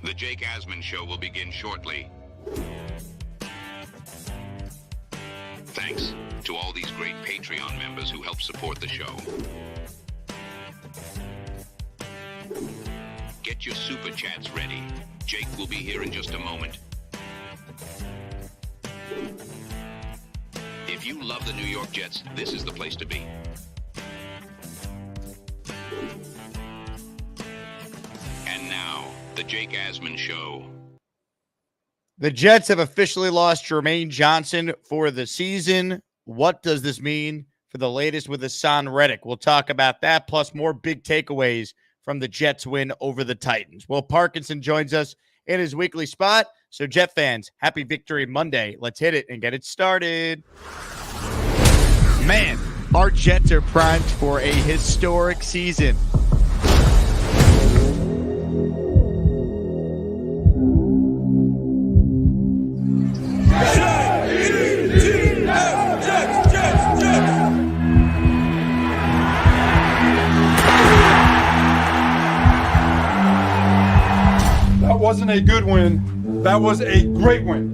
The Jake Asman Show will begin shortly. Thanks to all these great Patreon members who help support the show. Get your super chats ready. Jake will be here in just a moment. If you love the New York Jets, this is the place to be. And now, the Jake Asman Show. The Jets have officially lost Jermaine Johnson for the season. What does this mean for the latest with Haason Reddick? We'll talk about that, plus more big takeaways from the Jets win over the Titans. Well, Parkinson joins us in his weekly spot. So, Jet fans, happy Victory Monday. Let's hit it and get it started. Man, our Jets are primed for a historic season. That wasn't a good win. That was a great win.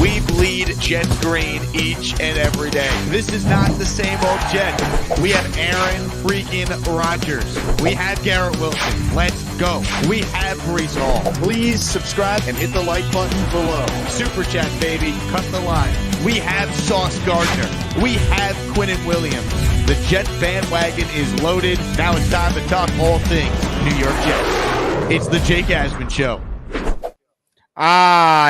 We bleed Jet green each and every day. This is not the same old Jet. We have Aaron freaking Rodgers. We have Garrett Wilson. Let's go. We have Breece Hall. Please subscribe and hit the like button below. Super chat, baby. Cut the line. We have Sauce Gardner. We have Quinnen Williams. The Jet bandwagon is loaded. Now it's time to talk all things New York Jets. It's the Jake Asman Show.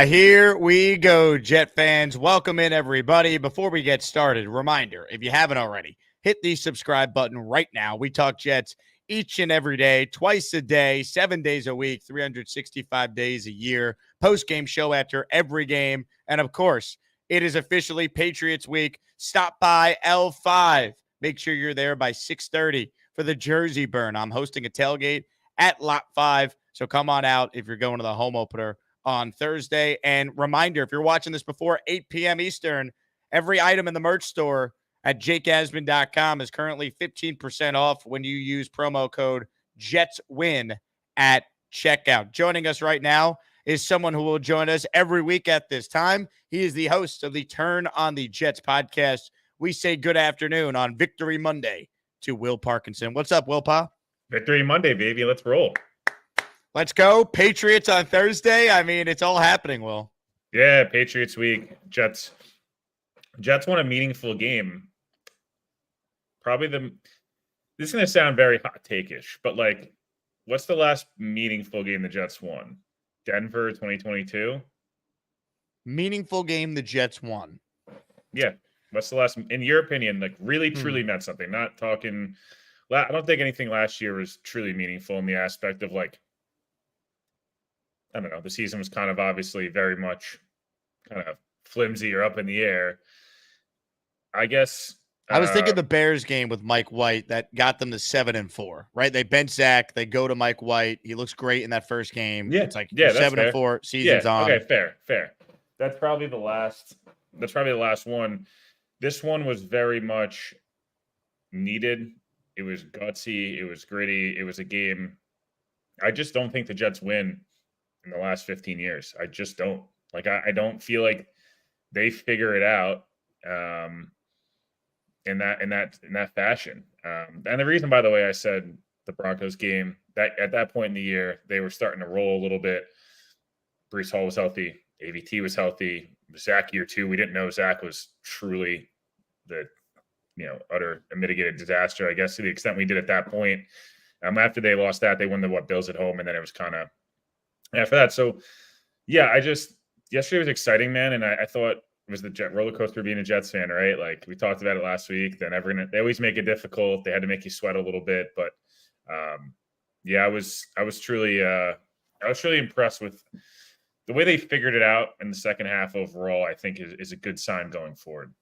Here we go, Jet fans. Welcome in, everybody. Before we get started, reminder, if you haven't already, hit the subscribe button right now. We talk Jets each and every day, twice a day, 7 days a week, 365 days a year, post-game show after every game. And, of course, it is officially Patriots week. Stop by L5. Make sure you're there by 6:30 for the Jersey Burn. I'm hosting a tailgate at Lot 5, so come on out if you're going to the home opener on Thursday. And reminder, if you're watching this before 8 p.m. Eastern, every item in the merch store at jakeasman.com is currently 15% off when you use promo code JETSWIN at checkout. Joining us right now is someone who will join us every week at this time. He is the host of the Turn on the Jets podcast. We say good afternoon on Victory Monday to Will Parkinson. What's up, Will Pa? Victory Monday, baby. Let's roll. Let's go. Patriots on Thursday. I mean, it's all happening, Will. Yeah, Patriots week. Jets won a meaningful game. This is going to sound very hot take-ish, but like, what's the last meaningful game the Jets won? Denver 2022? Meaningful game the Jets won. Yeah. What's the last, in your opinion, like really, truly meant something? Not talking, I don't think anything last year was truly meaningful in the aspect of like, I don't know, the season was kind of obviously very much kind of flimsy or up in the air. I guess. I was thinking the Bears game with Mike White that got them to 7-4, right? They bench Zach. They go to Mike White. He looks great in that first game. Yeah. It's like that's 7-4, season's on. Okay, fair. That's probably the last one. This one was very much needed. It was gutsy. It was gritty. It was a game. I just don't think the Jets win in the last 15 years. I just don't. Like, I don't feel like they figure it out in that fashion. And the reason, by the way, I said the Broncos game, that at that point in the year, they were starting to roll a little bit. Breece Hall was healthy. AVT was healthy. Zach year 2, we didn't know Zach was truly the utter mitigated disaster, I guess, to the extent we did at that point. After they lost that, they won the Bills at home, and then it was kind of after that. So, yeah, yesterday was exciting, man, and I thought it was the Jet roller coaster being a Jets fan, right? Like we talked about it last week. Then they always make it difficult. They had to make you sweat a little bit, but I was truly impressed with the way they figured it out in the second half overall. I think is a good sign going forward.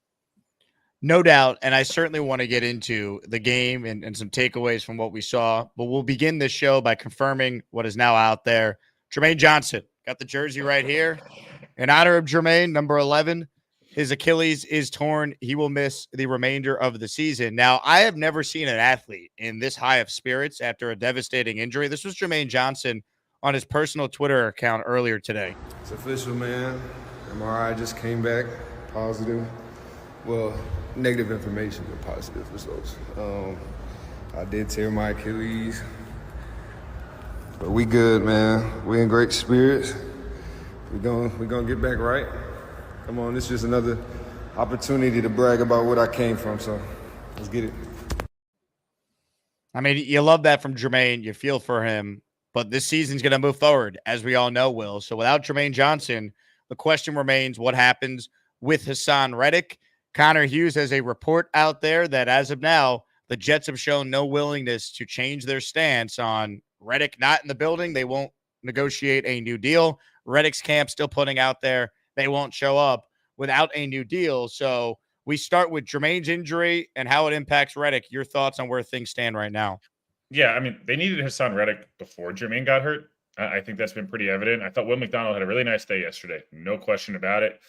No doubt, and I certainly want to get into the game and some takeaways from what we saw, but we'll begin this show by confirming what is now out there. Jermaine Johnson, got the jersey right here. In honor of Jermaine, number 11, his Achilles is torn. He will miss the remainder of the season. Now, I have never seen an athlete in this high of spirits after a devastating injury. This was Jermaine Johnson on his personal Twitter account earlier today. It's official, man. MRI just came back positive. Well, negative information, but positive results. I did tear my Achilles. But we good, man. We in great spirits. We gonna get back right. Come on, this is just another opportunity to brag about what I came from, so let's get it. I mean, you love that from Jermaine. You feel for him. But this season's going to move forward, as we all know, Will. So without Jermaine Johnson, the question remains what happens with Haason Reddick. Connor Hughes has a report out there that as of now, the Jets have shown no willingness to change their stance on Reddick not in the building. They won't negotiate a new deal. Reddick's camp still putting out there they won't show up without a new deal. So we start with Jermaine's injury and how it impacts Reddick. Your thoughts on where things stand right now? Yeah, I mean, they needed Haason Reddick before Jermaine got hurt. I think that's been pretty evident. I thought Will McDonald had a really nice day yesterday. No question about it.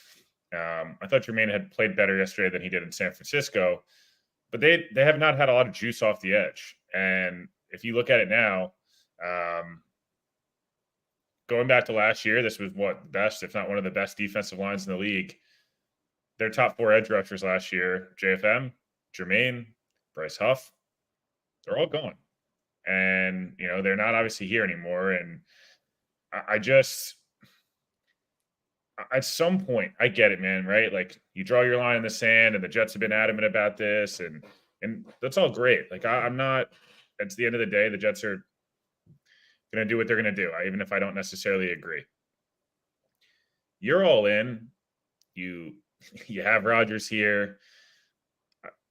I thought Jermaine had played better yesterday than he did in San Francisco. But they have not had a lot of juice off the edge. And if you look at it now, going back to last year, this was what, best, if not one of the best defensive lines in the league. Their top 4 edge rushers last year, JFM, Jermaine, Bryce Huff, they're all gone. And, you know, they're not obviously here anymore. And I just, at some point, I get it, man, right? Like, you draw your line in the sand, and the Jets have been adamant about this, and that's all great. Like, I'm not, at the end of the day, the Jets are going to do what they're going to do, even if I don't necessarily agree. You're all in. You have Rodgers here.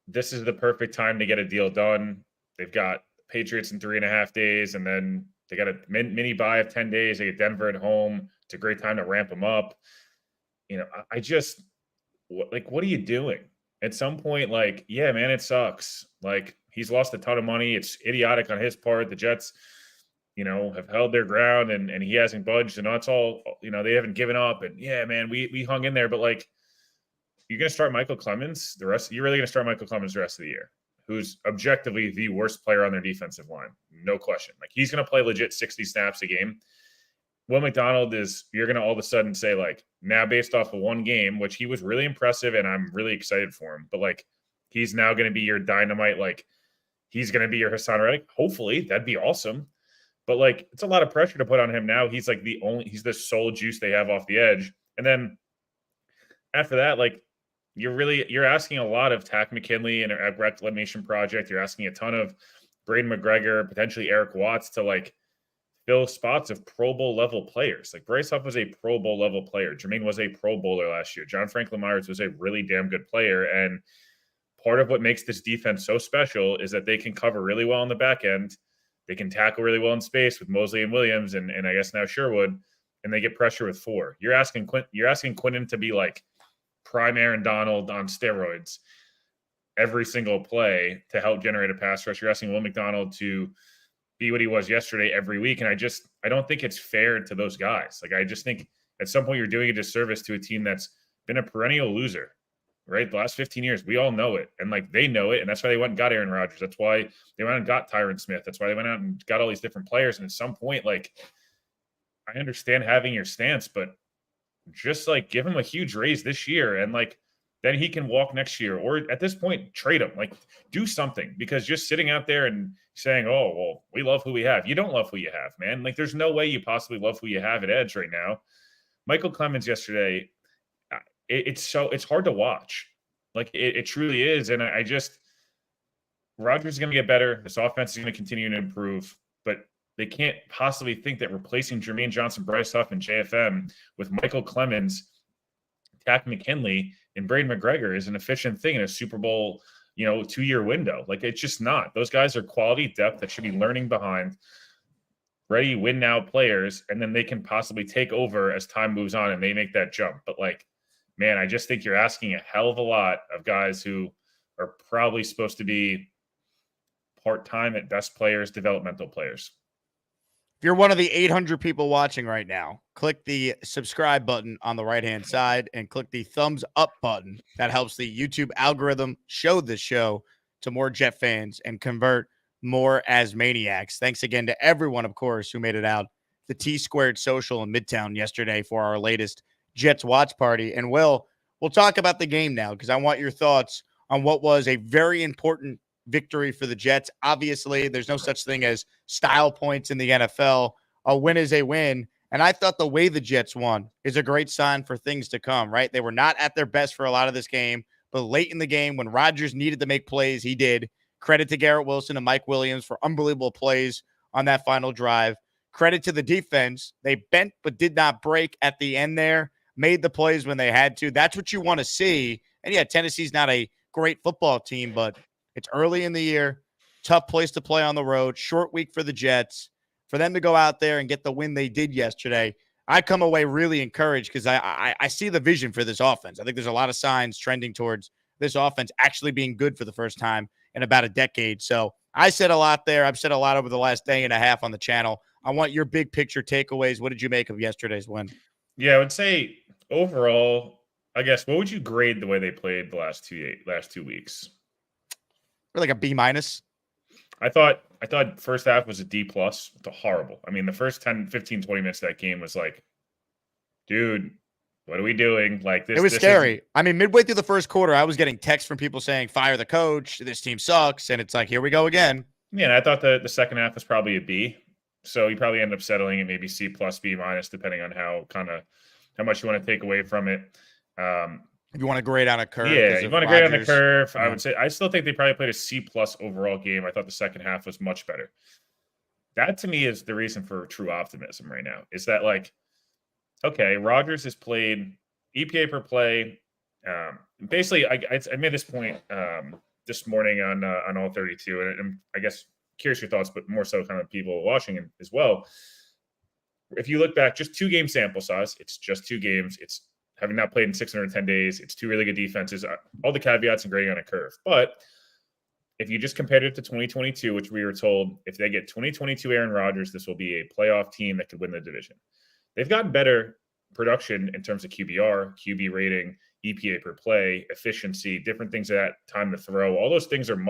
This is the perfect time to get a deal done. They've got Patriots in 3.5 days, and then they got a mini bye of 10 days. They get Denver at home. It's a great time to ramp them up. You know, I just, what are you doing? At some point, like, yeah, man, it sucks. Like, he's lost a ton of money. It's idiotic on his part. The Jets, you know, have held their ground, and he hasn't budged, and that's all, you know, they haven't given up. And yeah, man, we hung in there, but like, you're going to start Michael Clemens you're really going to start Michael Clemens the rest of the year, who's objectively the worst player on their defensive line. No question. Like, he's going to play legit 60 snaps a game. Will McDonald you're going to all of a sudden say, like, now based off of one game, which he was really impressive, and I'm really excited for him, but like, he's now going to be your dynamite. Like, he's going to be your Haason Reddick. Hopefully that'd be awesome. But like, it's a lot of pressure to put on him now. He's like he's the sole juice they have off the edge. And then after that, like, you're asking a lot of Tack McKinley and a reclamation project. You're asking a ton of Braden McGregor, potentially Eric Watts, to like fill spots of Pro Bowl level players. Like, Bryce Huff was a Pro Bowl level player. Jermaine was a Pro Bowler last year. John Franklin Myers was a really damn good player. And part of what makes this defense so special is that they can cover really well on the back end. They can tackle really well in space with Mosley and Williams, and I guess now Sherwood, and they get pressure with 4. You're asking Quinnen to be like prime Aaron Donald on steroids every single play to help generate a pass rush. You're asking Will McDonald to be what he was yesterday every week. And I don't think it's fair to those guys. Like, I just think at some point you're doing a disservice to a team that's been a perennial loser, right? The last 15 years, we all know it. And like, they know it. And that's why they went and got Aaron Rodgers. That's why they went and got Tyron Smith. That's why they went out and got all these different players. And at some point, like, I understand having your stance, but just like, give him a huge raise this year, and like, then he can walk next year, or at this point, trade him. Like, do something, because just sitting out there and saying, "Oh, well, we love who we have," you don't love who you have, man. Like, there's no way you possibly love who you have at edge right now. Michael Clemens yesterday, it's hard to watch. Like, it truly is, and I just, Rodgers is going to get better. This offense is going to continue to improve, but they can't possibly think that replacing Jermaine Johnson, Bryce Huff, and JFM with Michael Clemens, Tack McKinley, and Braden McGregor is an efficient thing in a Super Bowl, 2-year window. Like, it's just not. Those guys are quality depth that should be learning behind, ready, win now players, and then they can possibly take over as time moves on and they make that jump. But like, man, I just think you're asking a hell of a lot of guys who are probably supposed to be part-time at best players, developmental players. If you're one of the 800 people watching right now, click the subscribe button on the right-hand side and click the thumbs up button. That helps the YouTube algorithm show the show to more Jet fans and convert more as maniacs. Thanks again to everyone, of course, who made it out the T-Squared Social in Midtown yesterday for our latest Jets watch party. And we'll talk about the game now because I want your thoughts on what was a very important victory for the Jets. Obviously, there's no such thing as style points in the NFL. A win is a win. And I thought the way the Jets won is a great sign for things to come, right? They were not at their best for a lot of this game, but late in the game when Rodgers needed to make plays, he did. Credit to Garrett Wilson and Mike Williams for unbelievable plays on that final drive. Credit to the defense. They bent but did not break at the end there, made the plays when they had to. That's what you want to see. And yeah, Tennessee's not a great football team, but it's early in the year. Tough place to play on the road. Short week for the Jets. For them to go out there and get the win they did yesterday, I come away really encouraged because I see the vision for this offense. I think there's a lot of signs trending towards this offense actually being good for the first time in about a decade. So I said a lot there. I've said a lot over the last day and a half on the channel. I want your big picture takeaways. What did you make of yesterday's win? Yeah, I would say overall, I guess, what would you grade the way they played the last 2 weeks? Or like a B minus. I thought first half was a D plus. It's horrible. I mean, the first 10, 15, 20 minutes of that game was like, dude, what are we doing? Like this. It was scary. I mean, midway through the first quarter, I was getting texts from people saying, fire the coach. This team sucks. And it's like, here we go again. Yeah, and I thought the second half was probably a B. So you probably end up settling at maybe C plus, B minus, depending on how much you want to take away from it. If you want to grade on a curve. Yeah, you want to grade on the curve. Yeah. I would say I still think they probably played a C plus overall game. I thought the second half was much better. That to me is the reason for true optimism right now. Is that like, okay, Rodgers has played EPA per play. Basically, I made this point this morning on All 32, and I guess curious your thoughts, but more so kind of people watching it as well. If you look back, just 2 game sample size, it's just 2 games. It's having not played in 610 days. It's 2 really good defenses, all the caveats and grading on a curve. But if you just compared it to 2022, which we were told if they get 2022 Aaron Rodgers, this will be a playoff team that could win the division. They've gotten better production in terms of QBR, QB rating, EPA per play, efficiency, different things at time to throw. All those things are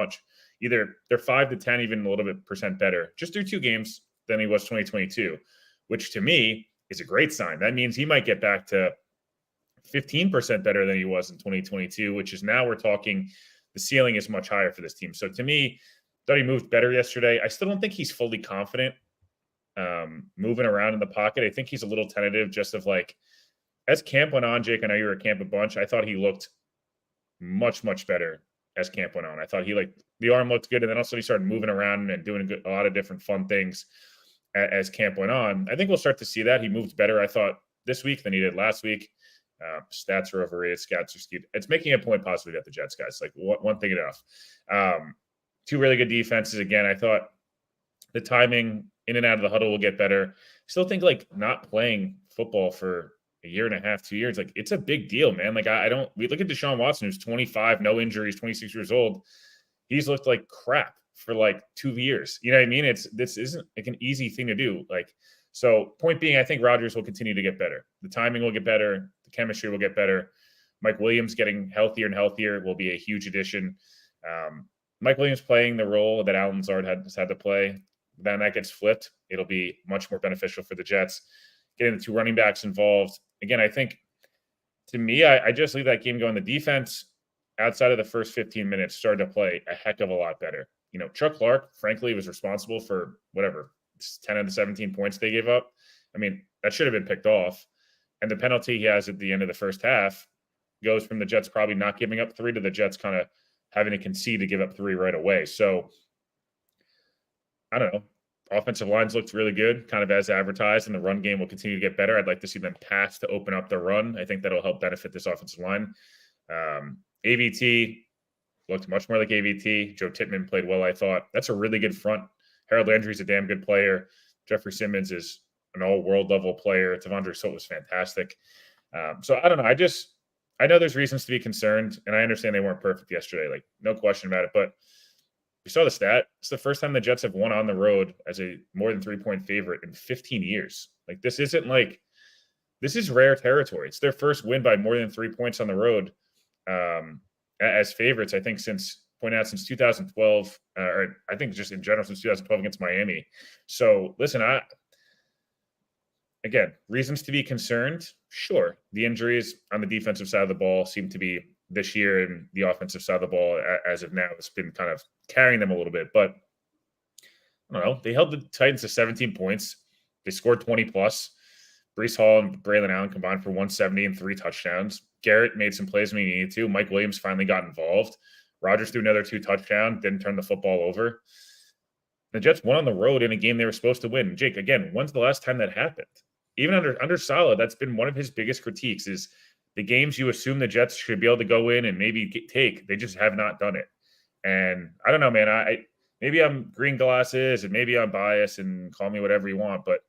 either they're 5 to 10, even a little bit percent better just through 2 games than he was 2022, which to me is a great sign. That means he might get back to 15% better than he was in 2022, which is now we're talking the ceiling is much higher for this team. So to me, thought he moved better yesterday. I still don't think he's fully confident moving around in the pocket. I think he's a little tentative just of like, as camp went on, Jake, I know you were at camp a bunch. I thought he looked much, much better as camp went on. I thought the arm looked good. And then also he started moving around and doing a lot of different fun things as camp went on. I think we'll start to see that. He moved better, I thought, this week than he did last week. Stats are overrated. Scouts are skewed. It's making a point possibly at the Jets, guys. Like one thing enough. 2 really good defenses. Again, I thought the timing in and out of the huddle will get better. Still think like not playing football for a year and a half, 2 years, like it's a big deal, man. Like we look at Deshaun Watson, who's 25, no injuries, 26 years old. He's looked like crap for like 2 years. You know what I mean? This isn't like an easy thing to do. Like, so point being, I think Rodgers will continue to get better. The timing will get better. The chemistry will get better. Mike Williams getting healthier and healthier will be a huge addition. Mike Williams playing the role that Alan Lazard has had to play. Then that gets flipped. It'll be much more beneficial for the Jets. Getting the 2 running backs involved. Again, I think to me, I just leave that game going. The defense outside of the first 15 minutes started to play a heck of a lot better. You know, Chuck Clark, frankly, was responsible for whatever, 10 of the 17 points they gave up. I mean, that should have been picked off. And the penalty he has at the end of the first half goes from the Jets probably not giving up 3 to the Jets kind of having to concede to give up 3 right away. So, I don't know. Offensive lines looked really good, kind of as advertised, and the run game will continue to get better. I'd like to see them pass to open up the run. I think that'll help benefit this offensive line. AVT looked much more like AVT. Joe Tittman played well, I thought. That's a really good front. Harold Landry's a damn good player. Jeffrey Simmons is an all-world level player. Tavondre Sweat was fantastic. So I don't know. I know there's reasons to be concerned, and I understand they weren't perfect yesterday. Like, no question about it. But you saw the stat. It's the first time the Jets have won on the road as a more than 3-point favorite in 15 years. Like, this is rare territory. It's their first win by more than 3 points on the road as favorites, I think, since 2012, or I think just in general since 2012 against Miami. So, listen, again, reasons to be concerned. Sure. The injuries on the defensive side of the ball seem to be this year, and the offensive side of the ball as of now has been kind of carrying them a little bit. But I don't know. They held the Titans to 17 points. They scored 20 plus. Breece Hall and Braylon Allen combined for 170 and 3 touchdowns. Garrett made some plays when he needed to. Mike Williams finally got involved. Rodgers threw another 2 touchdowns, didn't turn the football over. The Jets won on the road in a game they were supposed to win. Jake, again, when's the last time that happened? Even under Saleh, that's been one of his biggest critiques is the games you assume the Jets should be able to go in and maybe take. They just have not done it. And I don't know, man. Maybe I'm green glasses and maybe I'm biased and call me whatever you want. But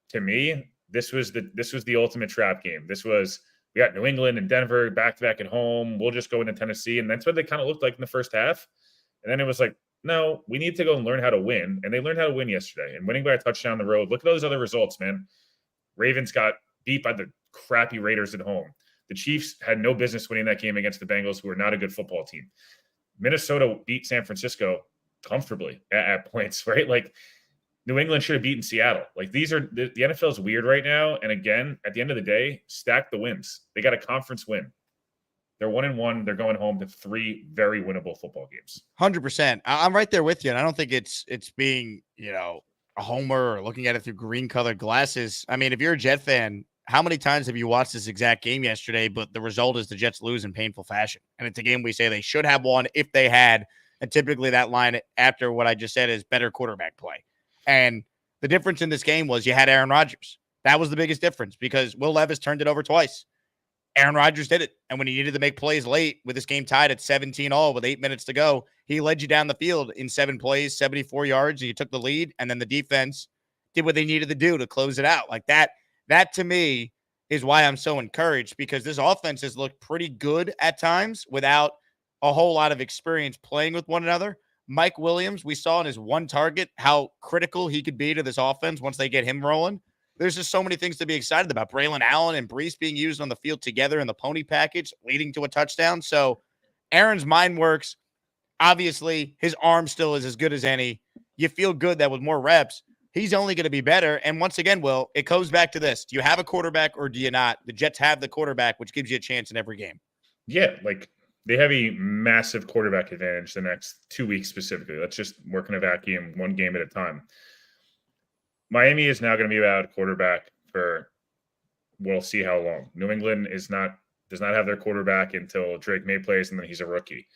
to me, this was the ultimate trap game. We got New England and Denver back-to-back at home. We'll just go into Tennessee. And that's what they kind of looked like in the first half. And then it was like, no, we need to go and learn how to win. And they learned how to win yesterday. And winning by a touchdown on the road. Look at those other results, man. Ravens got beat by the crappy Raiders at home. The Chiefs had no business winning that game against the Bengals, who are not a good football team. Minnesota beat San Francisco comfortably at points, right? Like, New England should have beaten Seattle. Like, these are the NFL is weird right now. And again, at the end of the day, stack the wins. They got a conference win. They're 1-1. They're going home to 3 very winnable football games. 100%. I'm right there with you. And I don't think it's being, a homer or looking at it through green colored glasses. I mean, if you're a Jet fan, how many times have you watched this exact game yesterday, but the result is the Jets lose in painful fashion? And it's a game we say they should have won if they had. And typically that line after what I just said is better quarterback play. And the difference in this game was you had Aaron Rodgers. That was the biggest difference because Will Levis turned it over twice. Aaron Rodgers did it. And when he needed to make plays late with this game tied at 17-all with 8 minutes to go, he led you down the field in 7 plays, 74 yards, and you took the lead. And then the defense did what they needed to do to close it out. Like that to me is why I'm so encouraged, because this offense has looked pretty good at times without a whole lot of experience playing with one another. Mike Williams, we saw in his one target how critical he could be to this offense once they get him rolling. There's just so many things to be excited about. Braylon Allen and Breece being used on the field together in the pony package, leading to a touchdown. So Aaron's mind works. Obviously, his arm still is as good as any. You feel good that with more reps, he's only going to be better. And once again, Will, it goes back to this. Do you have a quarterback or do you not? The Jets have the quarterback, which gives you a chance in every game. Yeah, like they have a massive quarterback advantage the next 2 weeks specifically. Let's just work in a vacuum, one game at a time. Miami is now going to be without a quarterback for we'll see how long. New England does not have their quarterback until Drake May plays, and then he's a rookie.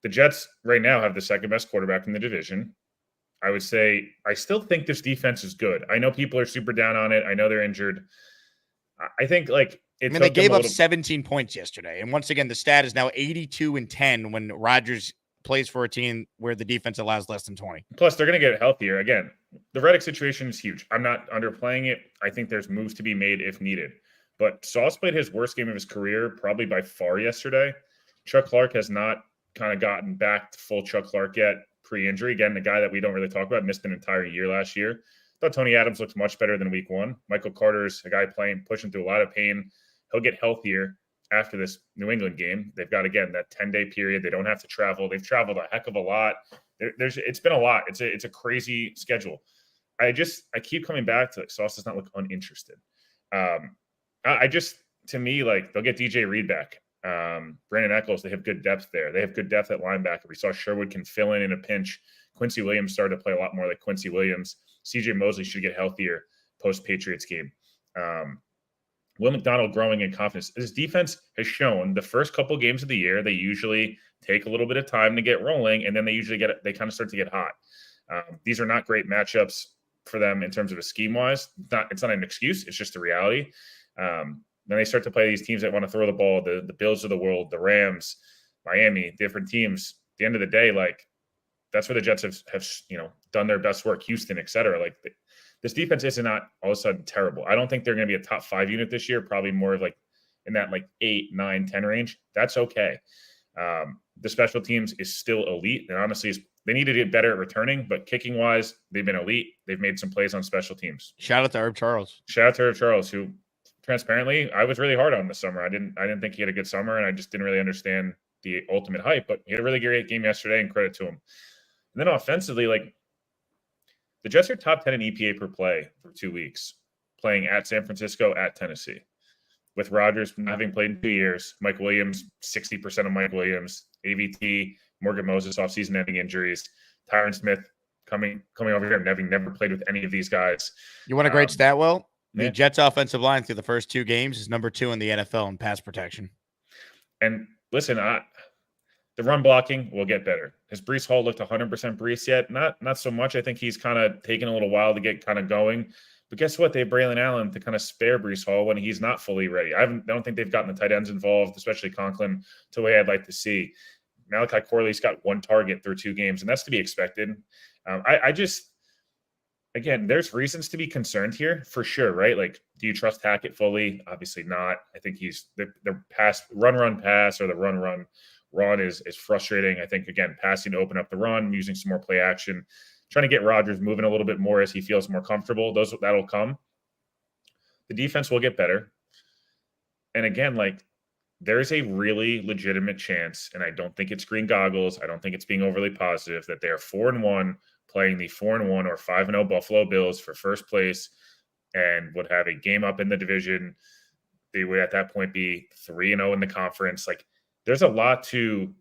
The Jets right now have the second best quarterback in the division. I would say I still think this defense is good. I know people are super down on it. I know they're injured. I think they gave up 17 points yesterday. And once again, the stat is now 82-10 when Rodgers plays for a team where the defense allows less than 20. Plus, they're going to get healthier. Again, the Reddick situation is huge. I'm not underplaying it. I think there's moves to be made if needed. But Sauce played his worst game of his career probably by far yesterday. Chuck Clark has not kind of gotten back to full Chuck Clark yet pre-injury. Again, the guy that we don't really talk about, missed an entire year last year. I thought Tony Adams looked much better than week 1. Michael Carter's a guy pushing through a lot of pain. He'll get healthier after this New England game. They've got, again, that 10-day period. They don't have to travel. They've traveled a heck of a lot. It's been a lot. It's a crazy schedule. I keep coming back to Sauce does not look uninterested. To me, they'll get DJ Reed back. Brandon Echols, they have good depth there. They have good depth at linebacker. We saw Sherwood can fill in a pinch. Quincy Williams started to play a lot more like Quincy Williams. CJ Mosley should get healthier post-Patriots game. Will McDonald growing in confidence. This defense has shown the first couple games of the year, they usually take a little bit of time to get rolling, and then they kind of start to get hot. These are not great matchups for them in terms of a scheme-wise. It's not an excuse. It's just a reality. Then they start to play these teams that want to throw the ball, the Bills of the world, the Rams, Miami, different teams. At the end of the day, that's where the Jets have done their best work, Houston, et cetera. This defense is not all of a sudden terrible. I don't think they're going to be a top 5 unit this year, probably more of in that 8, 9, 10 range. That's okay. The special teams is still elite. And honestly, they need to get better at returning, but kicking wise, they've been elite. They've made some plays on special teams. Shout out to Herb Charles. Who transparently, I was really hard on this summer. I didn't think he had a good summer, and I just didn't really understand the ultimate hype, but he had a really great game yesterday, and credit to him. And then offensively, the Jets are top 10 in EPA per play for 2 weeks. playing at San Francisco, at Tennessee. With Rodgers not having played in 2 years, Mike Williams, 60% of Mike Williams, AVT, Morgan Moses off-season ending injuries, Tyron Smith coming over here and having never played with any of these guys. You want a great stat, Will? The yeah. Jets offensive line through the first 2 games is number 2 in the NFL in pass protection. And listen, the run blocking will get better. Has Breece Hall looked 100% Breece yet? Not so much. I think he's kind of taken a little while to get kind of going. But guess what? They have Braylon Allen to kind of spare Breece Hall when he's not fully ready. I don't think they've gotten the tight ends involved, especially Conklin, to the way I'd like to see. Malachi Corley's got 1 target through 2 games, and that's to be expected. Again, there's reasons to be concerned here for sure, right? Like, do you trust Hackett fully? Obviously not. I think he's the pass, run, pass, or the run is frustrating. I think, again, passing to open up the run, using some more play action, trying to get Rodgers moving a little bit more as he feels more comfortable. That'll come. The defense will get better. And again, like, there's a really legitimate chance, and I don't think it's green goggles. I don't think it's being overly positive, that they are 4-1 playing the 4-1 or 5-0 Buffalo Bills for first place and would have a game up in the division. They would at that point be 3-0 in the conference. Like, there's a lot to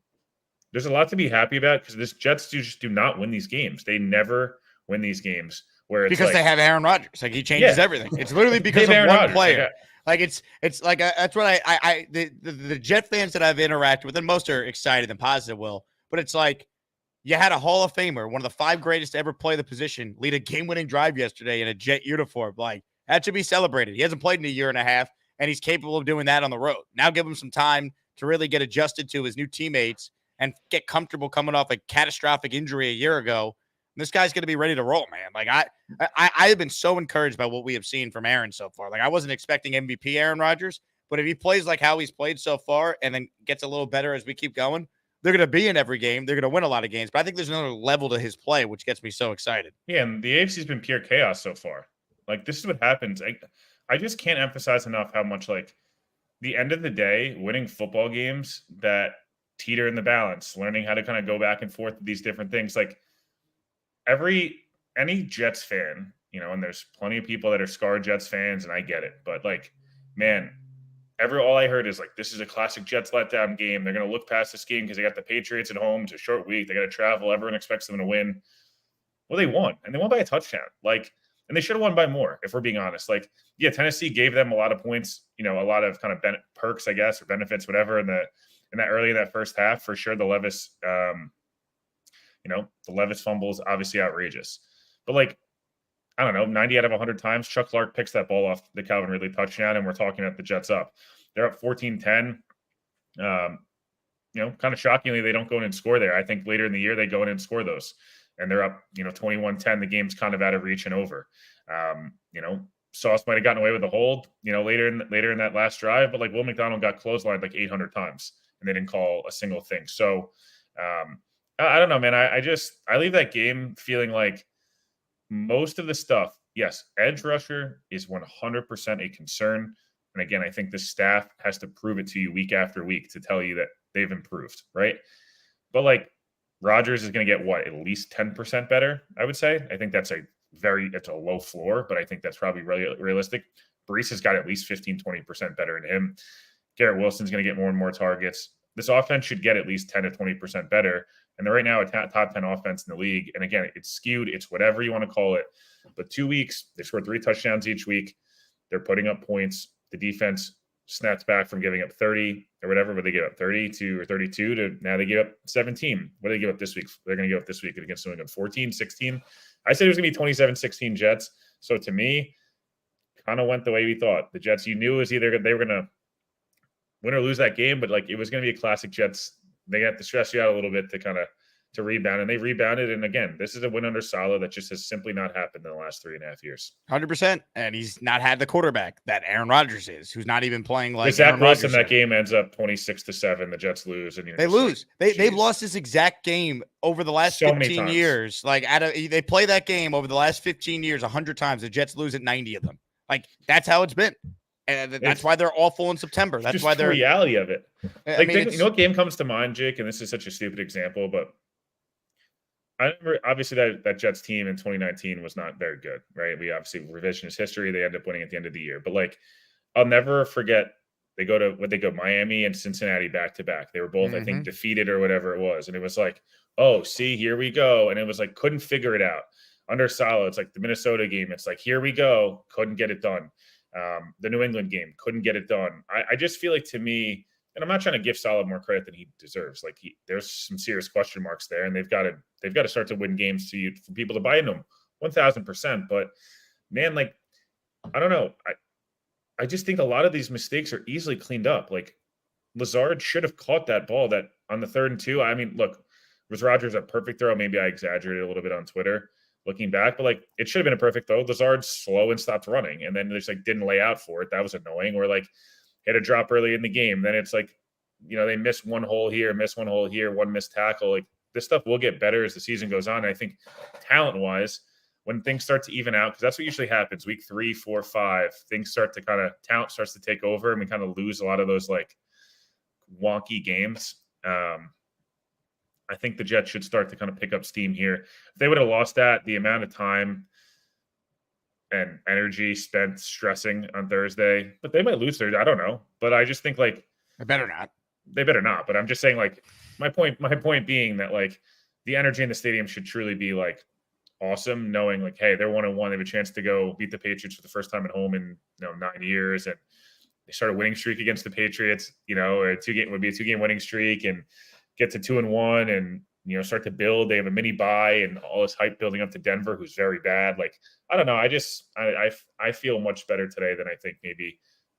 be happy about, because this Jets just do not win these games. They never win these games where it's because they have Aaron Rodgers. Like, he changes everything. It's literally because of one Rodgers. player. Like, it's like that's what the Jet fans that I've interacted with, and most are excited and positive, Will. But it's like, you had a Hall of Famer, one of the 5 greatest to ever play the position, lead a game-winning drive yesterday in a Jet uniform. Like, that should be celebrated. He hasn't played in a year and a half, and he's capable of doing that on the road. Now give him some time to really get adjusted to his new teammates and get comfortable coming off a catastrophic injury a year ago. And this guy's going to be ready to roll, man. Like, I have been so encouraged by what we have seen from Aaron so far. Like, I wasn't expecting MVP Aaron Rodgers, but if he plays like how he's played so far and then gets a little better as we keep going, they're going to be in every game. They're going to win a lot of games. But I think there's another level to his play, which gets me so excited. Yeah, and the AFC's been pure chaos so far. Like, this is what happens. I just can't emphasize enough how much, like, the end of the day, winning football games that teeter in the balance, learning how to kind of go back and forth with these different things. Like, any Jets fan, and there's plenty of people that are scarred Jets fans, and I get it. But, like, man, all I heard is, like, this is a classic Jets letdown game. They're going to look past this game because they got the Patriots at home. It's a short week. They got to travel. Everyone expects them to win. Well, they won, and they won by a touchdown. Like, and they should have won by more, if we're being honest. Like, yeah, Tennessee gave them a lot of points, a lot of kind of perks, I guess, or benefits, whatever, in that early in that first half. For sure, the Levis fumble is obviously outrageous. But, like, I don't know, 90 out of 100 times, Chuck Clark picks that ball off the Calvin Ridley touchdown, and we're talking about the Jets up. They're up 14-10. Kind of shockingly, they don't go in and score there. I think later in the year, they go in and score those. And they're up, 21-10. The game's kind of out of reach and over. Sauce might have gotten away with a hold, later in that last drive. But, like, Will McDonald got clotheslined like 800 times, and they didn't call a single thing. So, I don't know, man. I leave that game feeling like most of the stuff, yes, edge rusher is 100% a concern. And again, I think the staff has to prove it to you week after week to tell you that they've improved, right? But, like, Rodgers is going to get at least 10% better, I would say. I think that's a low floor, but I think that's probably really realistic. Breece has got at least 15, 20% better than him. Garrett Wilson's going to get more and more targets. This offense should get at least 10 to 20% better. And they're right now a top 10 offense in the league. And again, it's skewed. It's whatever you want to call it. But 2 weeks, they scored 3 touchdowns each week. They're putting up points. The defense snaps back from giving up 30 or whatever, but they give up 32 or 32 to now they give up 17. What do they give up this week? They're going to give up this week against New England 14, 16. I said it was going to be 27-16 Jets. So to me, kind of went the way we thought. The Jets, you knew it was either they were going to win or lose that game, but, like, it was going to be a classic Jets. They got to stress you out a little bit to rebound, and they rebounded. And again, this is a win under Saleh that just has simply not happened in the last 3.5 years. 100%. And he's not had the quarterback that Aaron Rodgers is, who's not even playing like Zach Wilson. That game ends up 26-7. The Jets lose, and they lose. They've lost this exact game over the last 15 years. Like, they play that game over the last 15 years 100 times. The Jets lose at 90 of them. Like, that's how it's been. And that's why they're awful in September. That's why they're the reality of it. Like, what game comes to mind, Jake? And this is such a stupid example, but I remember obviously that Jets team in 2019 was not very good, right? We obviously revisionist history. They end up winning at the end of the year, but like I'll never forget they go Miami and Cincinnati back to back. They were both I think defeated or whatever it was, and it was like, oh, see, here we go, and it was like couldn't figure it out. Under Salo, it's like the Minnesota game. It's like here we go, couldn't get it done. The New England game couldn't get it done. I just feel like to me. And I'm not trying to give Salah more credit than he deserves. Like there's some serious question marks there, and they've got to start to win games for people to buy into them 1,000%. But man, like I don't know, I just think a lot of these mistakes are easily cleaned up. Like Lazard should have caught that ball that on the 3rd and 2. I mean, look, was Rodgers a perfect throw? Maybe I exaggerated a little bit on Twitter looking back, but like it should have been a perfect throw. Lazard's slow and stopped running, and then just like didn't lay out for it. That was annoying. Or like. Hit a drop early in the game. Then it's like, they miss one hole here, one missed tackle. Like this stuff will get better as the season goes on. And I think talent-wise, when things start to even out, because that's what usually happens, week 3, 4, 5, things start to talent starts to take over, and we kind of lose a lot of those like wonky games. I think the Jets should start to kind of pick up steam here. If they would have lost that, the amount of time and energy spent stressing on Thursday, but they might lose Thursday. I don't know, but I just think like they better not. But I'm just saying like my point being that like the energy in the stadium should truly be like awesome, knowing like, hey, they're 1-1. They have a chance to go beat the Patriots for the first time at home in 9 years, and they start a winning streak against the Patriots. Or a 2-game winning streak, and get to 2-1, and start to build. They have a mini bye and all this hype building up to Denver, who's very bad. Like, I don't know. I feel much better today than I think maybe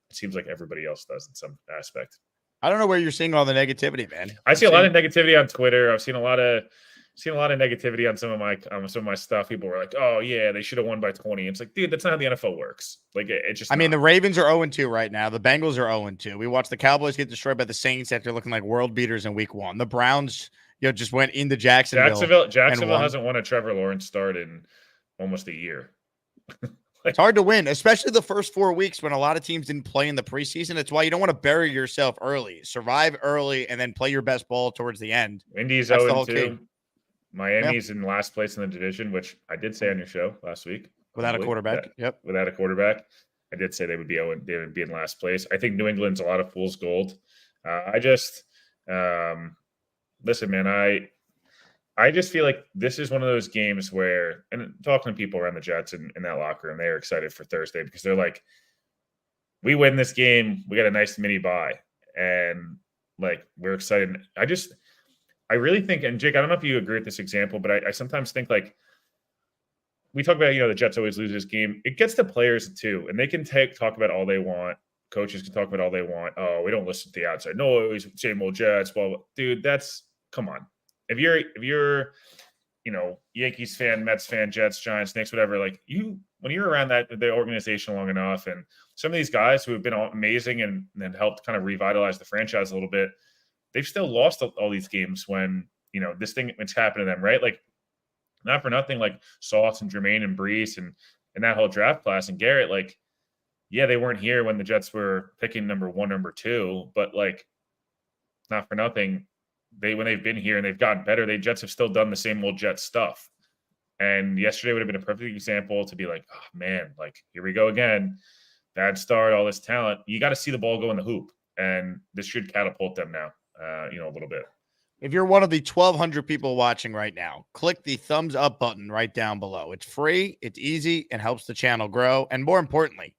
it seems like everybody else does in some aspect. I don't know where you're seeing all the negativity, man. I see a lot of negativity on Twitter. I've seen a lot of negativity on some of my stuff. People were like, "Oh yeah, they should have won by 20." It's like, dude, that's not how the NFL works. Like, it's just. I mean, the Ravens are 0-2 right now. The Bengals are 0-2. We watched the Cowboys get destroyed by the Saints after looking like world beaters in Week 1. The Browns, just went into Jacksonville. Jacksonville hasn't won a Trevor Lawrence start in almost a year. It's hard to win, especially the first 4 weeks when a lot of teams didn't play in the preseason. It's why you don't want to bury yourself early. Survive early and then play your best ball towards the end. Indy's 0-2. Miami's in last place in the division, which I did say on your show last week. Without a quarterback. Yep. Without a quarterback. I did say they would be in last place. I think New England's a lot of fool's gold. Listen, man, I just feel like this is one of those games where, and talking to people around the Jets in that locker room, they are excited for Thursday because they're like, we win this game, we got a nice mini bye, and like we're excited. I really think, and Jake, I don't know if you agree with this example, but I sometimes think like we talk about, the Jets always lose this game. It gets to players too, and they can talk about all they want. Coaches can talk about all they want. Oh, we don't listen to the outside noise, same old Jets. Well, dude, come on. If you're, Yankees fan, Mets fan, Jets, Giants, Knicks, whatever, like when you're around the organization long enough, and some of these guys who have been amazing and helped kind of revitalize the franchise a little bit, they've still lost all these games when, this thing it's happened to them, right? Like, not for nothing, like Sauce and Jermaine and Brees and that whole draft class and Garrett, like, yeah, they weren't here when the Jets were picking number 1, number 2, but like, not for nothing, when they've been here and they've gotten better, the Jets have still done the same old Jets stuff. And yesterday would have been a perfect example to be like, oh man, like here we go again. Bad start, all this talent. You got to see the ball go in the hoop. And this should catapult them now, a little bit. If you're one of the 1,200 people watching right now, click the thumbs up button right down below. It's free, it's easy, and helps the channel grow. And more importantly,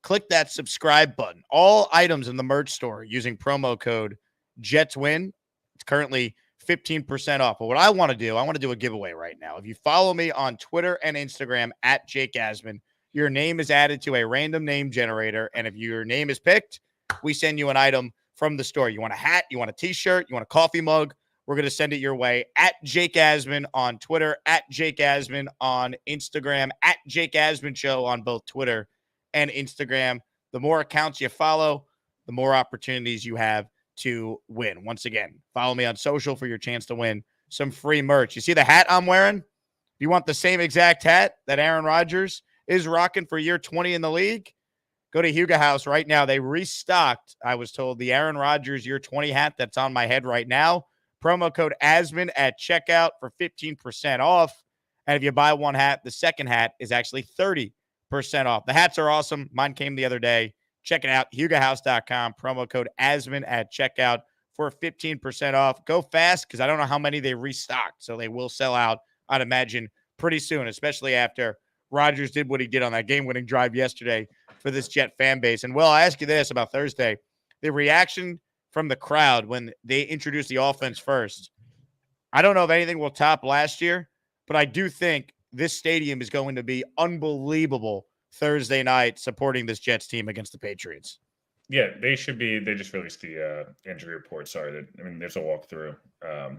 click that subscribe button. All items in the merch store using promo code JETSWIN. It's currently 15% off. But what I want to do a giveaway right now. If you follow me on Twitter and Instagram at Jake Asman, your name is added to a random name generator. And if your name is picked, we send you an item from the store. You want a hat, you want a t-shirt, you want a coffee mug, we're going to send it your way at Jake Asman on Twitter, at Jake Asman on Instagram, at Jake Asman Show on both Twitter and Instagram. The more accounts you follow, the more opportunities you have to win. Once again, follow me on social for your chance to win some free merch. You see the hat I'm wearing? If you want the same exact hat that Aaron Rodgers is rocking for year 20 in the league, go to Hugo House right now. They restocked, I was told, the Aaron Rodgers year 20 hat that's on my head right now. Promo code Asman at checkout for 15% off. And if you buy one hat, the second hat is actually 30% off. The hats are awesome. Mine came the other day. Check it out. HugoHouse.com. Promo code Asman at checkout for 15% off. Go fast because I don't know how many they restocked. So they will sell out, I'd imagine, pretty soon, especially after Rodgers did what he did on that game-winning drive yesterday for this Jet fan base. And, Will, I ask you this about Thursday. The reaction from the crowd when they introduced the offense first, I don't know if anything will top last year, but I do think this stadium is going to be unbelievable Thursday night supporting this Jets team against the Patriots. Yeah, they should be. They just released the injury report. Sorry. There's a walkthrough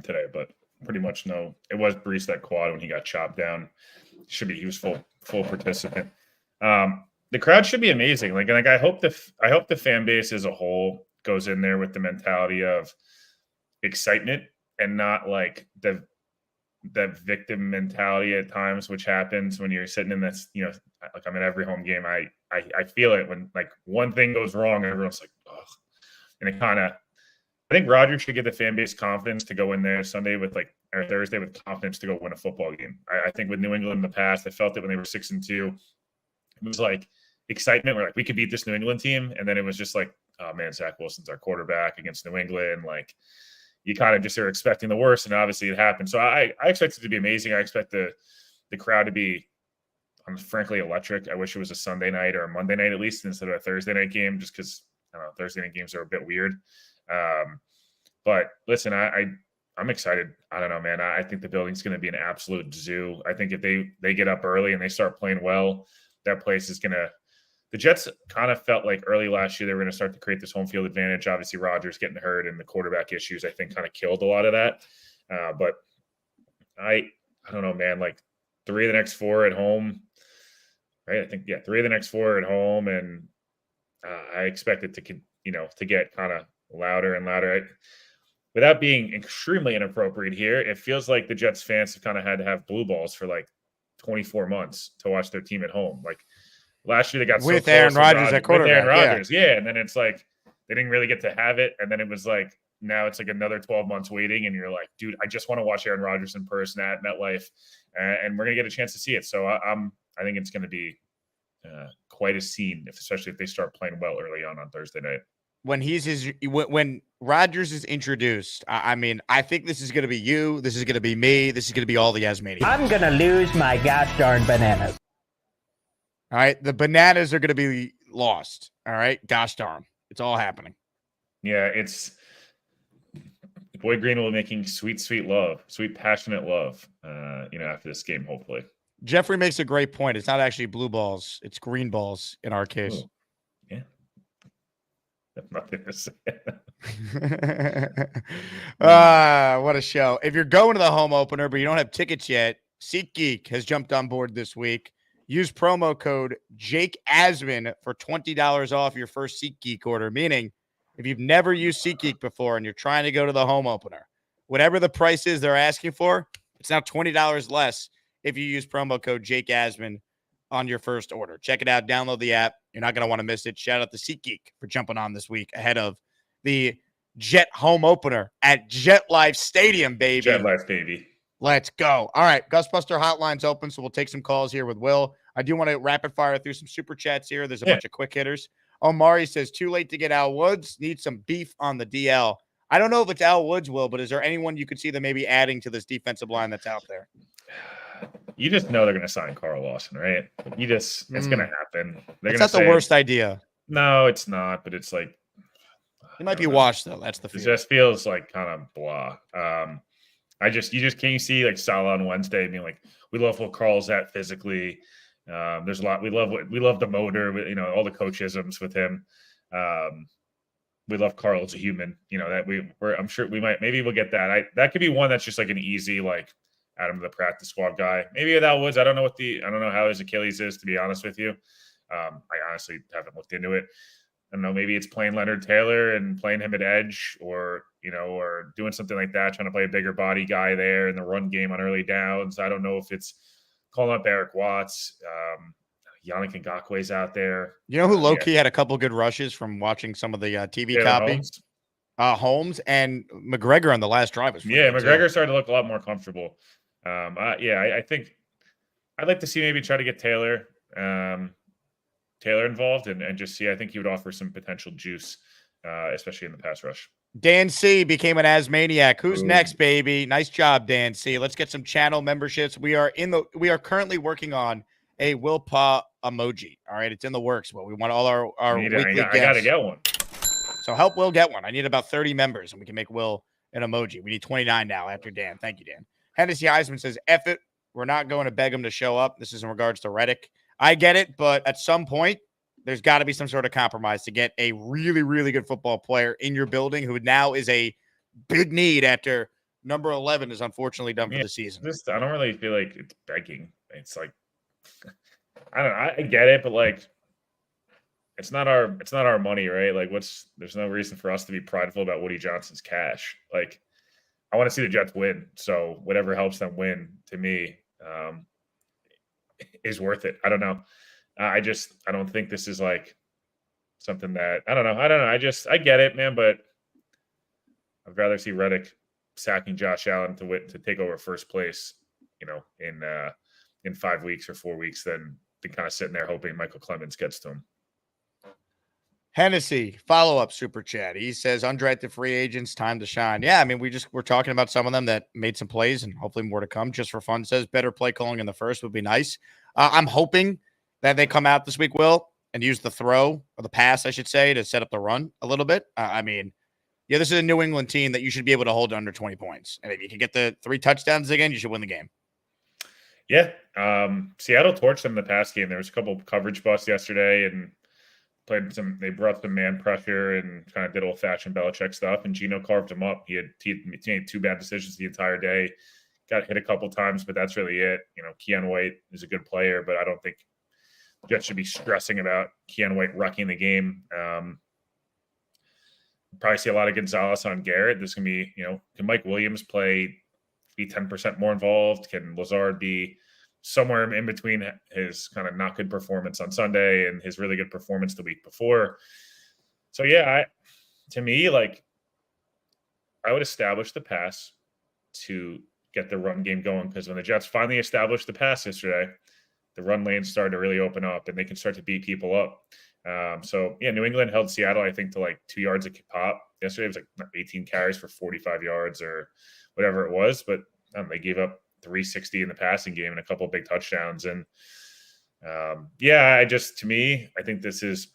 today, but pretty much no. It was Brees that quad when he got chopped down. He was full participant. The crowd should be amazing. Like I hope the fan base as a whole goes in there with the mentality of excitement and not like that victim mentality at times, which happens when you're sitting in this, like I'm at every home game. I feel it when like one thing goes wrong, everyone's like, oh, and it kind of, I think Rodgers should give the fan base confidence to go in there Thursday with confidence to go win a football game. I think with New England in the past, I felt it when they were 6-2. It was like excitement. We're like, we could beat this New England team. And then it was just like, oh man, Zach Wilson's our quarterback against New England. Like, you kind of just are expecting the worst, and obviously it happened. So I expect it to be amazing. I expect the crowd to be, frankly, electric. I wish it was a Sunday night or a Monday night at least instead of a Thursday night game, just because Thursday night games are a bit weird. But listen, I'm excited. I don't know, man. I think the building's going to be an absolute zoo. I think if they get up early and they start playing well, that place is going to. The Jets kind of felt like early last year they were going to start to create this home field advantage. Obviously, Rodgers getting hurt and the quarterback issues, I think, kind of killed a lot of that. But I don't know, man. Like 3 of the next 4 at home, right? I think 3 of the next 4 at home, and I expect it to get kind of louder and louder. Without being extremely inappropriate here, it feels like the Jets fans have kind of had to have blue balls for like 24 months to watch their team at home. Like. Last year they got with Aaron Rodgers at quarterback. With Aaron Rodgers, yeah. And then it's like they didn't really get to have it. And then it was like now it's like another 12 months waiting, and you're like, dude, I just want to watch Aaron Rodgers in person at MetLife, and we're gonna get a chance to see it. So I think it's gonna be quite a scene, especially if they start playing well early on Thursday night. When Rodgers is introduced, I think this is gonna be you. This is gonna be me. This is gonna be all the Asmanians. I'm gonna lose my gosh darn bananas. All right, the bananas are going to be lost. All right, gosh darn, it's all happening. Yeah, it's Boyd Green will be making sweet passionate love. After this game, hopefully. Jeffrey makes a great point. It's not actually blue balls; it's green balls in our case. Oh, yeah, I'm not going to say. What a show! If you're going to the home opener but you don't have tickets yet, SeatGeek has jumped on board this week. Use promo code Jake Asman for $20 off your first SeatGeek order, meaning if you've never used SeatGeek before and you're trying to go to the home opener, whatever the price is they're asking for, it's now $20 less if you use promo code Jake Asman on your first order. Check it out. Download the app. You're not going to want to miss it. Shout out to SeatGeek for jumping on this week ahead of the Jet home opener at Jet Life Stadium, baby. Jet Life, baby. Let's go. All right. Gusbuster hotline's open, so we'll take some calls here with Will. I do want to rapid fire through some super chats here. There's a bunch of quick hitters. Omari says, too late to get Al Woods. Need some beef on the DL. I don't know if it's Al Woods, Will, but is there anyone you could see them maybe adding to this defensive line that's out there? You just know they're going to sign Carl Lawson, right? It's going to happen. It's not the worst idea. No, it's not, but it's like. It might be washed, though. That's the feeling. It just feels like kind of blah. Can you see like Salah on Wednesday being like, we love what Carl's at physically. There's a lot. We love the motor, all the coachisms with him. We love Carl as a human, I'm sure we'll get that. That could be one that's just like an easy, like add him to the practice squad guy. Maybe without Woods. I don't know how his Achilles is, to be honest with you. I honestly haven't looked into it. I don't know. Maybe it's playing Leonard Taylor and playing him at edge or doing something like that, trying to play a bigger body guy there in the run game on early downs. I don't know if it's calling up Eric Watts. Yannick Ngakwe's out there. You know who low-key had a couple good rushes from watching some of the TV copy? Holmes. Holmes and McGregor on the last drive was Yeah, good too. McGregor started to look a lot more comfortable. I think I'd like to see maybe try to get Taylor involved and just see. I think he would offer some potential juice, especially in the pass rush. Dan C became an Asmaniac. Who's Ooh. next, baby? Nice job, Dan C. Let's get some channel memberships. We are currently working on a Will Pa emoji. All right, it's in the works. But we want all our weekly guests. I gotta get one. So help Will get one. I need about 30 members, and we can make Will an emoji. We need 29 now after Dan. Thank you, Dan. Hennessy Heisman says, F it. We're not going to beg him to show up. This is in regards to Reddick. I get it, but at some point, there's got to be some sort of compromise to get a really, really good football player in your building who now is a big need after number 11 is unfortunately done for the season. I don't really feel like it's begging. It's like, I don't know. I get it, but like, it's not our money, right? Like, there's no reason for us to be prideful about Woody Johnson's cash. Like, I want to see the Jets win. So whatever helps them win, to me, is worth it. I don't know. I don't think this is like something that I don't know. I get it, man, but I'd rather see Reddick sacking Josh Allen to take over first place, in 5 weeks or 4 weeks than kind of sitting there hoping Michael Clemens gets to him. Hennessy, follow-up super chat. He says, undrafted free agents, time to shine. Yeah, I mean, we're talking about some of them that made some plays and hopefully more to come. Just for fun, says better play calling in the first would be nice. I'm hoping that they come out this week, Will, and use the throw or the pass, I should say, to set up the run a little bit. This is a New England team that you should be able to hold to under 20 points. And if you can get the 3 touchdowns again, you should win the game. Yeah. Seattle torched them in the pass game. There was a couple of coverage busts yesterday and they brought some man pressure and kind of did old-fashioned Belichick stuff, and Geno carved him up. He made 2 bad decisions the entire day. Got hit a couple times, but that's really it. Keon White is a good player, but I don't think Jets should be stressing about Keon White wrecking the game. Probably see a lot of Gonzalez on Garrett. This can be, can Mike Williams be 10% more involved? Can Lazard be somewhere in between his kind of not good performance on Sunday and his really good performance the week before? So yeah, to me, like, I would establish the pass to get the run game going, because when the Jets finally established the pass yesterday, the run lanes started to really open up and they can start to beat people up. New England held Seattle, I think, to like 2 yards a pop. Yesterday it was like 18 carries for 45 yards or whatever it was, but they gave up 360 in the passing game and a couple of big touchdowns. And to me, I think this is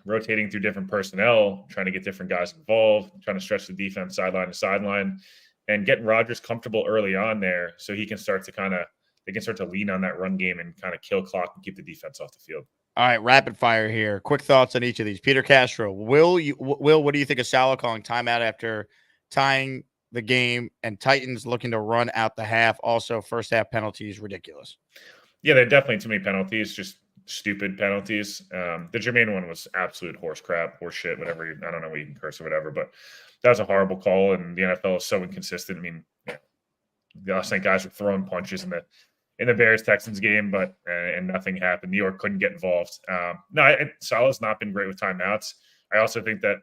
rotating through different personnel, trying to get different guys involved, trying to stretch the defense sideline to sideline, and getting Rodgers comfortable early on there so he can start to lean on that run game and kind of kill clock and keep the defense off the field. All right, rapid fire here. Quick thoughts on each of these. Peter Castro, Will, what do you think of Salah calling timeout after tying the game and Titans looking to run out the half? Also, first half penalties, ridiculous. Yeah, there are definitely too many penalties, just stupid penalties. The Jermaine one was absolute horse shit, whatever. I don't know what you can curse or whatever, but that was a horrible call, and the NFL is so inconsistent. I mean, the last night guys were throwing punches in the Bears-Texans game, but and nothing happened. New York couldn't get involved. Salah's not been great with timeouts. I also think that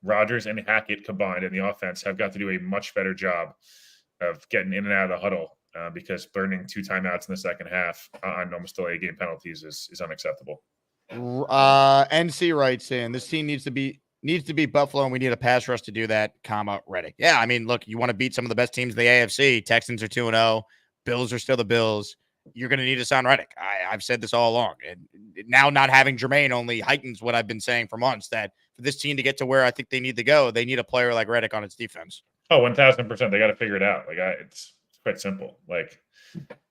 Rodgers and Hackett combined in the offense have got to do a much better job of getting in and out of the huddle, because burning 2 timeouts in the second half on almost delay game penalties is unacceptable. NC writes in, this team needs to beat Buffalo, and we need a pass rush to do that, Reddick. Yeah, I mean, look, you want to beat some of the best teams in the AFC. Texans are 2-0. Bills are still the Bills. You're going to need Haason Reddick. I've said this all along. And now not having Jermaine only heightens what I've been saying for months, that for this team to get to where I think they need to go, they need a player like Reddick on its defense. Oh, 1,000%. They got to figure it out. Like, it's quite simple. Like,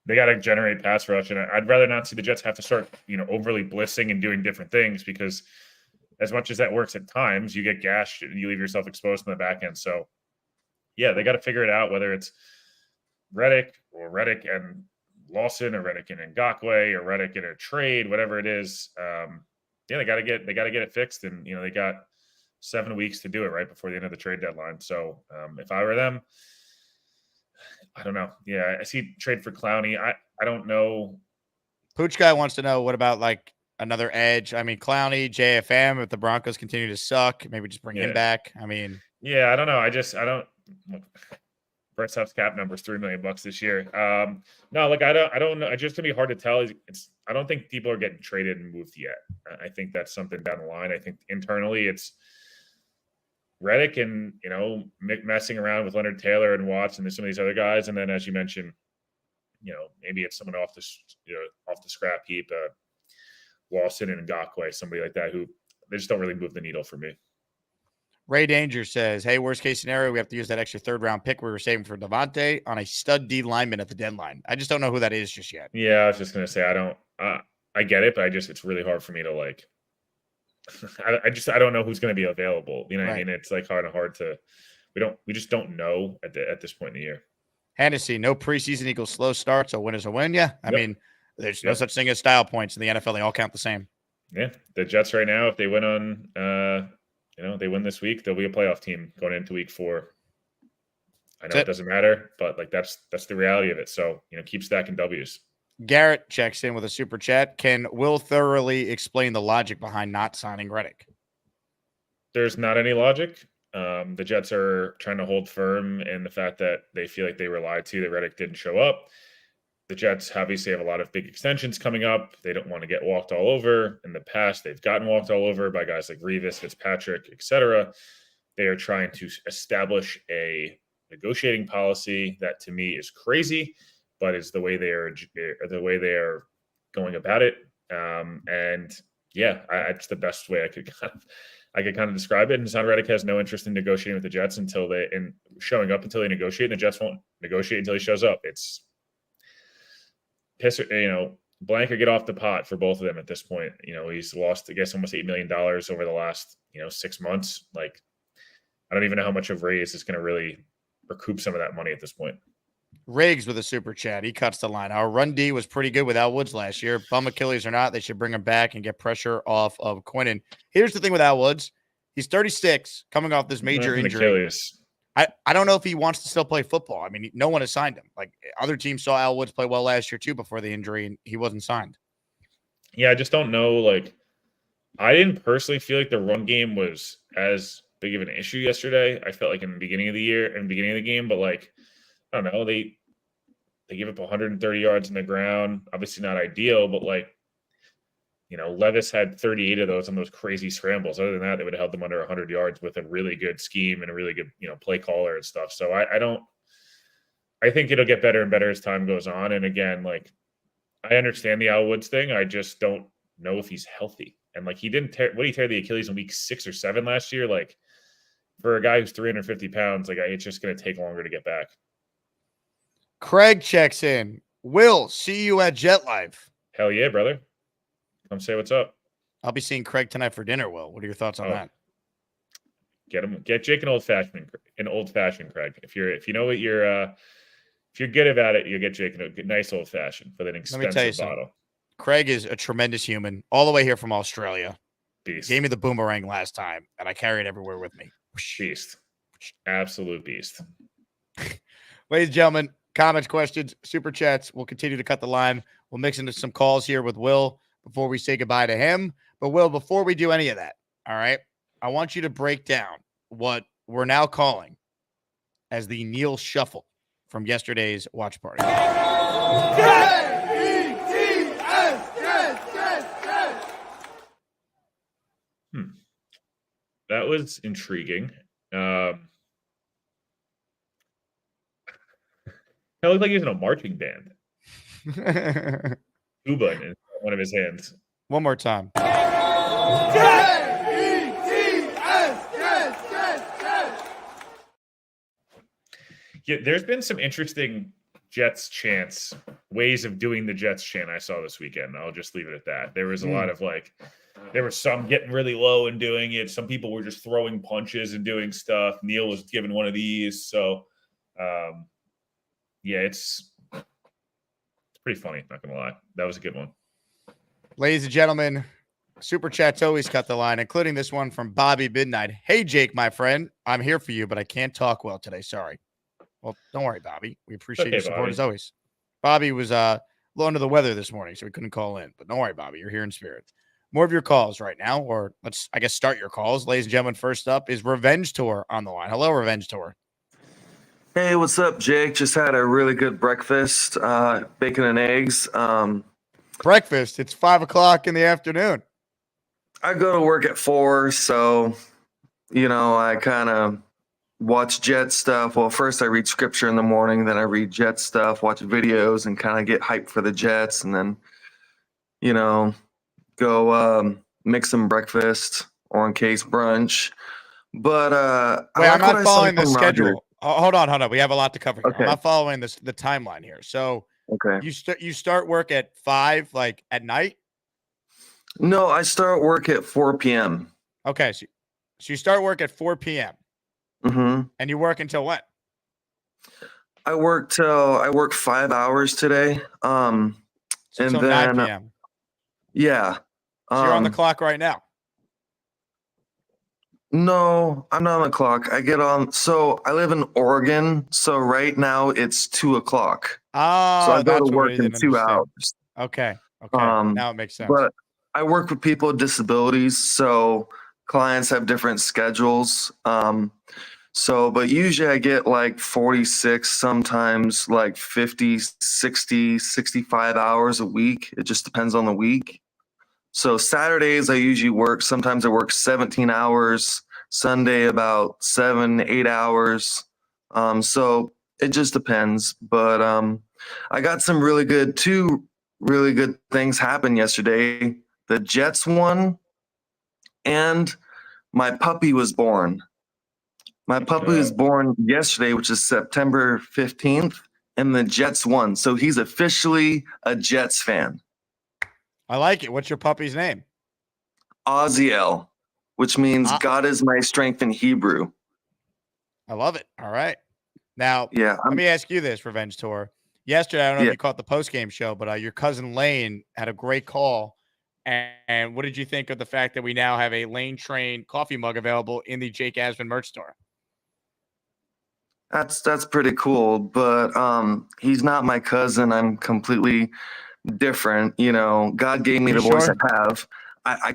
they got to generate pass rush. And I'd rather not see the Jets have to start, overly blitzing and doing different things, because as much as that works at times, you get gashed and you leave yourself exposed in the back end. So, yeah, they got to figure it out, whether it's Reddick and Lawson, or Reddick and Ngakoue, or Reddick in a trade, whatever it is. They got to get it fixed, and they got 7 weeks to do it right before the end of the trade deadline. So if I were them, I don't know. Yeah, I see trade for Clowney. I don't know. Pooch guy wants to know, what about like another edge. I mean, Clowney, JFM, if the Broncos continue to suck, maybe just bring him back. I mean, yeah, I don't know. I don't. Brett's Huff's cap number is $3 million this year. No, like I don't know. It's just gonna be hard to tell. I don't think people are getting traded and moved yet. I think that's something down the line. I think internally it's Reddick and messing around with Leonard Taylor and Watts and some of these other guys, and then as you mentioned, maybe it's someone off the scrap heap, Lawson and Ngakoue, somebody like that who they just don't really move the needle for me. Ray Danger says, hey, worst case scenario, we have to use that extra third-round pick we were saving for Devontae on a stud D lineman at the deadline. I just don't know who that is just yet. Yeah, I was just going to say, I get it, but it's really hard for me to like, I don't know who's going to be available. You know what I mean? It's like hard to, we just don't know at this point in the year. Hennessy, no preseason equals slow start, so win is a win. Yeah. I mean, there's no such thing as style points in the NFL. They all count the same. Yeah. The Jets right now, if they win on, they win this week, they'll be a playoff team going into week 4. I know it doesn't matter, but like that's the reality of it. So, keep stacking W's. Garrett checks in with a super chat. Can Will thoroughly explain the logic behind not signing Reddick? There's not any logic. The Jets are trying to hold firm in the fact that they feel like they were lied to, that Reddick didn't show up. The Jets obviously have a lot of big extensions coming up. They don't want to get walked all over. In the past, they've gotten walked all over by guys like Revis, Fitzpatrick, etc. They are trying to establish a negotiating policy that to me is crazy, but is the way they are going about it. It's the best way I could kind of describe it. And Haason Reddick has no interest in negotiating with the Jets and showing up until they negotiate. And the Jets won't negotiate until he shows up. It's blank or get off the pot for both of them at this point. He's lost, I guess, almost $8 million over the last 6 months. Like, I don't even know how much of raise is going to really recoup some of that money at this point. Riggs with a super chat. He cuts the line. Our run D was pretty good without Woods last year. Bum Achilles or not, they should bring him back and get pressure off of Quinnen. Here's the thing with Al Woods. He's 36, coming off this major injury. Achilles. I don't know if he wants to still play football. I mean, no one has signed him. Like, other teams saw Al Woods play well last year too before the injury, and he wasn't signed. Yeah, I just don't know. Like, I didn't personally feel like the run game was as big of an issue yesterday. I felt like in the beginning of the year and beginning of the game, but like, I don't know, they give up 130 yards in the ground. Obviously not ideal, but like, Levis had 38 of those on those crazy scrambles. Other than that, they would have held them under 100 yards with a really good scheme and a really good, play caller and stuff. So I think it'll get better and better as time goes on. And again, like, I understand the Al Woods thing. I just don't know if he's healthy. And like, he tear the Achilles in week 6 or 7 last year. Like, for a guy who's 350 pounds, like, it's just going to take longer to get back. Craig checks in. Will, see you at Jet Life. Hell yeah, brother. Come say what's up. I'll be seeing Craig tonight for dinner, Will. What are your thoughts on that? Get Jake an old fashioned, Craig. If you know what if you're good about it, you'll get Jake a nice old fashioned for that expensive bottle. Craig is a tremendous human, all the way here from Australia. Beast. Gave me the boomerang last time, and I carry it everywhere with me. Beast. Absolute beast. Ladies and gentlemen, comments, questions, super chats. We'll continue to cut the line. We'll mix into some calls here with Will before we say goodbye to him. But Will, before we do any of that, all right, I want you to break down what we're now calling as the Neil Shuffle from yesterday's watch party. That was intriguing. It looked like he was in a marching band. Tuba in one of his hands. One more time. Yeah, there's been some interesting Jets chants, ways of doing the Jets chant I saw this weekend. I'll just leave it at that. There was a lot of there was some getting really low and doing it. Some people were just throwing punches and doing stuff. Neil was given one of these. So, it's pretty funny, not going to lie. That was a good one. Ladies and gentlemen, super chats always cut the line, including this one from Bobby Midnight. Hey, Jake, my friend. I'm here for you, but I can't talk well today. Sorry. Well, don't worry, Bobby. We appreciate your support as always. Bobby was a little under the weather this morning, so we couldn't call in. But don't worry, Bobby. You're here in spirit. More of your calls right now, or let's, I guess, start your calls. Ladies and gentlemen, first up is Revenge Tour on the line. Hello, Revenge Tour. Hey, what's up, Jake? Just had a really good breakfast, bacon and eggs. Breakfast. It's 5 o'clock in the afternoon. I go to work at 4, so, I kind of watch Jet stuff. Well, first I read scripture in the morning, then I read Jet stuff, watch videos, and kind of get hyped for the Jets, and then, go make some breakfast or in case brunch. But Wait, I I'm like what not I saw following the from Roger. schedule. Hold on. We have a lot to cover here. Okay. I'm not following the timeline here. So Okay. you start work at 5, like at night? No, I start work at 4 p.m. Okay, so you start work at 4 p.m. Mm-hmm. and you work until when? I work 5 hours today. So And until then 9 p.m. yeah. So you're on the clock right now. No, I'm not on the clock. I get on. So I live in Oregon. So right now it's 2:00. So Oh, I go that's to what work we in didn't 2 understand. hours. Okay. Um, Now it makes sense. But I work with people with disabilities. So clients have different schedules. But usually I get like 46, sometimes like 50, 60, 65 hours a week. It just depends on the week. So Saturdays I usually work. Sometimes I work 17 hours. Sunday about 7, 8 hours. So it just depends. But I got some two really good things happen yesterday. The Jets won, and my puppy was born. My puppy was born yesterday, which is September 15th, and the Jets won. So he's officially a Jets fan. I like it. What's your puppy's name? Oziel, which means God is my strength in Hebrew. I love it. All right. Now, Yeah. let me ask you this, Revenge Tour. Yesterday, I don't know Yeah. if you caught the post-game show, but your cousin Lane had a great call. And what did you think of the fact that we now have a Lane Train coffee mug available in the Jake Asman merch store? That's pretty cool, but he's not my cousin. I'm completely different. God gave me You the voice sure? I have. I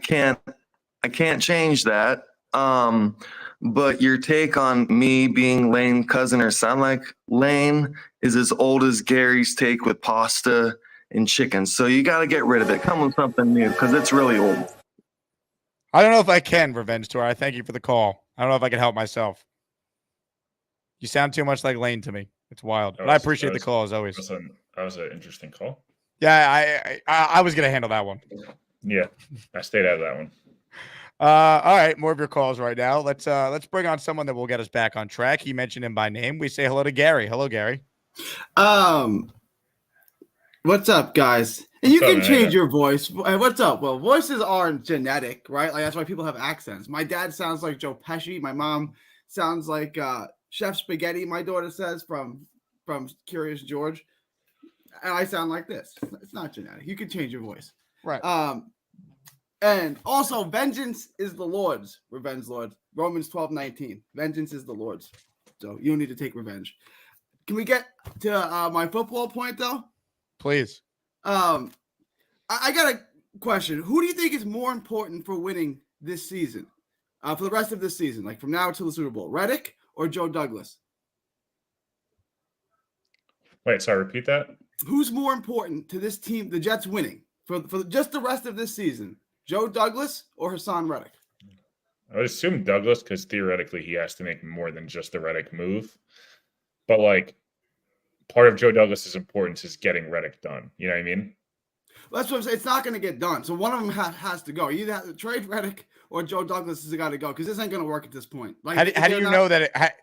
can't change that. But your take on me being Lane cousin or son, like Lane is as old as Gary's take with pasta and chicken. So you got to get rid of it. Come with something new because it's really old. I don't know if I can, Revenge Tour. I thank you for the call. I don't know if I can help myself. You sound too much like Lane to me. It's wild. But I appreciate the call as always. That was an interesting call. Yeah, I was going to handle that one. Yeah, I stayed out of that one. All right, more of your calls right now. Let's bring on someone that will get us back on track. He mentioned him by name. We say hello to Gary. Hello, Gary. What's up, guys? And you can man? change your voice. What's up? Well, voices aren't genetic, right? Like that's why people have accents. My dad sounds like Joe Pesci. My mom sounds like Chef Spaghetti. My daughter says from Curious George, and I sound like this. It's not genetic. You can change your voice, right? And also, vengeance is the Lord's. Revenge, Lord. Romans 12:19. Vengeance is the Lord's. So you don't need to take revenge. Can we get to my football point though? Please. I got a question. Who do you think is more important for winning this season? For the rest of this season, like from now to the Super Bowl, Reddick or Joe Douglas? Wait, sorry, repeat that. Who's more important to this team, the Jets winning, for just the rest of this season? Joe Douglas or Haason Reddick? I would assume Douglas because theoretically he has to make more than just the Reddick move. But like part of Joe Douglas's importance is getting Reddick done. You know what I mean? Well, that's what I'm saying. It's not going to get done. So one of them has to go. You either have to trade Reddick or Joe Douglas has got to go because this ain't going to work at this point. Like, how do you know that?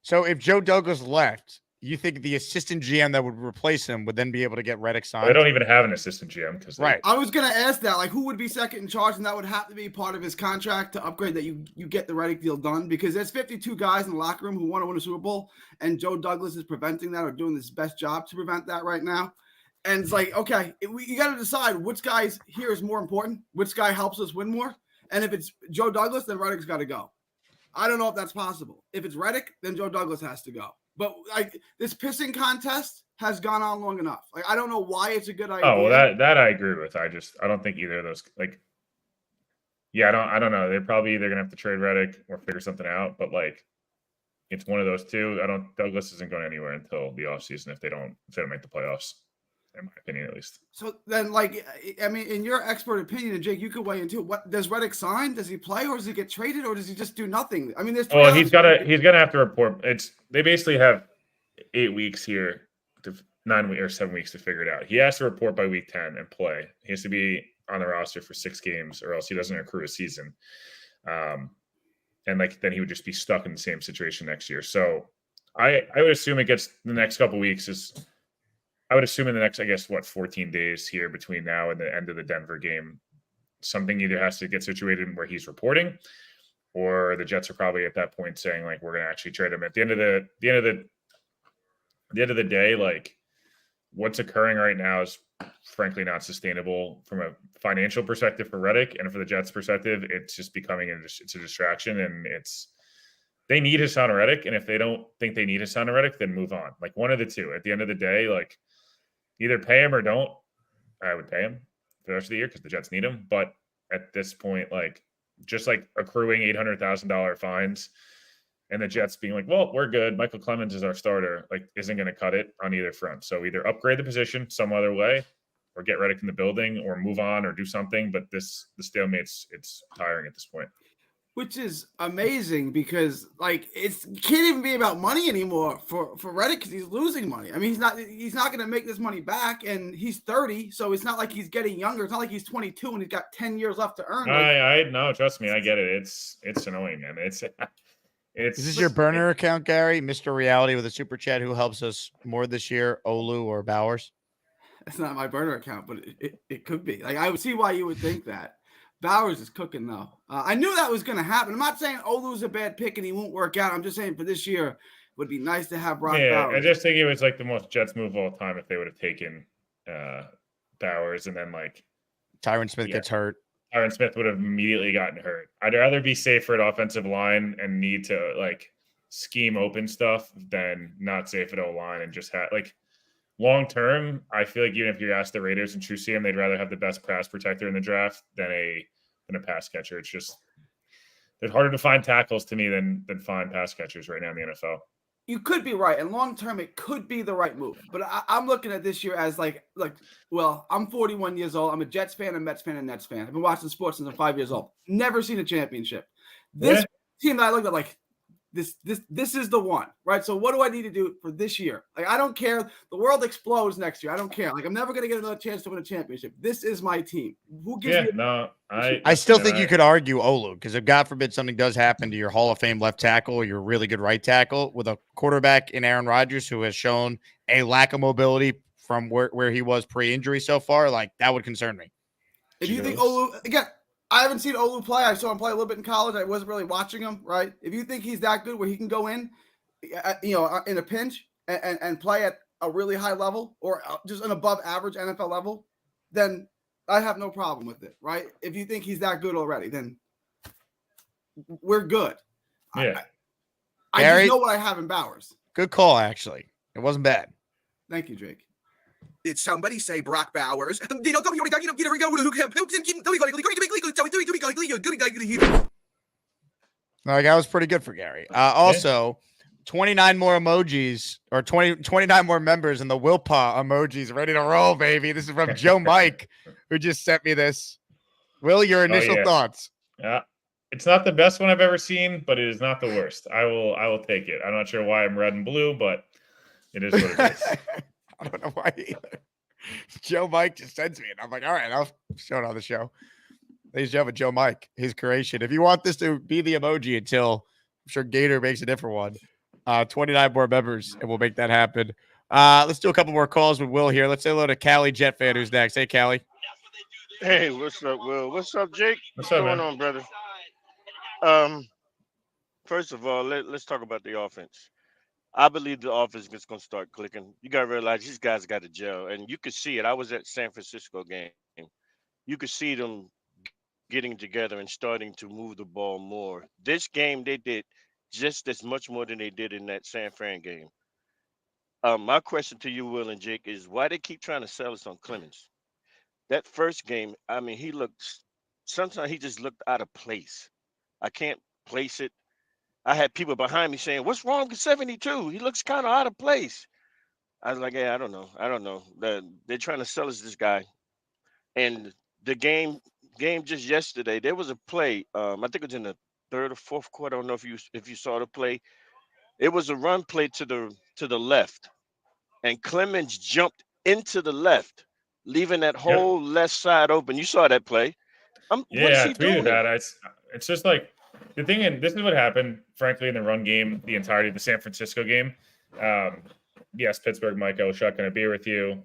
So if Joe Douglas left, you think the assistant GM that would replace him would then be able to get Reddick signed? They don't even have an assistant GM because right. I was going to ask that, like, who would be second in charge, and that would have to be part of his contract to upgrade that you get the Reddick deal done because there's 52 guys in the locker room who want to win a Super Bowl, and Joe Douglas is preventing that or doing his best job to prevent that right now. And it's like, okay, you got to decide which guys here is more important, which guy helps us win more. And if it's Joe Douglas, then Reddick's got to go. I don't know if that's possible. If it's Reddick, then Joe Douglas has to go. But like this pissing contest has gone on long enough. Like I don't know why it's a good idea. Oh, well, that I agree with. I don't think either of those. Like Yeah, I don't know. They're probably either gonna have to trade Reddick or figure something out. But like, it's one of those two. Douglas isn't going anywhere until the offseason if they don't make the playoffs, in my opinion, at least. So then, like, I mean, in your expert opinion, and Jake, you could weigh in too. What does Reddick sign? Does he play, or does he get traded, or does he just do nothing? I mean, there's Well, he's gonna have to report. They basically have 8 weeks here to 9 weeks or 7 weeks to figure it out. He has to report by week 10 and play. He has to be on the roster for 6 games, or else he doesn't accrue a season. And like then he would just be stuck in the same situation next year. So I would assume it gets the next couple weeks I would assume in the next, I guess, 14 days here between now and the end of the Denver game, something either has to get situated where he's reporting, or the Jets are probably at that point saying like we're going to actually trade him. At the end of the day, like what's occurring right now is frankly not sustainable from a financial perspective for Reddick, and for the Jets' perspective, it's just becoming it's a distraction, and they need Haason Reddick, and if they don't think they need Haason Reddick, then move on. Like one of the two. At the end of the day, like either pay him or don't. I would pay him for the rest of the year because the Jets need him. But at this point, like just like accruing $800,000 fines, and the Jets being like, well, we're good. Michael Clemens is our starter, like isn't going to cut it on either front. So either upgrade the position some other way, or get Reddick in the building, or move on, or do something. But the stalemate's it's tiring at this point. Which is amazing because like it can't even be about money anymore for Reddick because he's losing money. I mean, he's not going to make this money back, and he's 30, so it's not like he's getting younger. It's not like he's 22 and he's got 10 years left to earn. I no, trust me, I get it. It's annoying, man. It's Is this your burner account, Gary? Mr. Reality with a super chat who helps us more this year, Olu or Bowers? It's not my burner account, but it could be. Like I would see why you would think that. Bowers is cooking though. I knew that was going to happen. I'm not saying Olu's a bad pick and he won't work out. I'm just saying for this year, it would be nice to have Brock Bowers. I just think it was like the most Jets move of all time if they would have taken Bowers, and then like Tyron Smith gets hurt. Tyron Smith would have immediately gotten hurt. I'd rather be safer at offensive line and need to like scheme open stuff than not safe at O-line and just have like long term. I feel like even if you ask the Raiders and True CM, they'd rather have the best pass protector in the draft than a pass catcher. It's just it's harder to find tackles to me than find pass catchers right now in the NFL. You could be right, and long term, it could be the right move. But I'm looking at this year as well, I'm 41 years old. I'm a Jets fan, a Mets fan, and Nets fan. I've been watching sports since I'm 5 years old. Never seen a championship. This team that I looked at, like this is the one, right? So what do I need to do for this year? Like I don't care. The world explodes next year. I don't care. Like I'm never gonna get another chance to win a championship. This is my team. Who gives me? I still think you could argue Olu because if God forbid something does happen to your Hall of Fame left tackle or your really good right tackle with a quarterback in Aaron Rodgers who has shown a lack of mobility from where he was pre-injury so far, like that would concern me. If you think Olu again. I haven't seen Olu play. I saw him play a little bit in college. I wasn't really watching him, right? If you think he's that good where he can go in, in a pinch and play at a really high level or just an above average NFL level, then I have no problem with it, right? If you think he's that good already, then we're good. Yeah. I just know what I have in Bowers. Good call, actually. It wasn't bad. Thank you, Jake. Did somebody say Brock Bowers? Like, that was pretty good for Gary. Also, 29 more emojis or 29 more members in the Willpaw emojis ready to roll, baby. This is from Joe Mike, who just sent me this. Will, your initial thoughts? Yeah. It's not the best one I've ever seen, but it is not the worst. I will take it. I'm not sure why I'm red and blue, but it is what it is. I don't know why either. Joe Mike just sends me it. I'm like, all right, I'll show it on the show. Ladies and gentlemen, Joe Mike, his creation. If you want this to be the emoji until I'm sure Gator makes a different one, 29 more members, and we'll make that happen. Let's do a couple more calls with Will here. Let's say hello to Callie Jet fan, who's next. Hey, Callie. Hey, what's up, Will? What's up, Jake? What's going on, brother? First of all, let's talk about the offense. I believe the offense is going to start clicking. You got to realize these guys got to gel, and you could see it. I was at San Francisco game. You could see them getting together and starting to move the ball more. This game, they did just as much more than they did in that San Fran game. My question to you, Will and Jake, is why they keep trying to sell us on Clemens? That first game, I mean, he looked sometimes he just looked out of place. I can't place it. I had people behind me saying, "What's wrong with 72? He looks kind of out of place." I was like, "Yeah, I don't know. I don't know. They're trying to sell us this guy." And the game just yesterday, there was a play. I think it was in the third or fourth quarter. I don't know if you saw the play. It was a run play to the left, and Clemens jumped into the left, leaving that Yep. whole left side open. You saw that play. What is Yeah, I he tweeted doing? that. It's just like the thing, and this is what happened, frankly, in the run game, the entirety of the San Francisco game. Yes, Pittsburgh, Mike, I was shotgun a beer with you.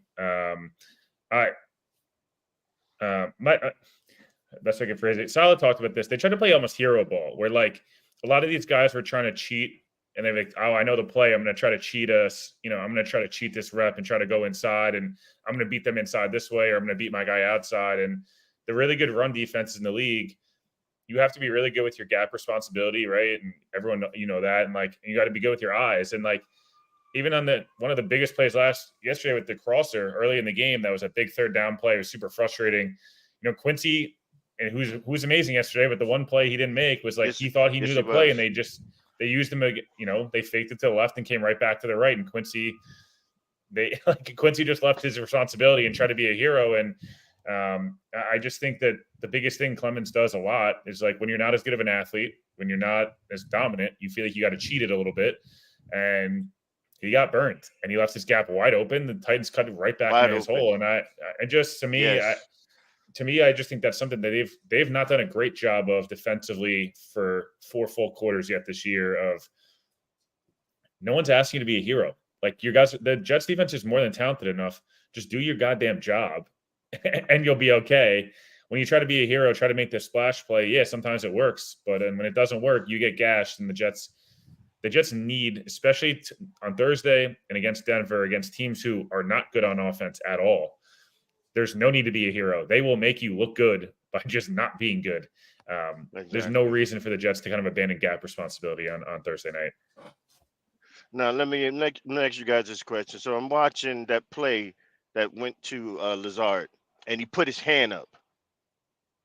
Best I can phrase it. Salah talked about this. They tried to play almost hero ball, where like a lot of these guys were trying to cheat, and they're like, "Oh, I know the play. I'm going to try to cheat us. I'm going to try to cheat this rep and try to go inside, and I'm going to beat them inside this way, or I'm going to beat my guy outside." And the really good run defenses in the league, you have to be really good with your gap responsibility, right? And everyone, that, and like you got to be good with your eyes, and like even on one of the biggest plays yesterday with the crosser early in the game, that was a big third down play. It was super frustrating. Quincy, and who's amazing yesterday, but the one play he didn't make was like he thought he knew the play, and they used him. They faked it to the left and came right back to the right. And Quincy just left his responsibility and tried to be a hero. And I just think that the biggest thing Clemens does a lot is like when you're not as good of an athlete, when you're not as dominant, you feel like you got to cheat it a little bit. And he got burned, and he left his gap wide open. The Titans cut it right back into his hole. And I just think that's something that they've not done a great job of defensively for 4 full quarters yet this year. Of no one's asking you to be a hero. Like the Jets defense is more than talented enough. Just do your goddamn job, and you'll be okay. When you try to be a hero, try to make the splash play. Yeah, sometimes it works, but when it doesn't work, you get gashed. And the Jets need, especially on Thursday and against Denver, against teams who are not good on offense at all. There's no need to be a hero. They will make you look good by just not being good. Exactly. There's no reason for the Jets to kind of abandon gap responsibility on Thursday night. Now, let me ask you guys this question. So I'm watching that play that went to Lazard, and he put his hand up.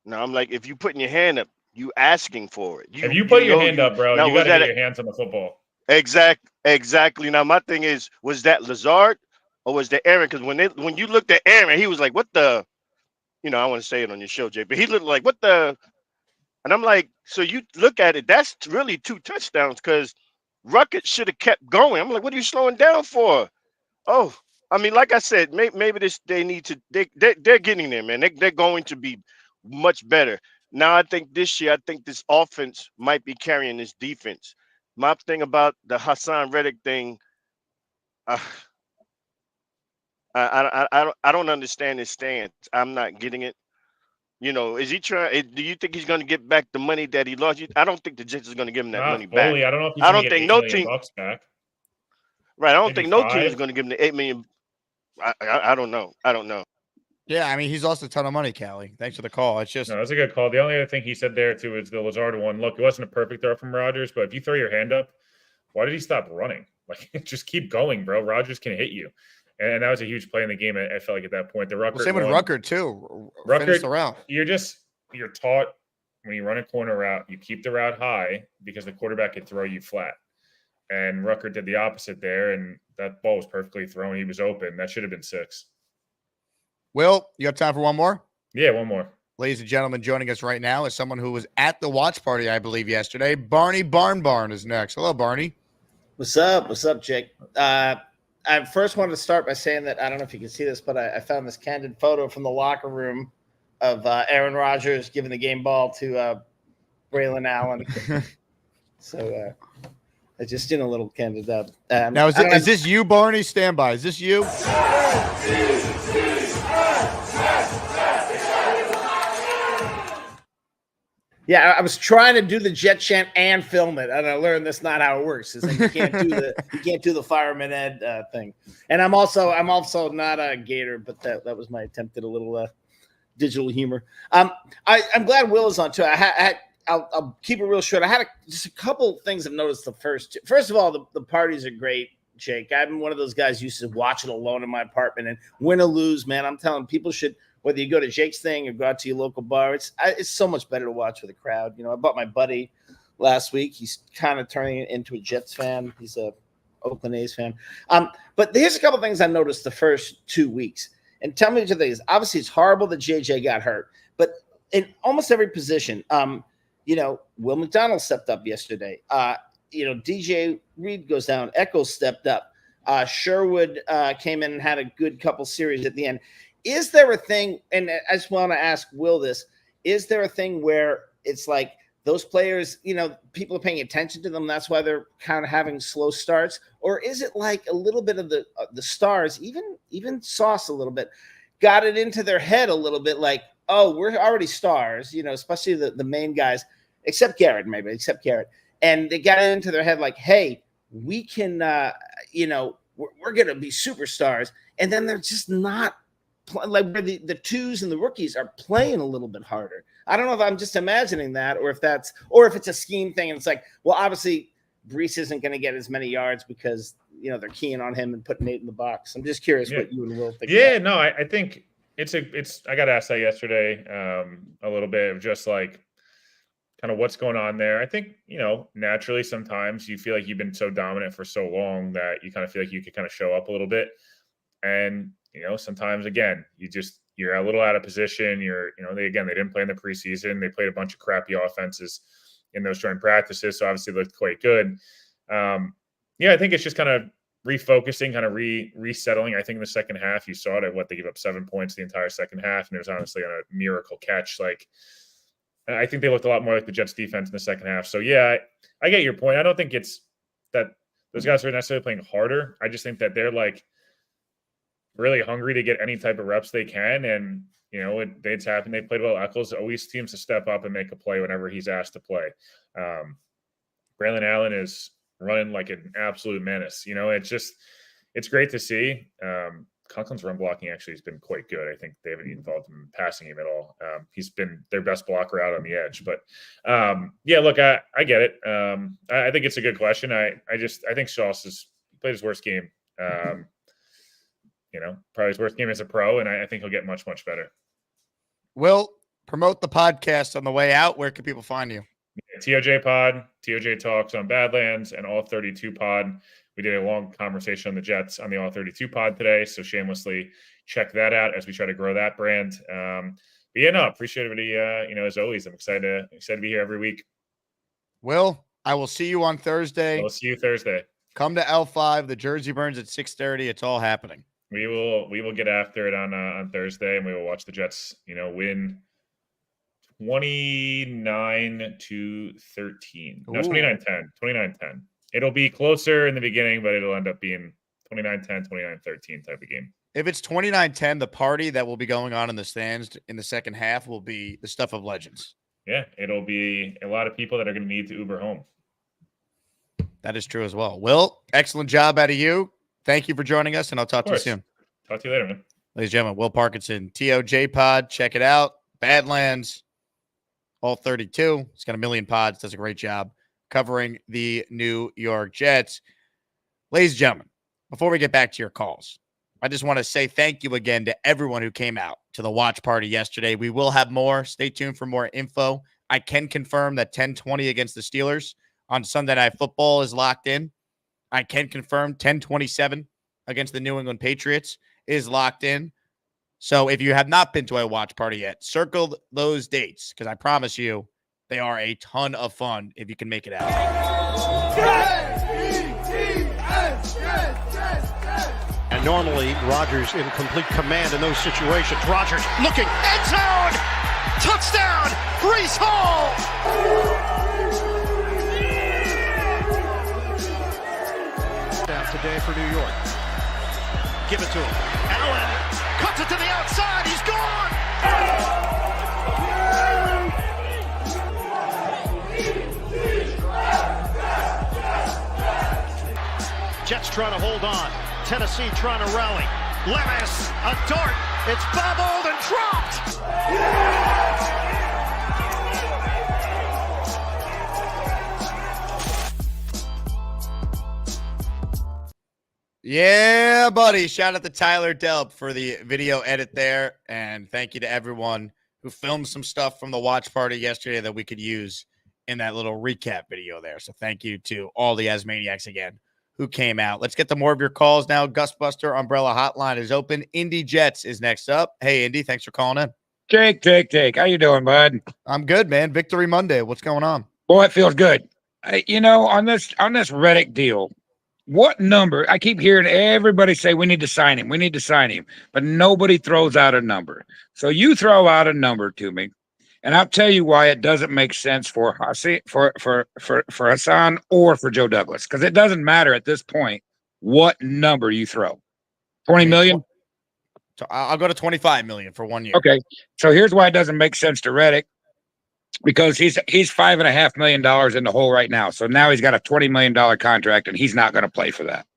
Now, I'm like, if you putting your hand up, you asking for it. If you put your hand up, bro, you got to get your hands on the football. Exactly. Now, my thing is, was that Lazard or was that Aaron? Because when you looked at Aaron, he was like, what the, I want to say it on your show, Jay, but he looked like, what the, and I'm like, so you look at it, that's really 2 touchdowns because Ruckert should have kept going. I'm like, what are you slowing down for? Oh, I mean, like I said, maybe they're getting there, man. They're going to be much better. Now, I think this year, this offense might be carrying this defense. My thing about the Haason Reddick thing, I don't understand his stance. I'm not getting it. Is he trying? Do you think he's going to get back the money that he lost? I don't think the Jets is going to give him that money back. I don't know if he's going to get $8 million back. Right. I don't think no team is going to give him the $8 million. I don't know. Yeah, I mean, he's lost a ton of money, Callie. Thanks for the call. It's just that's a good call. The only other thing he said there too is the Lazard one. Look, it wasn't a perfect throw from Rodgers, but if you throw your hand up, why did he stop running? Like, just keep going, bro. Rodgers can hit you, and that was a huge play in the game. I felt like at that point, the Ruckert. Same with Ruckert too. Ruckert, the route. You're taught when you run a corner route, you keep the route high because the quarterback can throw you flat. And Ruckert did the opposite there, and that ball was perfectly thrown. He was open. That should have been 6. Will, you have time for one more? Yeah, one more. Ladies and gentlemen, joining us right now is someone who was at the watch party, I believe, yesterday. Barney Barn is next. Hello, Barney. What's up? What's up, Jake? I first wanted to start by saying that I don't know if you can see this, but I found this candid photo from the locker room of Aaron Rodgers giving the game ball to Braylon Allen. So I just did a little candid up. Now, is this you, Barney? Stand by. Is this you? Yeah, I was trying to do the Jet chant and film it, and I learned that's not how it works. Is you can't do the Fireman Ed thing. And I'm also not a Gator, but that was my attempt at a little digital humor. I'm glad Will is on too. I'll keep it real short. I had just a couple things I've noticed. First of all, the parties are great, Jake. I'm one of those guys who used to watch it alone in my apartment, and win or lose, man, I'm telling people should whether you go to Jake's thing or go out to your local bar, it's so much better to watch with a crowd. I bought my buddy last week. He's kind of turning into a Jets fan. He's a Oakland A's fan. But here's a couple of things I noticed the first 2 weeks. And tell me what you think. Obviously, it's horrible that JJ got hurt. But in almost every position, Will McDonald stepped up yesterday. DJ Reed goes down. Echols stepped up. Sherwood came in and had a good couple series at the end. Is there a thing, and I just want to ask Will this, is there a thing where it's like those players, people are paying attention to them, that's why they're kind of having slow starts? Or is it like a little bit of the stars, even Sauce a little bit, got it into their head a little bit like, oh, we're already stars, especially the main guys, except Garrett. And they got it into their head like, hey, we can, we're going to be superstars. And then they're just not like where the twos and the rookies are playing a little bit harder. I don't know if I'm just imagining that or if it's a scheme thing. And it's like, well, obviously Brees isn't going to get as many yards because, they're keying on him and putting 8 in the box. I'm just curious what you and Will think. Yeah, no, I think I got asked that yesterday a little bit of just like kind of what's going on there. I think, naturally sometimes you feel like you've been so dominant for so long that you kind of feel like you could kind of show up a little bit. And, sometimes again, you're a little out of position. They didn't play in the preseason. They played a bunch of crappy offenses in those joint practices. So obviously looked quite good. I think it's just kind of refocusing, kind of resettling. I think in the second half, you saw it at they gave up 7 points the entire second half. And it was honestly on a miracle catch. Like, I think they looked a lot more like the Jets defense in the second half. So yeah, I get your point. I don't think it's that those guys are necessarily playing harder. I just think that they're like really hungry to get any type of reps they can. And, it's happened. They played well. Echols always seems to step up and make a play whenever he's asked to play. Braylon Allen is running like an absolute menace. It's great to see. Conklin's run blocking actually has been quite good. I think they haven't involved him in passing him at all. He's been their best blocker out on the edge. But look, I get it. I think it's a good question. I think Sauce played his worst game. Probably his worst game as a pro, and I think he'll get much, much better. Will, promote the podcast on the way out. Where can people find you? TOJ Pod, TOJ Talks on Badlands, and All 32 Pod. We did a long conversation on the Jets on the All 32 Pod today, so shamelessly check that out as we try to grow that brand. Appreciate everybody. As always, I'm excited to be here every week. Will, I will see you on Thursday. We'll see you Thursday. Come to L5. The Jersey Burns at 6:30. It's all happening. We will get after it on Thursday, and we will watch the Jets, win 29-13. No, 29-10. 29-10. It'll be closer in the beginning, but it'll end up being 29-10, 29-13 type of game. If it's 29-10, the party that will be going on in the stands in the second half will be the stuff of legends. Yeah, it'll be a lot of people that are going to need to Uber home. That is true as well. Will, excellent job out of you. Thank you for joining us, and I'll talk to you soon. Talk to you later, man. Ladies and gentlemen, Will Parkinson, TOJ Pod. Check it out. Badlands, All 32. He's got a million pods. Does a great job covering the New York Jets. Ladies and gentlemen, before we get back to your calls, I just want to say thank you again to everyone who came out to the watch party yesterday. We will have more. Stay tuned for more info. I can confirm that 10-20 against the Steelers on Sunday Night Football is locked in. I can confirm 10-27 against the New England Patriots is locked in. So if you have not been to a watch party yet, circle those dates because I promise you they are a ton of fun if you can make it out. And normally Rodgers in complete command in those situations. Rodgers looking, end zone, touchdown, Brees Hall. Today for New York. Give it to him. Allen cuts it to the outside. He's gone. Jets trying to hold on. Tennessee trying to rally. Levis, a dart. It's bobbled and dropped. Yeah, buddy. Shout out to Tyler Delp for the video edit there. And thank you to everyone who filmed some stuff from the watch party yesterday that we could use in that little recap video there. So thank you to all the Asmaniacs again who came out. Let's get to more of your calls now. Gustbuster Umbrella Hotline is open. Indy Jets is next up. Hey, Indy, thanks for calling in. Jake. How you doing, bud? I'm good, man. Victory Monday. What's going on? Boy, it feels good. On this Reddick deal, what number? I keep hearing everybody say we need to sign him, but nobody throws out a number. So you throw out a number to me, and I'll tell you why it doesn't make sense for Haason or for Joe Douglas, because it doesn't matter at this point what number you throw. 20 million. I'll go to 25 million for 1 year. Okay, so here's why it doesn't make sense to Reddick. Because he's $5.5 million in the hole right now. So now he's got a $20 million contract, and he's not going to play for that.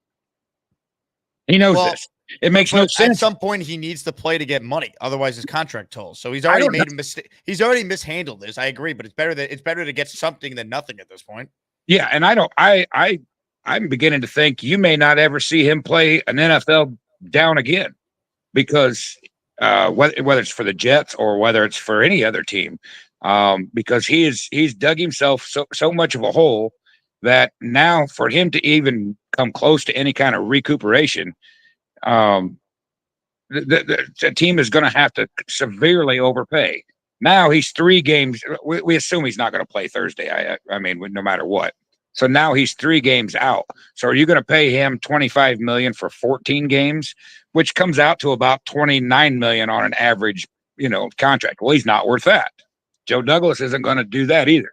He knows this. It makes no sense. At some point, he needs to play to get money. Otherwise, his contract tolls. So he's already made a mistake. He's already mishandled this. I agree, but it's better to get something than nothing at this point. Yeah, and I'm beginning to think you may not ever see him play an NFL down again, because whether it's for the Jets or whether it's for any other team. Because he's dug himself so much of a hole that now for him to even come close to any kind of recuperation, the team is going to have to severely overpay. Now he's 3 games. We assume he's not going to play Thursday. I mean, no matter what. So now he's 3 games out. So are you going to pay him $25 million for 14 games, which comes out to about $29 million on an average, contract? Well, he's not worth that. Joe Douglas isn't going to do that either.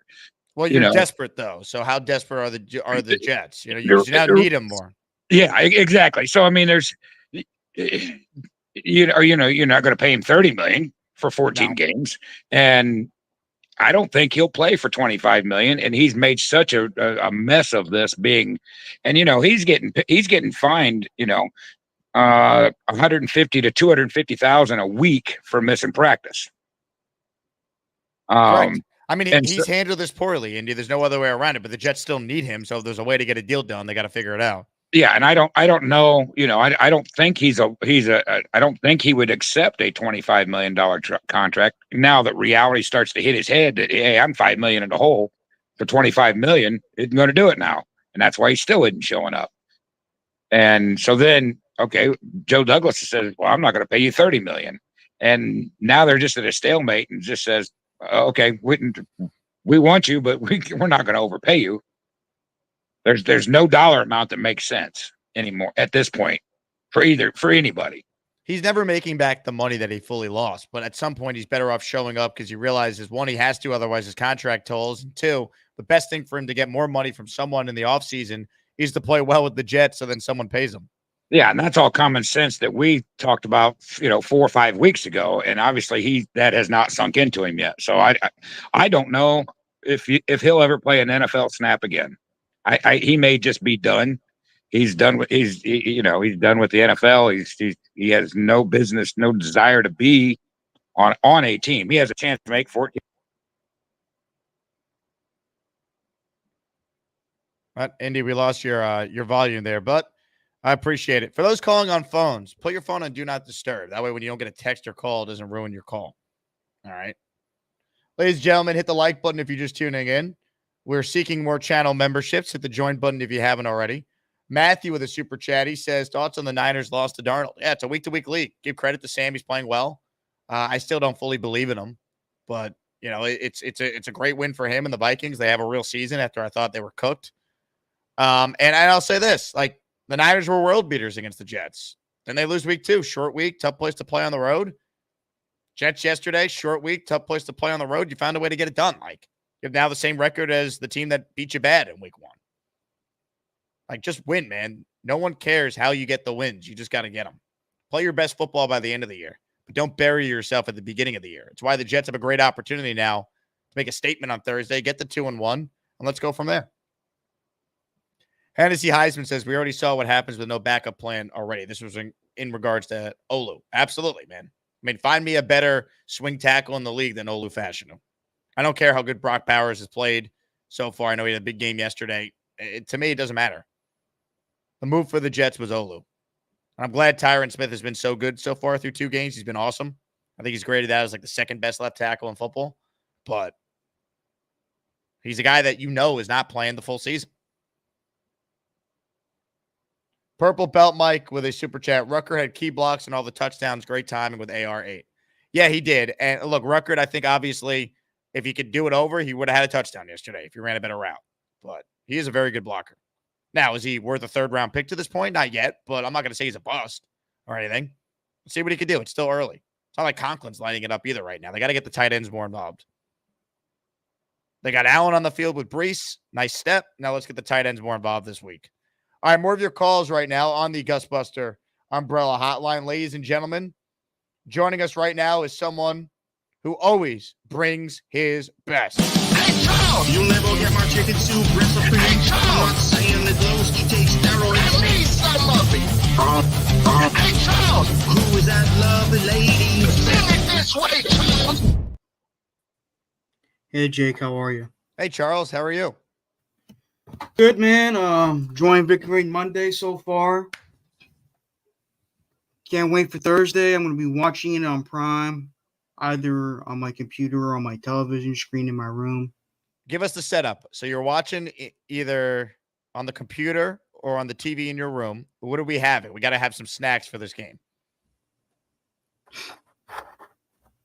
Well, you're desperate though. So how desperate are the Jets? You now need him more. Yeah, exactly. So I mean, there's, you're not going to pay him $30 million for 14 games, and I don't think he'll play for $25 million. And he's made such a mess of this being, and he's getting fined, $150,000 to $250,000 a week for missing practice. Right. I mean, he's handled this poorly, Indy. There's no other way around it. But the Jets still need him, so if there's a way to get a deal done, they got to figure it out. Yeah, and I don't know. I don't think I don't think he would accept a $25 million contract now that reality starts to hit his head. That hey, I'm $5 million in the hole for $25 million. Isn't going to do it now, and that's why he still isn't showing up. And so then, okay, Joe Douglas says, "Well, I'm not going to pay you $30 million," and now they're just at a stalemate and just says, okay, we want you, but we're not going to overpay you. There's no dollar amount that makes sense anymore at this point for anybody. He's never making back the money that he fully lost, but at some point he's better off showing up because he realizes, 1, he has to, otherwise his contract tolls, and 2, the best thing for him to get more money from someone in the offseason is to play well with the Jets, so then someone pays him. Yeah, and that's all common sense that we talked about, 4 or 5 weeks ago, and obviously that has not sunk into him yet. So I don't know if he'll ever play an NFL snap again. He may just be done. He's done with he's done with the NFL. He has no business, no desire to be on a team. He has a chance to make 14. Indy, we lost your volume there, but I appreciate it. For those calling on phones, put your phone on Do Not Disturb. That way when you don't get a text or call, it doesn't ruin your call. All right. Ladies and gentlemen, hit the like button if you're just tuning in. We're seeking more channel memberships. Hit the join button if you haven't already. Matthew with a super chat. He says, thoughts on the Niners loss to Darnold? Yeah, it's a week-to-week league. Give credit to Sam. He's playing well. I still don't fully believe in him. But, it's a great win for him and the Vikings. They have a real season after I thought they were cooked. And I'll say this, the Niners were world beaters against the Jets. Then they lose week 2. Short week, tough place to play on the road. Jets yesterday, short week, tough place to play on the road. You found a way to get it done. You have now the same record as the team that beat you bad in week 1. Just win, man. No one cares how you get the wins. You just got to get them. Play your best football by the end of the year. But don't bury yourself at the beginning of the year. It's why the Jets have a great opportunity now to make a statement on Thursday, get the 2-1, and let's go from there. Hennessy Heisman says, we already saw what happens with no backup plan already. This was in regards to Olu. Absolutely, man. I mean, find me a better swing tackle in the league than Olu Fashanu. I don't care how good Brock Bowers has played so far. I know he had a big game yesterday. To me, it doesn't matter. The move for the Jets was Olu. I'm glad Tyron Smith has been so good so far through 2 games. He's been awesome. I think he's graded that as like the second best left tackle in football. But he's a guy that is not playing the full season. Purple Belt Mike with a super chat. Rucker had key blocks and all the touchdowns. Great timing with AR8. Yeah, he did. And look, Rucker, I think obviously if he could do it over, he would have had a touchdown yesterday if he ran a better route. But he is a very good blocker. Now, is he worth a 3rd-round pick to this point? Not yet, but I'm not going to say he's a bust or anything. Let's see what he could do. It's still early. It's not like Conklin's lining it up either right now. They got to get the tight ends more involved. They got Allen on the field with Brees. Nice step. Now let's get the tight ends more involved this week. All right, more of your calls right now on the Gusbuster Umbrella Hotline. Ladies and gentlemen, joining us right now is someone who always brings his best. You'll never get my chicken soup recipe. I'm not saying that Lowski takes steroids. Give me some of it. Hey, Charles! Who is that lovely lady? Sing it this way, Charles! Hey, Jake, how are you? Hey, Charles, how are you? Good, man. Enjoying Victory Monday so far. Can't wait for Thursday. I'm going to be watching it on Prime, either on my computer or on my television screen in my room. Give us the setup. So you're watching either on the computer or on the TV in your room. What do we have? We got to have some snacks for this game.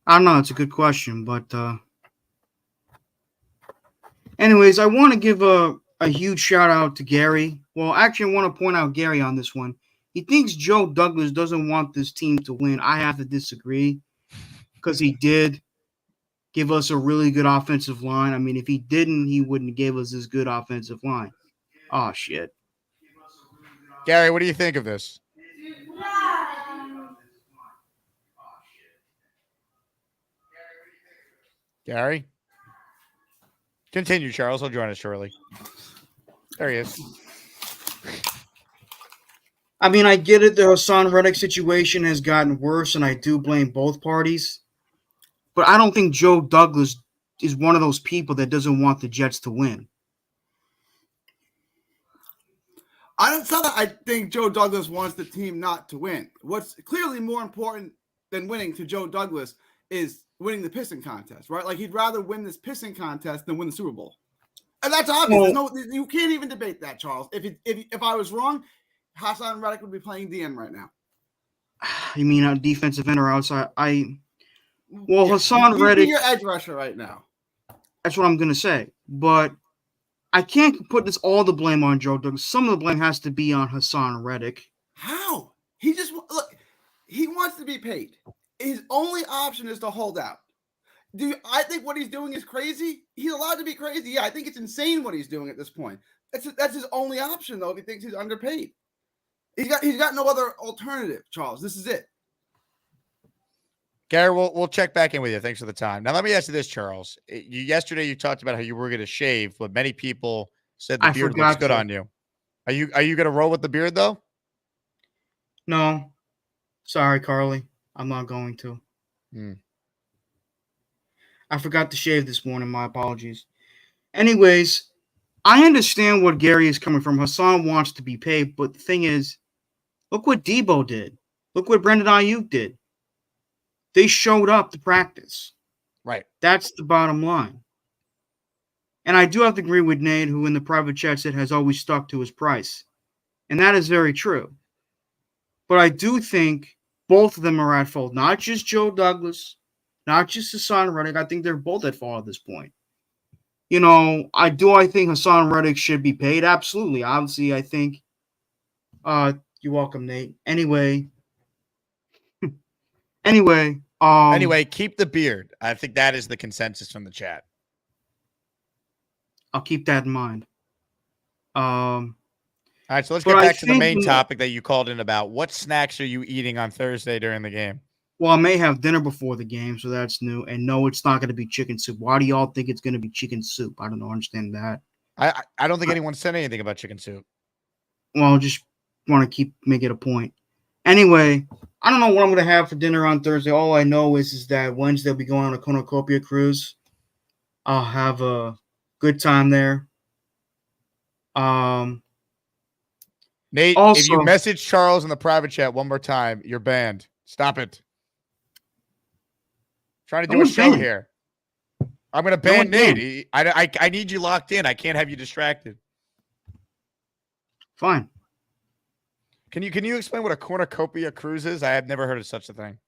I don't know. It's a good question, but anyways, I want to give a huge shout out to Gary. Well, actually, I want to point out Gary on this one. He thinks Joe Douglas doesn't want this team to win. I have to disagree because he did give us a really good offensive line. I mean, if he didn't, he wouldn't give us this good offensive line. Oh, shit. Gary, what do you think of this? Gary? Continue, Charles. He'll join us shortly. There he is. I mean, I get it. The Haason Reddick situation has gotten worse, and I do blame both parties. But I don't think Joe Douglas is one of those people that doesn't want the Jets to win. It's not that I think Joe Douglas wants the team not to win. What's clearly more important than winning to Joe Douglas is winning the pissing contest, right? Like he'd rather win this pissing contest than win the Super Bowl. And that's obvious. You can't even debate that, Charles. If I was wrong, Haason Reddick would be playing DM right now. You mean a defensive end or outside? Haason Reddick. You're your edge rusher right now. That's what I'm going to say. But I can't put all the blame on Joe Douglas. Some of the blame has to be on Haason Reddick. How? He wants to be paid. His only option is to hold out. I think what he's doing is crazy? He's allowed to be crazy. Yeah, I think it's insane what he's doing at this point. That's his only option, though, if he thinks he's underpaid. He's got no other alternative, Charles. This is it. Gary, we'll check back in with you. Thanks for the time. Now, let me ask you this, Charles. Yesterday, you talked about how you were going to shave, but many people said the beard looks good on you. Are you going to roll with the beard, though? No. Sorry, Carly. I'm not going to. I forgot to shave this morning. My apologies. Anyways, I understand what Gary is coming from. Haason wants to be paid, but the thing is, look what Debo did. Look what Brandon Ayuk did. They showed up to practice. Right. That's the bottom line. And I do have to agree with Nate, who in the private chat said has always stuck to his price. And that is very true. But I do think both of them are at fault. Not just Joe Douglas, not just Haason Reddick. I think they're both at fault at this point. I think Haason Reddick should be paid. Absolutely. Obviously, I think. You're welcome, Nate. Anyway, keep the beard. I think that is the consensus from the chat. I'll keep that in mind. All right, so let's get back to the main topic that you called in about. What snacks are you eating on Thursday during the game? Well, I may have dinner before the game, so that's new. And no, it's not going to be chicken soup. Why do y'all think it's going to be chicken soup? I don't know. Understand that. I don't think anyone said anything about chicken soup. Well, just want to make it a point. Anyway, I don't know what I'm going to have for dinner on Thursday. All I know is that Wednesday I'll be going on a cornucopia cruise. I'll have a good time there. Nate, Also, if you message Charles in the private chat one more time, you're banned. Stop it. Trying to do a show here. I'm going to ban Nate. I need you locked in. I can't have you distracted. Fine. Can you explain what a cornucopia cruise is? I have never heard of such a thing.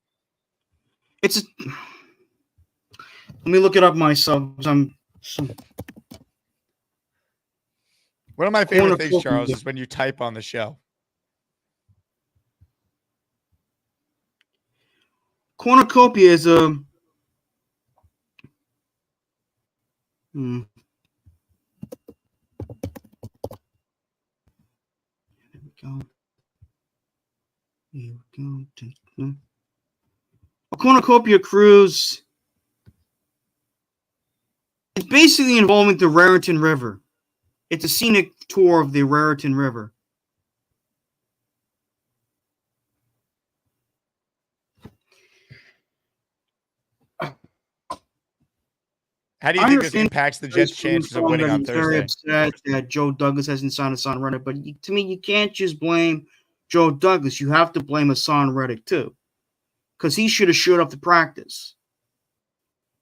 Let me look it up myself. One of my favorite things, Charles, is when you type on the show. Cornucopia is a There we go. Here we go. A cornucopia cruise is basically involving the Raritan River. It's a scenic tour of the Raritan River. How do you think this impacts the Jets' chances of winning on Thursday? Very upset that Joe Douglas hasn't signed Haason Reddick, but to me, you can't just blame Joe Douglas. You have to blame Haason Reddick too, because he should have showed up to practice.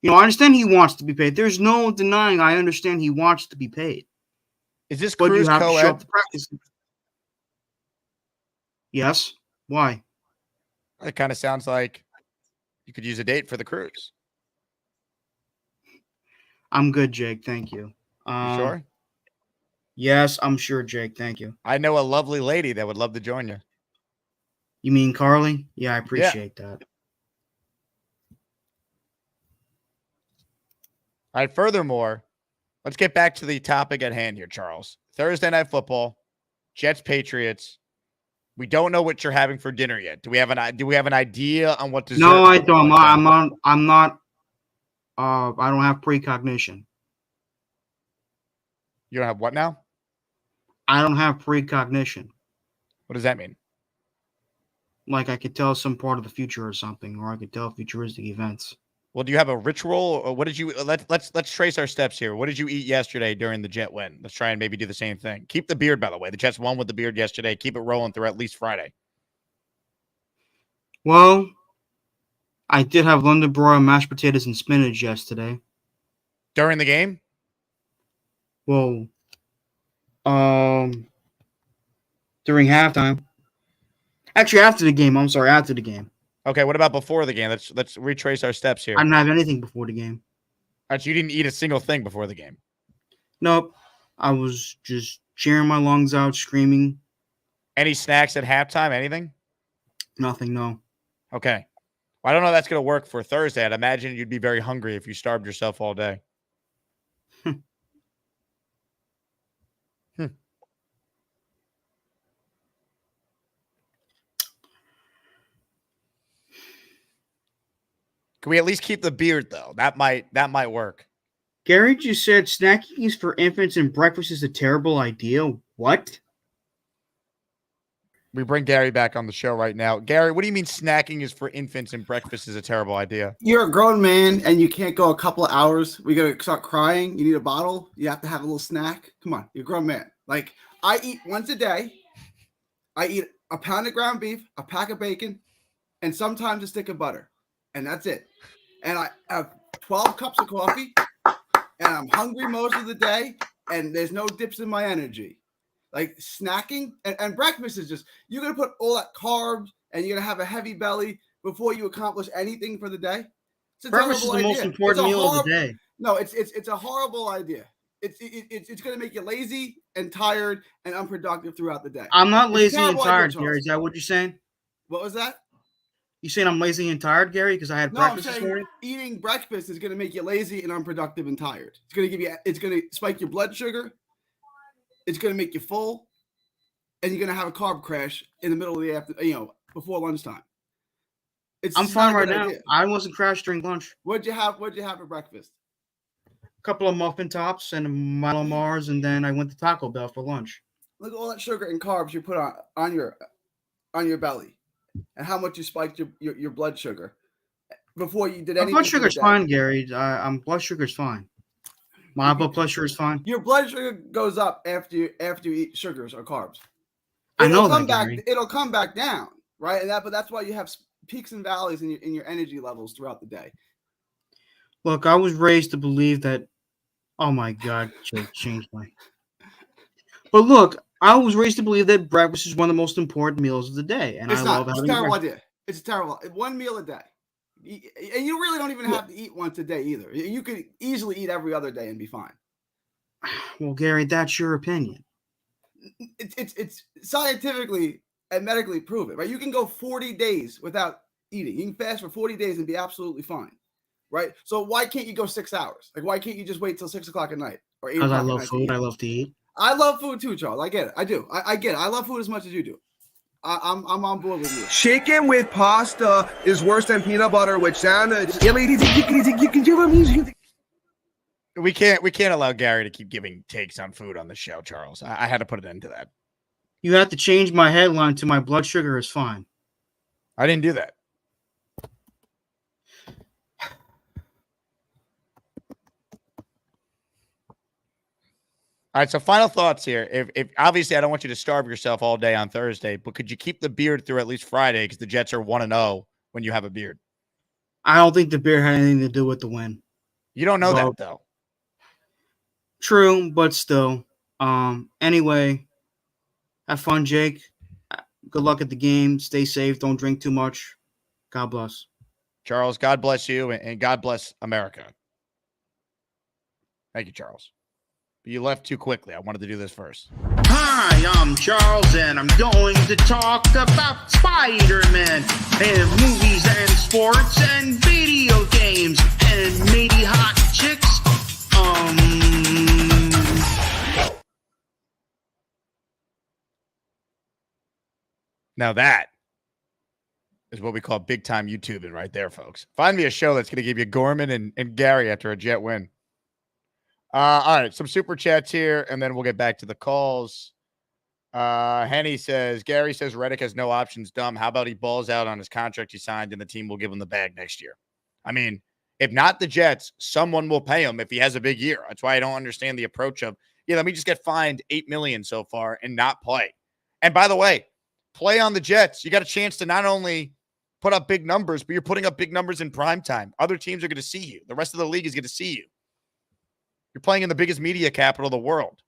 I understand he wants to be paid. There's no denying. I understand he wants to be paid. Is this but cruise you have to show up co-ed? to practice? Yes. Why? It kind of sounds like you could use a date for the cruise. I'm good, Jake. Thank you. You sure? Yes, I'm sure, Jake. Thank you. I know a lovely lady that would love to join you. You mean Carly? Yeah, I appreciate that. All right. Furthermore, let's get back to the topic at hand here, Charles. Thursday Night Football, Jets, Patriots. We don't know what you're having for dinner yet. Do we have an idea on what dessert? No, I don't. I'm not. I don't have precognition. You don't have what now? I don't have precognition. What does that mean? Like I could tell some part of the future or something, or I could tell futuristic events. Well, do you have a ritual, or what did you? Let's trace our steps here. What did you eat yesterday during the Jet win? Let's try and maybe do the same thing. Keep the beard, by the way. The Jets won with the beard yesterday. Keep it rolling through at least Friday. Well, I did have London broil, mashed potatoes, and spinach yesterday. During the game? Well, during halftime. Actually, after the game. I'm sorry, after the game. Okay, what about before the game? Let's retrace our steps here. I didn't have anything before the game. All right, so you didn't eat a single thing before the game? Nope. I was just cheering my lungs out, screaming. Any snacks at halftime? Anything? Nothing, no. Okay. Well, I don't know if that's going to work for Thursday. I'd imagine you'd be very hungry if you starved yourself all day. Can we at least keep the beard, though? That might work. Gary just said snacking is for infants and breakfast is a terrible idea. What? We bring Gary back on the show right now. Gary, what do you mean snacking is for infants and breakfast is a terrible idea? You're a grown man and you can't go a couple of hours. We got to start crying. You need a bottle. You have to have a little snack. Come on, you're a grown man. Like, I eat once a day. I eat a pound of ground beef, a pack of bacon, and sometimes a stick of butter. And that's it. And I have 12 cups of coffee, and I'm hungry most of the day, and there's no dips in my energy. Like snacking and breakfast is just, you're going to put all that carbs, and you're going to have a heavy belly before you accomplish anything for the day. It's a breakfast is the most important meal of the day. No, it's a horrible idea. It's going to make you lazy and tired and unproductive throughout the day. I'm not lazy and tired, Gary. Is that what you're saying? What was that? You saying I'm lazy and tired, Gary, because I had breakfast this morning? Eating breakfast is going to make you lazy and unproductive and tired. It's going to spike your blood sugar. It's going to make you full, and you're going to have a carb crash in the middle of the afternoon, before lunchtime. I'm fine right now. I wasn't crashed during lunch. What'd you have for breakfast? A couple of muffin tops and a Milo Mars, and then I went to Taco Bell for lunch. Look at all that sugar and carbs you put on your belly. And how much you spiked your blood sugar before you did anything. My blood sugar's fine, Gary. Blood sugar's fine. My blood pressure is fine. Your blood sugar goes up after you eat sugars or carbs. I know come that, back. Gary. It'll come back down, right? But that's why you have peaks and valleys in your energy levels throughout the day. Look, I was raised to believe that. Oh my God, Jake changed my. But look, I was raised to believe that breakfast is one of the most important meals of the day, and It's I not. love It's a having terrible breakfast. idea. It's a terrible. One meal a day, and you really don't even have to eat once a day either. You could easily eat every other day and be fine. Well, Gary, that's your opinion. It's scientifically and medically proven, right? You can go 40 days without eating. You can fast for 40 days and be absolutely fine, right? So why can't you go 6 hours? Like, why can't you just wait till 6 o'clock at night or 8 Because I o'clock at love night? food. I love to eat. I love food too, Charles. I get it. I do. I get it. I love food as much as you do. I'm on board with you. Chicken with pasta is worse than peanut butter with sandwich. We can't allow Gary to keep giving takes on food on the show, Charles. I had to put an end to that. You have to change my headline to "My blood sugar is fine." I didn't do that. All right, so final thoughts here. If obviously I don't want you to starve yourself all day on Thursday, but could you keep the beard through at least Friday because the Jets are 1-0 when you have a beard? I don't think the beer had anything to do with the win. You don't know that though. True, but still. Anyway, have fun, Jake. Good luck at the game. Stay safe. Don't drink too much. God bless. Charles, God bless you, and God bless America. Thank you, Charles. But you left too quickly. I wanted to do this first. Hi, I'm Charles, and I'm going to talk about Spider-Man and movies and sports and video games and maybe hot chicks. Now that is what we call big-time YouTubing right there, folks. Find me a show that's going to give you Gorman and Gary after a Jet win. All right, some super chats here, and then we'll get back to the calls. Henny says, Gary says Reddick has no options. Dumb. How about he balls out on his contract he signed and the team will give him the bag next year? I mean, if not the Jets, someone will pay him if he has a big year. That's why I don't understand the approach of, let me just get fined $8 million so far and not play. And by the way, play on the Jets. You got a chance to not only put up big numbers, but you're putting up big numbers in prime time. Other teams are going to see you. The rest of the league is going to see you. You're playing in the biggest media capital of the world.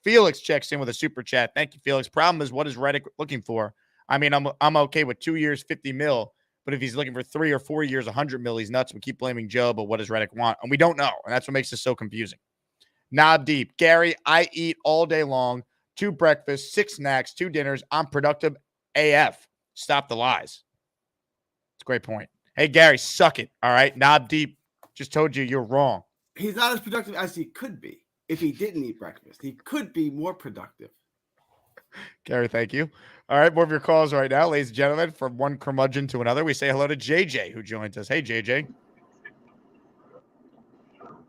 Felix checks in with a super chat. Thank you, Felix. Problem is, what is Reddick looking for? I mean, I'm okay with 2 years, 50 mil, but if he's looking for 3 or 4 years, 100 mil, he's nuts. We keep blaming Joe, but what does Reddick want? And we don't know, and that's what makes this so confusing. Knob deep. Gary, I eat all day long, 2 breakfasts, 6 snacks, 2 dinners. I'm productive AF. Stop the lies. It's a great point. Hey, Gary, suck it, all right? Knob deep. Just told you you're wrong. He's not as productive as he could be if he didn't eat breakfast. He could be more productive. Gary, thank you. All right, more of your calls right now, ladies and gentlemen. From one curmudgeon to another, we say hello to JJ, who joins us. Hey, JJ.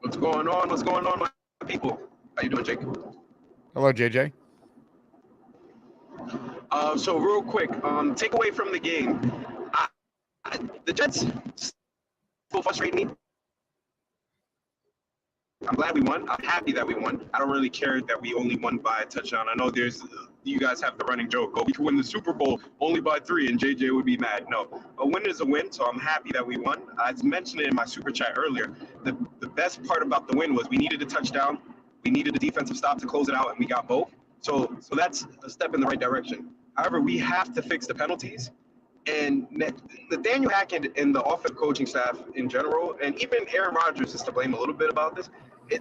What's going on? What's going on, my people? How you doing, Jake? Hello, JJ. So real quick, takeaway from the game. The Jets still frustrate me. I'm glad we won. I'm happy that we won. I don't really care that we only won by a touchdown. I know you guys have the running joke. Oh, we could win the Super Bowl only by 3 and JJ would be mad. No, a win is a win, so I'm happy that we won. I mentioned it in my super chat earlier. The best part about the win was we needed a touchdown. We needed a defensive stop to close it out, and we got both. So that's a step in the right direction. However, we have to fix the penalties. And Nathaniel Hackett and the offensive coaching staff in general, and even Aaron Rodgers is to blame a little bit about this.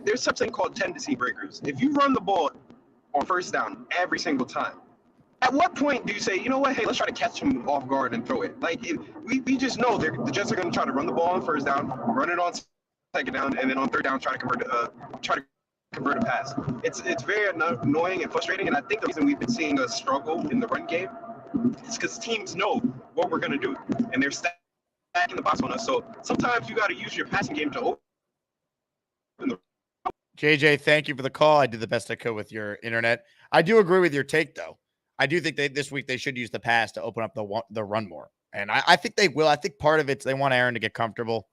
There's something called tendency breakers. If you run the ball on first down every single time, at what point do you say, you know what, hey, let's try to catch him off guard and throw it? Like, we just know the Jets are going to try to run the ball on first down, run it on second down, and then on third down try to convert a pass. It's very annoying and frustrating, and I think the reason we've been seeing a struggle in the run game is because teams know what we're going to do, and they're stacking the box on us. So sometimes you got to use your passing game to open the. JJ, thank you for the call. I did the best I could with your internet. I do agree with your take, though. I do think this week they should use the pass to open up the run more. And I think they will. I think part of it's they want Aaron to get comfortable.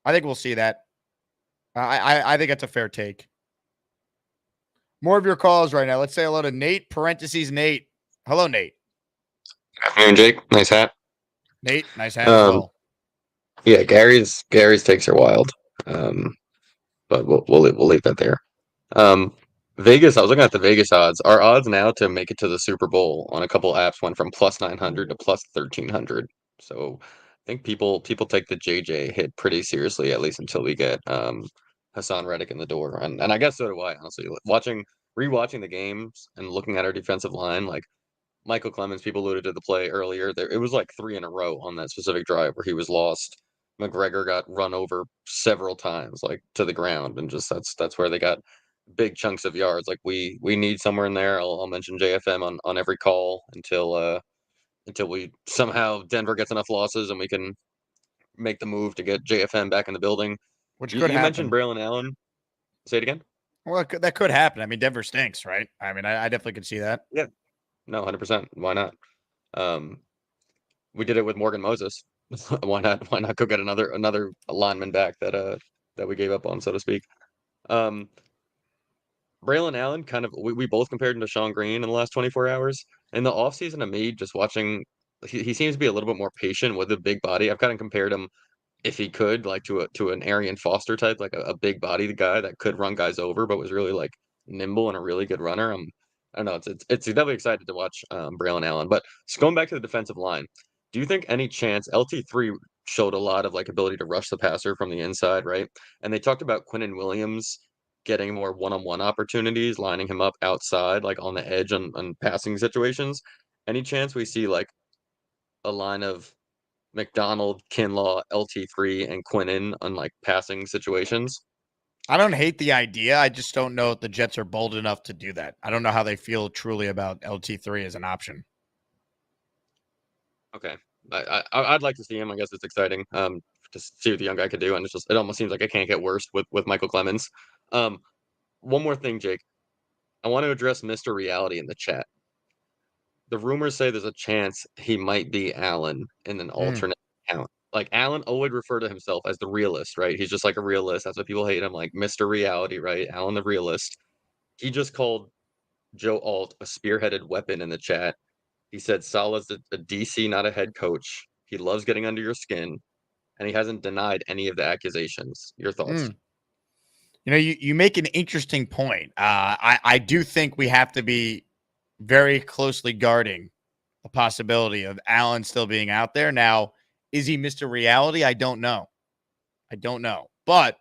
I think we'll see that. I think that's a fair take. More of your calls right now. Let's say hello to Nate, parentheses Nate. Hello, Nate. Afternoon, Jake. Nice hat. Nate, nice hat as well. Yeah, Gary's takes are wild. But we'll leave that there. Vegas, I was looking at the Vegas odds. Our odds now to make it to the Super Bowl on a couple apps went from plus 900 to plus 1300. So I think people take the JJ hit pretty seriously, at least until we get Haason Reddick in the door. And I guess so do I, honestly. Rewatching the games and looking at our defensive line, like Michael Clemens, people alluded to the play earlier. It was like 3 in a row on that specific drive where he was lost. McGregor got run over several times, like to the ground, and just that's where they got big chunks of yards. Like we need somewhere in there. I'll mention JFM on every call until we somehow Denver gets enough losses and we can make the move to get JFM back in the building. Which you could happen. mentioned Braylon Allen. Say it again. Well, that could happen. I mean, Denver stinks, right? I mean, I definitely could see that. Yeah. No, 100%. Why not? We did it with Morgan Moses. Why not go get another lineman back that we gave up on, so to speak. Braylon Allen, kind of, we both compared him to Sean Green in the last 24 hours. In the offseason, to me, just watching, he seems to be a little bit more patient with a big body. I've kind of compared him, if he could, like to an Arian Foster type, like a big body guy that could run guys over, but was really like nimble and a really good runner. I don't know. It's definitely excited to watch Braylon Allen. But just going back to the defensive line, do you think any chance LT3 showed a lot of like ability to rush the passer from the inside, right? And they talked about Quinnen Williams getting more one-on-one opportunities, lining him up outside, like on the edge on passing situations. Any chance we see like a line of McDonald, Kinlaw, LT3, and Quinnen on like passing situations? I don't hate the idea. I just don't know if the Jets are bold enough to do that. I don't know how they feel truly about LT3 as an option. Okay. I'd like to see him. I guess it's exciting to see what the young guy could do. And it almost seems like it can't get worse with Michael Clemens. One more thing, Jake. I want to address Mr. Reality in the chat. The rumors say there's a chance he might be Allen in an alternate account. Like Allen would refer to himself as the realist, right? He's just like a realist. That's why people hate him, like Mr. Reality, right? Allen the realist. He just called Joe Alt a spearheaded weapon in the chat. He said Salah's a DC, not a head coach. He loves getting under your skin, and he hasn't denied any of the accusations. Your thoughts? You know, you make an interesting point. I do think we have to be very closely guarding the possibility of Allen still being out there. Now, is he Mr. Reality? I don't know. But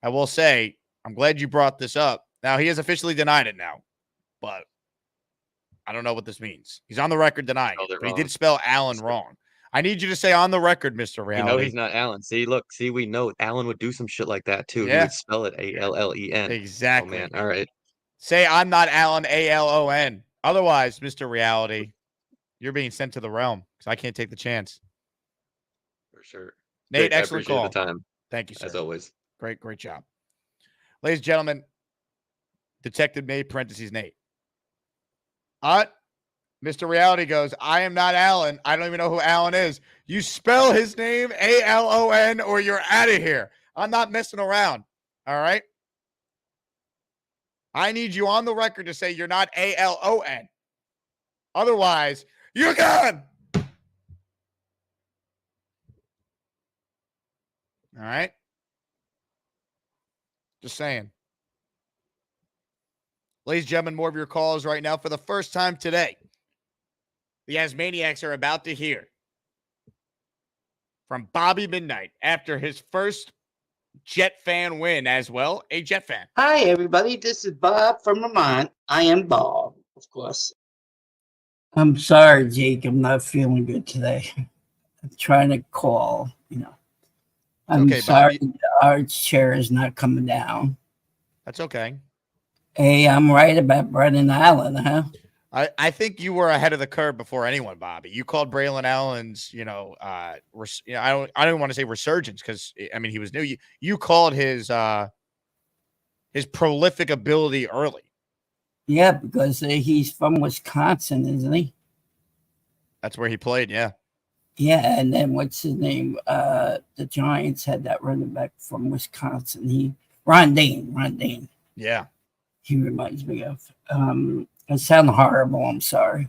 I will say, I'm glad you brought this up. Now, he has officially denied it now, but I don't know what this means. He's on the record denying it, but he did spell Allen wrong. I need you to say on the record, Mr. Reality. You know he's not Allen. See, we know Allen would do some shit like that too. Yeah. He would spell it Allen. Exactly. Oh, man. All right. Say I'm not Allen, ALON. Otherwise, Mr. Reality, you're being sent to the realm because I can't take the chance. For sure. Nate, Jake, excellent I appreciate call. the time. Thank you, sir. As always. Great job. Ladies and gentlemen, Detective Nate, parentheses Nate. Mr. Reality goes, I am not Allen. I don't even know who Allen is. You spell his name ALON or you're out of here. I'm not messing around. All right? I need you on the record to say you're not ALON. Otherwise, you're gone. All right? Just saying. Ladies and gentlemen, more of your calls right now. For the first time today, the Asmaniacs are about to hear from Bobby Midnight after his first Jet fan win as well. A Jet fan. Hi, everybody. This is Bob from Vermont. I am Bob, of course. I'm sorry, Jake. I'm not feeling good today. I'm trying to call, I'm okay, sorry Bobby. the arch chair is not coming down. That's okay. Hey, I'm right about Brendan Allen, huh? I think you were ahead of the curve before anyone, Bobby. You called Braylon Allen's, I don't want to say resurgence because I mean he was new. You called his prolific ability early. Yeah, because he's from Wisconsin, isn't he? That's where he played. Yeah. Yeah, and then what's his name? The Giants had that running back from Wisconsin. Ron Dane. Yeah. he reminds me of. I sound horrible. I'm sorry.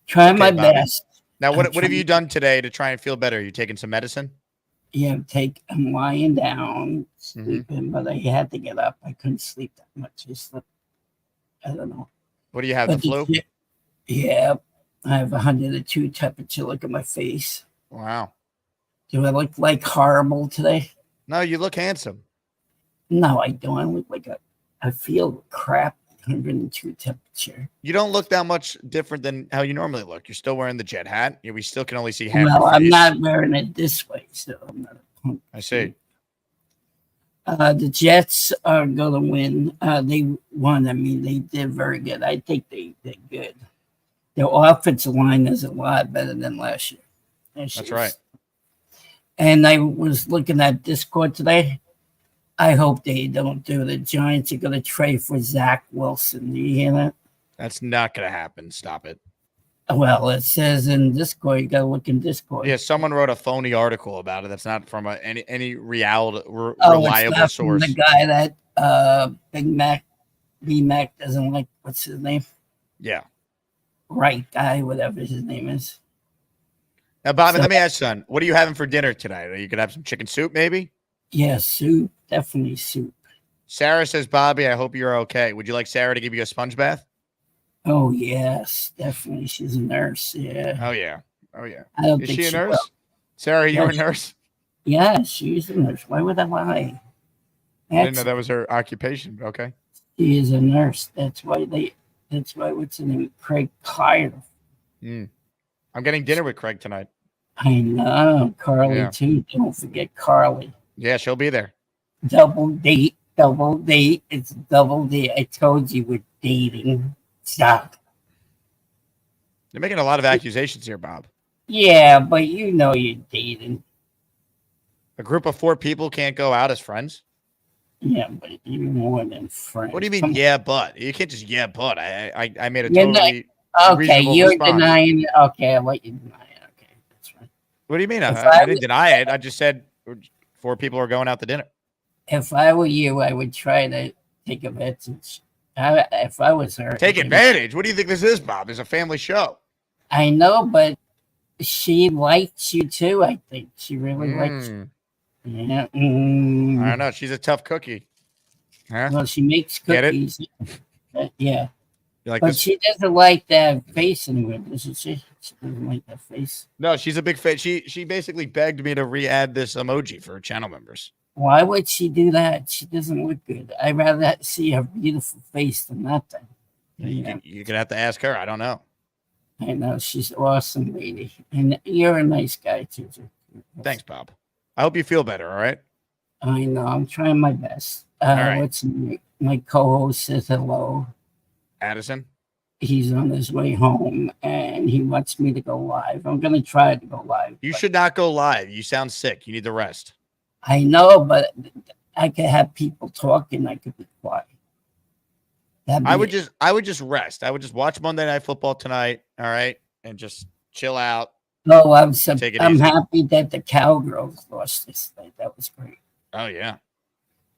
Trying my Bobby. best. Now, what have you done today to try and feel better? You taking some medicine? Yeah, I'm lying down, sleeping, but I had to get up. I couldn't sleep that much. I slept, I don't know. What do you have, But the flu? Yeah, I have 102 temperature. Look at my face. Wow. Do I look like horrible today? No, you look handsome. No, I don't. I look like I feel crap. 102 temperature. You don't look that much different than how you normally look. You're still wearing the jet hat. We still can only see half Well, your I'm face. not wearing it this way, so I'm not a punk. I see. The Jets are going to win. They won. I mean, they did very good. I think they did good. Their offensive line is a lot better than last year. That's right. And I was looking at Discord today. I hope they don't do. The Giants are going to trade for Zach Wilson. Do you hear that? That's not going to happen. Stop it. Well, it says in Discord. You got to look in Discord. Yeah, someone wrote a phony article about it. That's not from any reliable It's not from source. the guy that B Mac doesn't like. What's his name? Yeah. Right guy, whatever his name is. Now, Bobby, let me ask you, son, what are you having for dinner tonight? Are you going to have some chicken soup, maybe? Yeah, soup. Definitely soup. Sarah says, Bobby, I hope you're okay. Would you like Sarah to give you a sponge bath? Oh, yes. Definitely. She's a nurse. Yeah. Oh, yeah. Oh, yeah. I don't Is think she a she nurse? will. Sarah, you're a Yes. nurse? Yeah, she's a nurse. Why would I lie? I didn't know that was her occupation. Okay. She is a nurse. That's why what's her name? Craig hired her. I'm getting dinner with Craig tonight. I know. Carly, Yeah. too. Don't forget Carly. Yeah, she'll be there. Double date. It's double date. I told you we're dating. Stop. You're making a lot of accusations here, Bob. Yeah, but you know you're dating. A group of 4 people can't go out as friends? Yeah, but you're more than friends. What do you mean, Come on. yeah, but? You can't just, yeah, but. I made a You're totally okay, reasonable you're response. denying it. Okay, I'll let you deny it. Okay, that's right. What do you mean? If I I didn't deny it. I just said 4 people are going out to dinner. If I were you, I would try to take advantage. If I was her. Take advantage? What do you think this is, Bob? It's a family show. I know, but she likes you too, I think. She really likes you. Yeah. I don't know. She's a tough cookie. Huh? Well, she makes Get it? cookies. Yeah. You like But this? she doesn't like that face anyway, doesn't she? She doesn't like that face. No, she's a big fan. She basically begged me to re-add this emoji for her channel members. Why would she do that? She doesn't look good. I'd rather see her beautiful face than that thing. You're gonna have to ask her. I don't know. I know. She's an awesome lady. And you're a nice guy, too. Thanks, Bob. I hope you feel better. All right. I know. I'm trying my best. right. What's my co-host says hello. Addison. He's on his way home, and he wants me to go live. I'm going to try to go live. You should not go live. You sound sick. You need to rest. I know, but I could have people talking. I could be quiet. I would just rest. I would just watch Monday Night Football tonight. All right, and just chill out. No, I'm Take it I'm easy. happy that the Cowgirls lost this night. That was great. Oh yeah.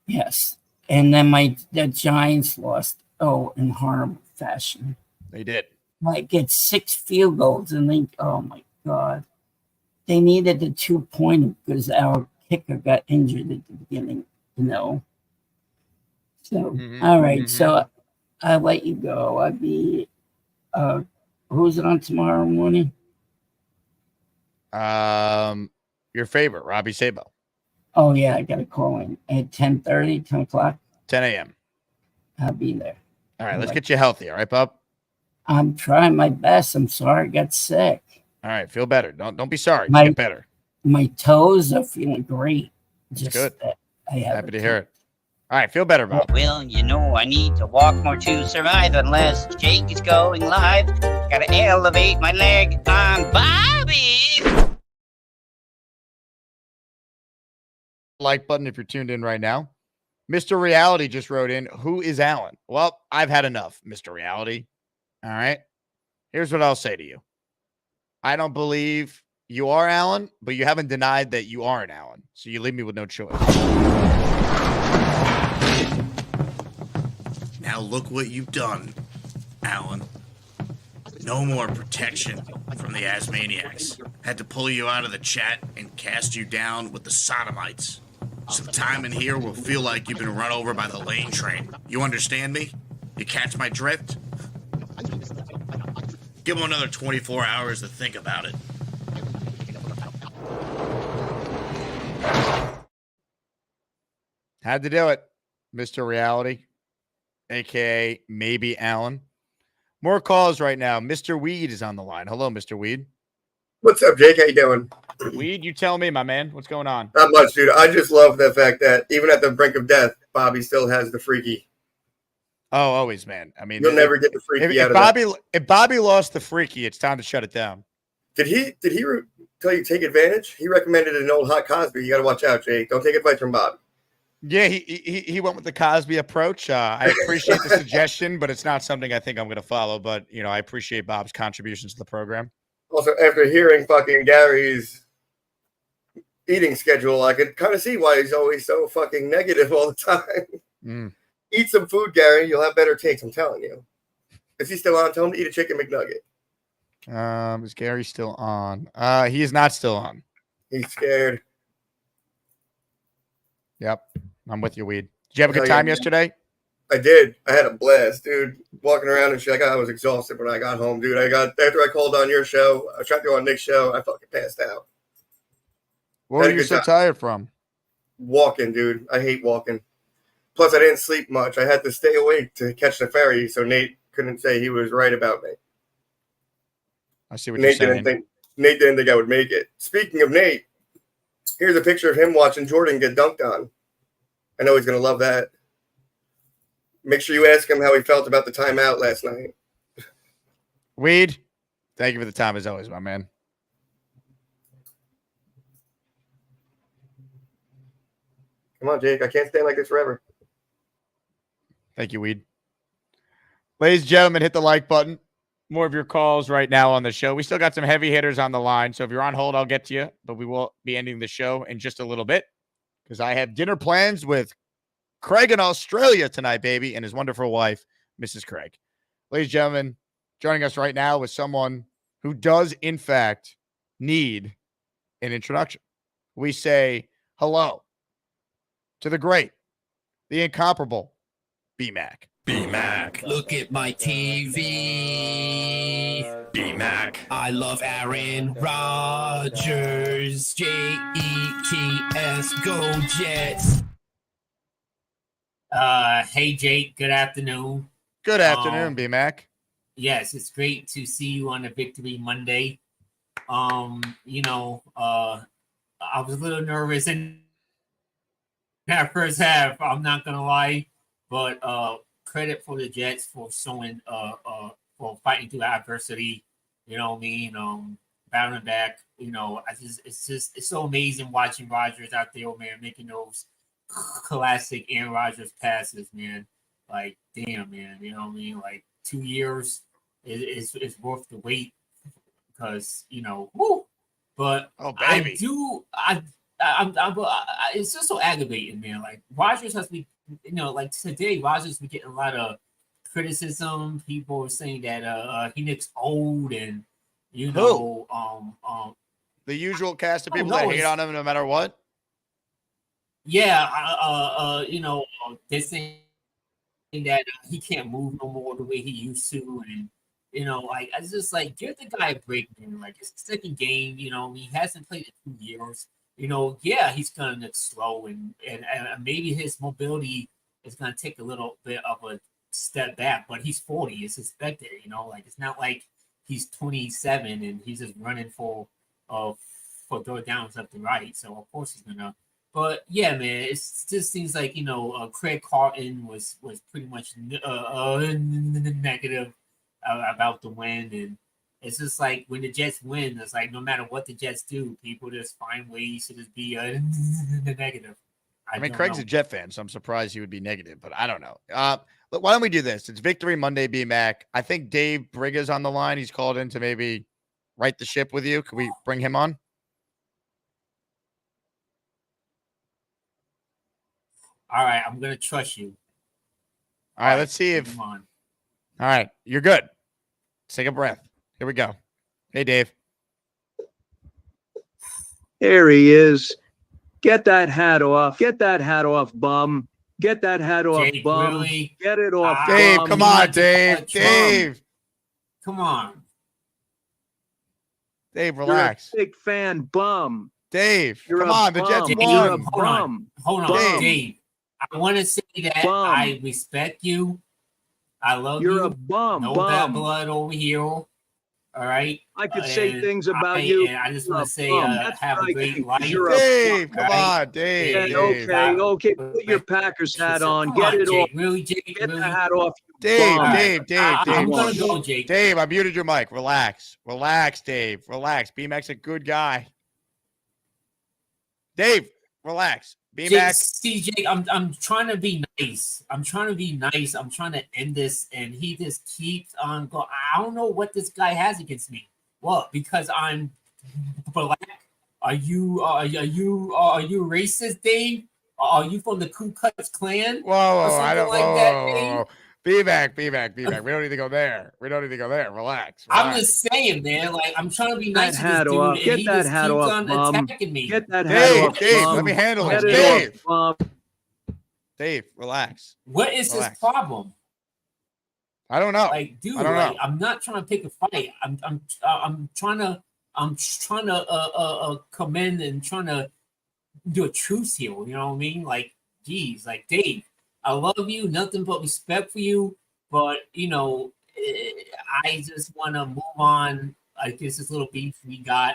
Yes, and then the Giants lost. Oh, in horrible fashion. They did. Like it's 6 field goals, and they oh my god, they needed the 2-pointer because our kicker got injured at the beginning. You know. So all right, so I'll let you go. I'll be. Who's on tomorrow morning? Your favorite, Robbie Sabo. Oh yeah, I gotta call in at 10:30, 10 o'clock. 10 a.m. I'll be there. All right, let's get you healthy. All right, Bob. I'm trying my best. I'm sorry I got sick. All right, feel better. Don't be sorry. My- Get better. My toes are feeling great. That's good. I have Happy to hear it. All right, feel better, Bob. Well, you know I need to walk more to survive unless Jake is going live. Gotta elevate my leg on Bobby. Like button if you're tuned in right now. Mr. Reality just wrote in, who is Alan? Well, I've had enough, Mr. Reality. All right. Here's what I'll say to you. I don't believe you are Alan, but you haven't denied that you aren't Alan. So you leave me with no choice. Now look what you've done, Alan. No more protection from the Asmaniacs. Had to pull you out of the chat and cast you down with the Sodomites. Some time in here will feel like you've been run over by the lane train. You understand me? You catch my drift? Give him another 24 hours to think about it. Had to do it, Mr. Reality, a.k.a. maybe Alan. More calls right now. Mr. Weed is on the line. Hello, Mr. Weed. What's up, Jake? How you doing? Weed, you tell me, my man. What's going on? Not much, dude. I just love the fact that even at the brink of death, Bobby still has the freaky. Oh, always, man. I mean, You'll never get the freaky out of that. If Bobby lost the freaky, it's time to shut it down. Did he tell you to take advantage? He recommended an old hot Cosby. You got to watch out, Jake. Don't take advice from Bobby. Yeah, he went with the Cosby approach. I appreciate the suggestion, but it's not something I think I'm going to follow. But, you know, I appreciate Bob's contributions to the program. Also, after hearing fucking Gary's eating schedule, I could kind of see why he's always so fucking negative all the time. Eat some food, Gary. You'll have better takes, I'm telling you. Is he still on? Tell him to eat a chicken McNugget. Is Gary still on? He is not still on. He's scared. Yep. I'm with you, Weed. Did you have a good time yesterday? I did. I had a blast, dude. Walking around and shit. I was exhausted when I got home, dude. After I called on your show, I tried to go on Nick's show. I fucking passed out. What were you so tired from? Walking, dude. I hate walking. Plus, I didn't sleep much. I had to stay awake to catch the ferry, so Nate couldn't say he was right about me. I see what you're saying. Nate didn't think I would make it. Speaking of Nate, here's a picture of him watching Jordan get dunked on. I know he's going to love that. Make sure you ask him how he felt about the timeout last night. Weed, thank you for the time as always, my man. Come on, Jake. I can't stand like this forever. Thank you, Weed. Ladies and gentlemen, hit the like button. More of your calls right now on the show. We still got some heavy hitters on the line, so if you're on hold, I'll get to you, but we will be ending the show in just a little bit because I have dinner plans with Craig in Australia tonight, baby, and his wonderful wife, Mrs. Craig. Ladies and gentlemen, joining us right now is someone who does, in fact, need an introduction. We say hello to the great, the incomparable B-Mac. B-Mac. Look at my TV. B-Mac. I love Aaron Rodgers. Jets. Go Jets. Hey, Jake. Good afternoon. Good afternoon, B-Mac. Yes, it's great to see you on a Victory Monday. I was a little nervous in that first half. I'm not gonna lie, but credit for the Jets for showing for fighting through adversity. You know what I mean? Battling back. It's so amazing watching Rodgers out there, man, making those classic Aaron Rodgers passes, man. Like, damn, man. You know what I mean? Like 2 years is worth the wait because woo. But baby. It's just so aggravating, man. Like Rodgers has been, like today, Rodgers been getting a lot of criticism. People are saying that he looks old, and the usual cast of people that hate on him no matter what. Yeah, they're saying that he can't move no more the way he used to, and like I just like give the guy a break, man. Like it's the second game, he hasn't played in 2 years. Yeah, he's gonna look slow, and maybe his mobility is gonna take a little bit of a step back, but he's 40. It's expected, like it's not like he's 27 and he's just running for third downs left and right. So of course he's gonna. But yeah, man, it just seems like Craig Carton was pretty much negative about the win, and it's just like when the Jets win, it's like no matter what the Jets do, people just find ways to just be negative. I mean, Craig's a Jet fan, so I'm surprised he would be negative, but I don't know. Why don't we do this? It's Victory Monday, B-Mac. I think Dave Briga's on the line. He's called in to maybe right the ship with you. Can we bring him on? All right, I'm gonna trust you. All right, let's see if. Come on. All right, you're good. Let's take a breath. Here we go. Hey, Dave. There he is. Get that hat off. Get that hat off, bum. Get that hat off, Jake, bum. really? Get it off, Dave, bum. come on, Dave. Dave. Come on. Dave, You're a relax. big fan, bum. Dave, You're come a on. The Jets bum. won. You're a Hold bum. on, Bum. Dave. I want to say that Bum. I respect you. I love You're you. a bum. No Bum. bad blood over here. All right. I could say things about you. And I just You're want a to say, bum. That's have what a I great think. life. You're a Dave, bum. come on. Dave, Okay, Dave. okay. Put your Packers hat on. Come Get on, it Jake. off. Really, Jake? Get Really? the hat off. You Dave, bum. Dave, Dave, Dave. I'm going to go, Jake. Dave, I muted your mic. Relax. Relax, Dave. Relax. B-Mac's a good guy. Dave, relax. B-Mac. See, Jake, I'm trying to be nice. I'm trying to be nice. I'm trying to end this, and he just keeps on going. I don't know what this guy has against me. What? Because I'm black? Are you racist, Dave? Are you from the Ku Klux Klan? Whoa, I don't like that, Dave? B-Mac. We don't need to go there. Relax. I'm just saying, man. Like, I'm trying to be That nice to hat this dude, off. and Get he that just hat keeps off, on bum. attacking me. Get that hat off, Dave, bum. let me handle Get it. it Dave. off, bum. Dave, relax. What is his Relax. problem? I don't know. Like, dude, I don't like, know. I'm not trying to pick a fight. I'm trying to come in and trying to do a truce here. You know what I mean? Like, geez, like, Dave, I love you, nothing but respect for you, but I just want to move on. Like, this little beef we got,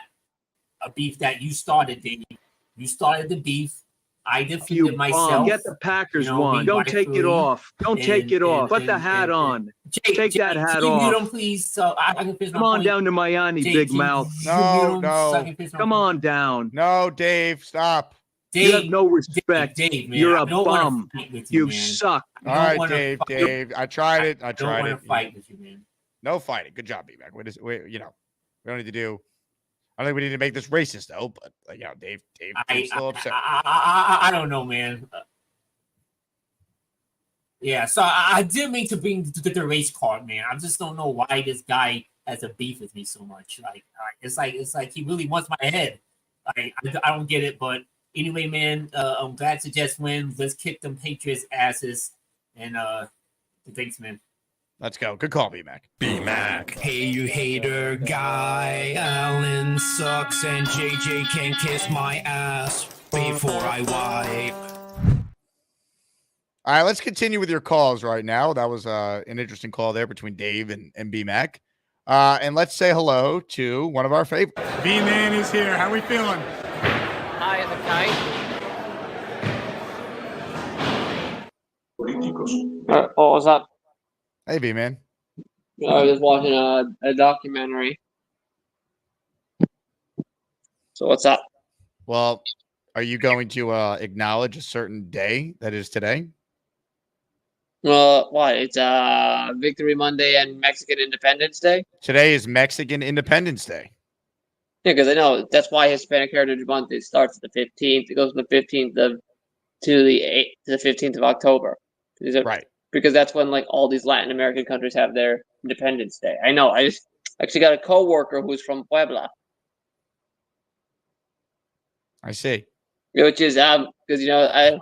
a beef that you started, Dave. You started the beef. I defended myself. Get the Packers one. Don't take it off. Don't take it off. Put the hat on. Take that hat can you mute off. him, please? So I can finish my Come on point. down to Miami, Jake, big can mouth. you mute him so I can finish my Come point? on down. No, Dave, stop. You have no respect. Dave, man, You're I a don't wanna bum. fight with You man. suck. All right, Dave. I tried it. I don't want to fight with you, man. No fighting. Good job, B-Mac. We don't need to do. I don't think we need to make this racist though. But Dave seems a little upset. I don't know, man. Yeah, so I did mean to bring the race card, man. I just don't know why this guy has a beef with me so much. Like it's like he really wants my head. I don't get it, but anyway, man, I'm glad to just win. Let's kick them Patriots asses, and thanks, man. Let's go. Good call, B-Mac. B-Mac. Hey, you hater guy. Allen sucks and JJ can kiss my ass before I wipe. All right, let's continue with your calls right now. That was an interesting call there between Dave and B-Mac. And let's say hello to one of our favorites. B-Man is here. How we feeling? High as a kite. What was up? Hey, B-Man. I was just watching a documentary. So what's up? Well, are you going to acknowledge a certain day that is today? What? It's Victory Monday and Mexican Independence Day. Today is Mexican Independence Day. Yeah, because I know that's why Hispanic Heritage Month starts the 15th. It goes from the 15th to the 15th of October. Right. Because that's when like all these Latin American countries have their Independence Day. I know. I just actually got a coworker who's from Puebla. I see. Which is because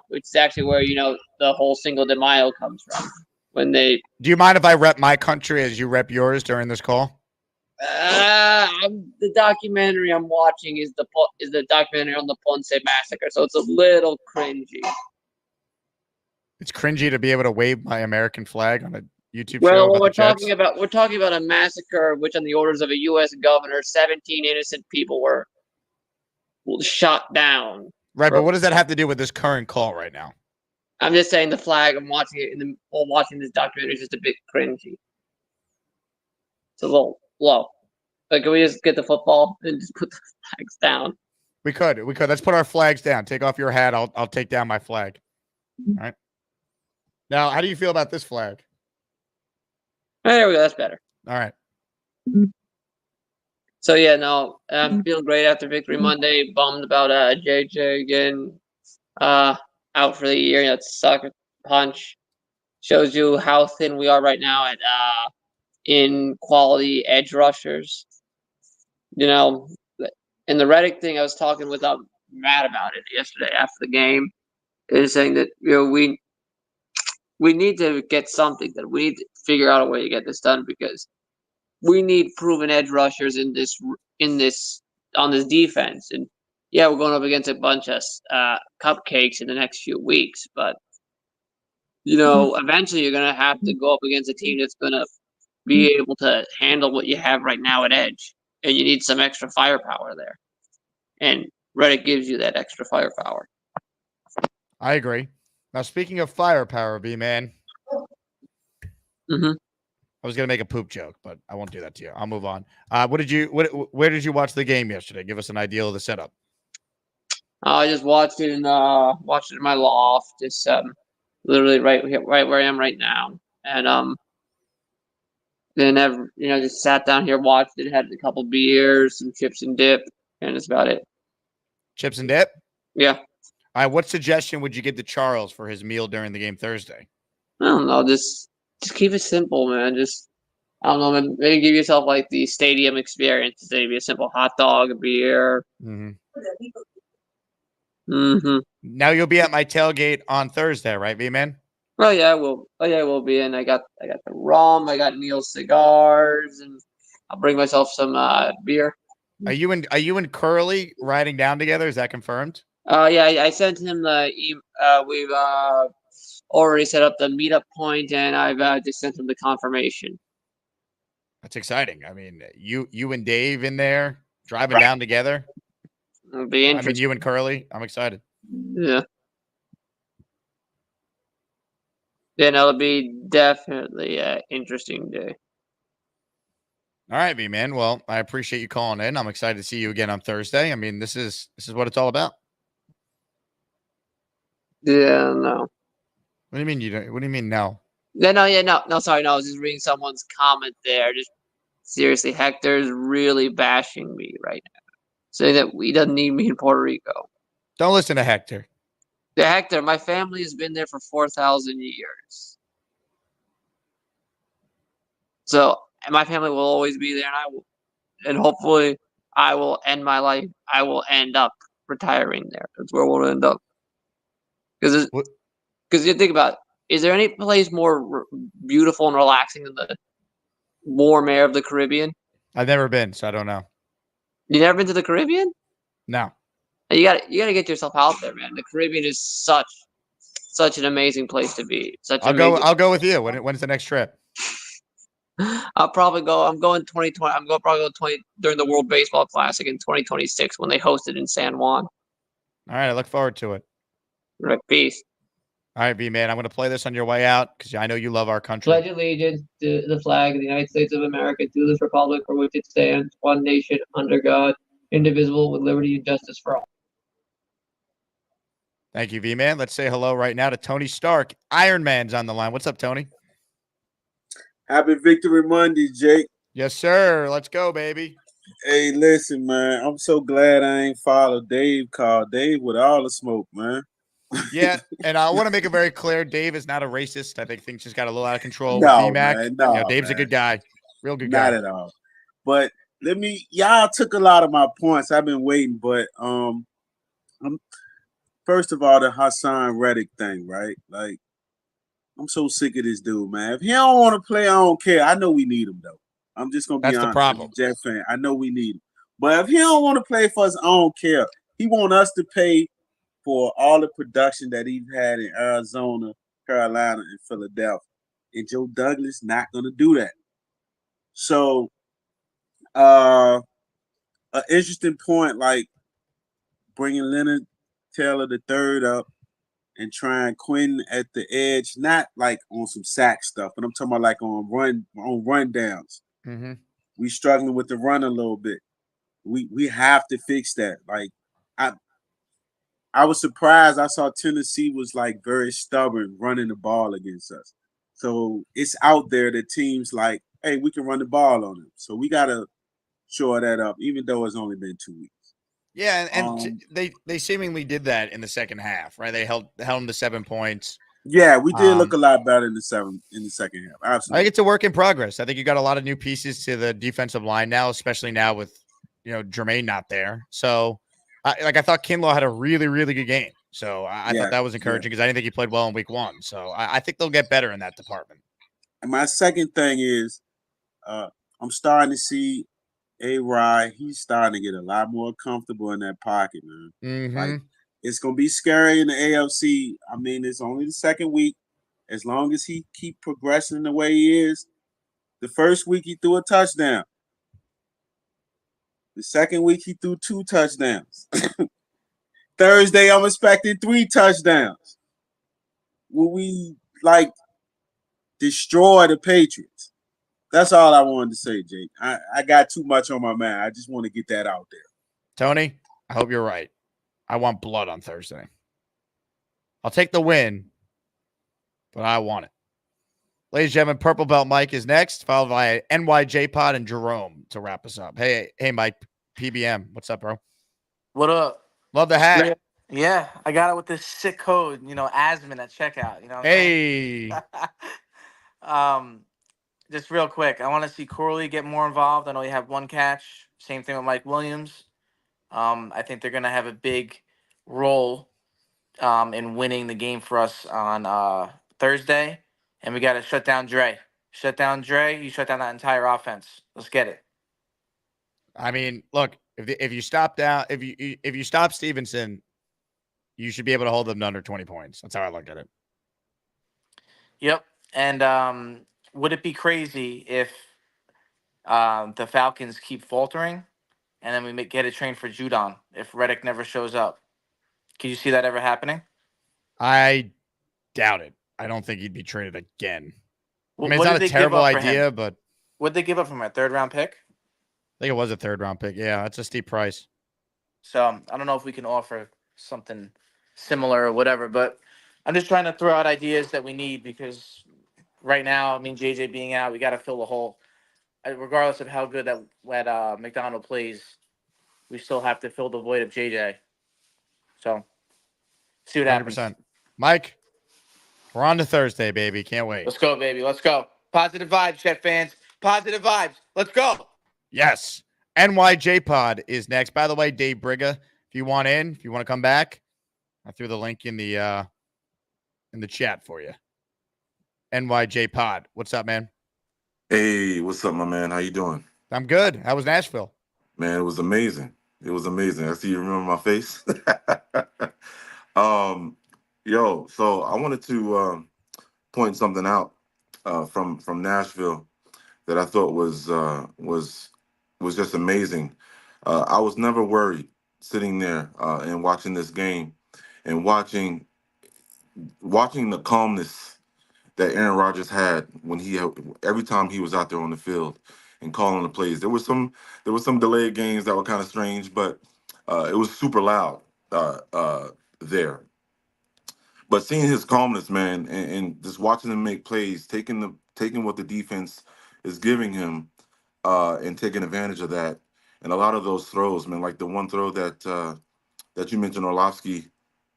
which is actually where the whole Cinco de Mayo comes from. When they Do you mind if I rep my country as you rep yours during this call? the documentary I'm watching is the documentary on the Ponce massacre, so it's a little cringy. It's cringy to be able to wave my American flag on a YouTube Well, show. we're talking about a massacre, which on the orders of a U.S. governor, 17 innocent people were shot down. Right, but what does that have to do with this current call right now? I'm just saying the flag. I'm watching it while watching this documentary is just a bit cringy. It's a little low. Like, can we just get the football and just put the flags down? We could. Let's put our flags down. Take off your hat. I'll take down my flag. All right. Now, how do you feel about this flag? There we go. That's better. All right. So yeah, no, I'm feeling great after Victory Monday. Bummed about JJ again, out for the year. It's sucker punch. shows you how thin we are right now at in quality edge rushers. You know, and the Reddick thing, I was talking with Matt about it yesterday after the game, is saying that we need to get something that we need to figure out a way to get this done because we need proven edge rushers in this on this defense. And yeah, we're going up against a bunch of cupcakes in the next few weeks, but eventually you're going to have to go up against a team that's going to be able to handle what you have right now at edge, and you need some extra firepower there. And Reddick gives you that extra firepower. I agree. Now, speaking of firepower, B-Man. Mm-hmm. I was going to make a poop joke, but I won't do that to you. I'll move on. Where did you watch the game yesterday? Give us an idea of the setup. I just watched it in my loft, just literally right where I am right now, and then just sat down here, watched it, had a couple beers, some chips and dip, and that's about it. Chips and dip? Yeah. All right. What suggestion would you give to Charles for his meal during the game Thursday? I don't know. Just keep it simple, man. Just, I don't know. Maybe give yourself like the stadium experience. Maybe a simple hot dog, a beer. Mm-hmm. Mm-hmm. Now you'll be at my tailgate on Thursday, right, B-Man? Oh yeah, I will. Oh yeah, I will be. And I got the rum. I got Neil's cigars, and I'll bring myself some beer. Are you and Curly riding down together? Is that confirmed? Yeah, I sent him the. We've already set up the meetup point, and I've just sent him the confirmation. That's exciting. I mean, you and Dave in there driving down together. It'll be interesting. I mean, you and Curly. I'm excited. Yeah. Then it'll be definitely an interesting day. All right, B-Man. Well, I appreciate you calling in. I'm excited to see you again on Thursday. I mean, this is what it's all about. Yeah, no. What do you mean you don't? What do you mean no? No, sorry, no. I was just reading someone's comment there. Just seriously, Hector's really bashing me right now, saying that he doesn't need me in Puerto Rico. Don't listen to Hector. The Hector, my family has been there for 4,000 years. So my family will always be there, and hopefully I will end my life. I will end up retiring there. That's where we'll end up. Because you think about it, is there any place more beautiful and relaxing than the warm air of the Caribbean? I've never been, so I don't know. You never been to the Caribbean? No. You gotta get yourself out there, man. The Caribbean is such an amazing place to be. I'll go with you. When's the next trip? I'll probably go. I'm going 2020. I'm going probably go during the World Baseball Classic in 2026 when they host it in San Juan. All right, I look forward to it. Right, peace. All right, B-Man, I'm going to play this on your way out because I know you love our country. Pledge allegiance to the flag of the United States of America, to this republic for which it stands, one nation, under God, indivisible, with liberty and justice for all. Thank you, V-Man. Let's say hello right now to Tony Stark. Iron Man's on the line. What's up, Tony? Happy Victory Monday, Jake. Yes, sir. Let's go, baby. Hey, listen, man. I'm so glad I ain't followed Dave. Call Dave with all the smoke, man. Yeah, and I want to make it very clear, Dave is not a racist. I think things just got a little out of control No, with D-Mac. man, no, Dave's man. a good guy. Real good guy. Not at all. But y'all took a lot of my points. I've been waiting, but first of all, the Haason Reddick thing, right? Like, I'm so sick of this dude, man. If he don't want to play, I don't care. I know we need him, though. I'm just gonna be honest. That's the problem. Jet fan. I know we need him. But if he don't want to play for us, I don't care. He want us to pay for all the production that he's had in Arizona, Carolina, and Philadelphia. And Joe Douglas not gonna do that. So an interesting point, like bringing Leonard Taylor III up and trying Quinn at the edge, not like on some sack stuff, but I'm talking about like on run downs. Mm-hmm. We struggling with the run a little bit. We have to fix that. Like I was surprised. I saw Tennessee was like very stubborn running the ball against us. So it's out there that teams like, hey, we can run the ball on them. So we gotta shore that up, even though it's only been 2 weeks. Yeah, and they seemingly did that in the second half, right? They held them to 7 points. Yeah, we did look a lot better in the second half. I Absolutely. think it's a work in progress. I think you got a lot of new pieces to the defensive line now, especially now with Jermaine not there. So, I thought Kinlaw had a really, really good game. So I thought that was encouraging because I didn't think he played well in week 1. So I think they'll get better in that department. And my second thing is, I'm starting to see A-Rod. He's starting to get a lot more comfortable in that pocket, man. Mm-hmm. Like, it's gonna be scary in the AFC. I mean, it's only the second week. As long as he keep progressing the way he is, the first week he threw a touchdown. The second week he threw 2 touchdowns. Thursday, I'm expecting 3 touchdowns. Will we destroy the Patriots? That's all I wanted to say, Jake. I got too much on my mind. I just want to get that out there. Tony, I hope you're right. I want blood on Thursday. I'll take the win, but I want it. Ladies and gentlemen, Purple Belt Mike is next, followed by NYJ Pod and Jerome to wrap us up. Hey, Mike, PBM. What's up, bro? What up? Love the hat. Yeah, I got it with this sick code, Asman at checkout. You know what I'm saying? Just real quick, I want to see Corley get more involved. I know he had 1 catch. Same thing with Mike Williams. I think they're going to have a big role in winning the game for us on Thursday. And we got to shut down Dre. Shut down Dre. You shut down that entire offense. Let's get it. I mean, look, if you stop Stevenson, you should be able to hold them to under 20 points. That's how I look at it. Yep. And would it be crazy if the Falcons keep faltering and then we get a train for Judon if Reddick never shows up? Can you see that ever happening? I doubt it. I don't think he'd be traded again. I mean, What it's did not a they give terrible up for idea, him? but What'd they give up from a 3rd-round pick? I think it was a 3rd-round pick. Yeah, that's a steep price. So I don't know if we can offer something similar or whatever, but I'm just trying to throw out ideas that we need because right now, I mean, JJ being out, we got to fill the hole. Regardless of how good that McDonald plays, we still have to fill the void of JJ. So see what happens. 100%. Mike, we're on to Thursday, baby. Can't wait. Let's go, baby. Let's go. Positive vibes, Jet fans. Positive vibes. Let's go. Yes. NYJ Pod is next. By the way, Dave Briga, if you want to come back, I threw the link in the chat for you. NYJ Pod. What's up, man? Hey, what's up, my man? How you doing? I'm good. How was Nashville? Man, it was amazing. It was amazing. I see you remember my face. So I wanted to point something out from Nashville that I thought was just amazing. I was never worried sitting there and watching this game and watching the calmness that Aaron Rodgers had when every time he was out there on the field and calling the plays. There was some delayed games that were kind of strange, but it was super loud there. But seeing his calmness, man, and just watching him make plays, taking what the defense is giving him, and taking advantage of that, and a lot of those throws, man, like the one throw that you mentioned, Orlovsky,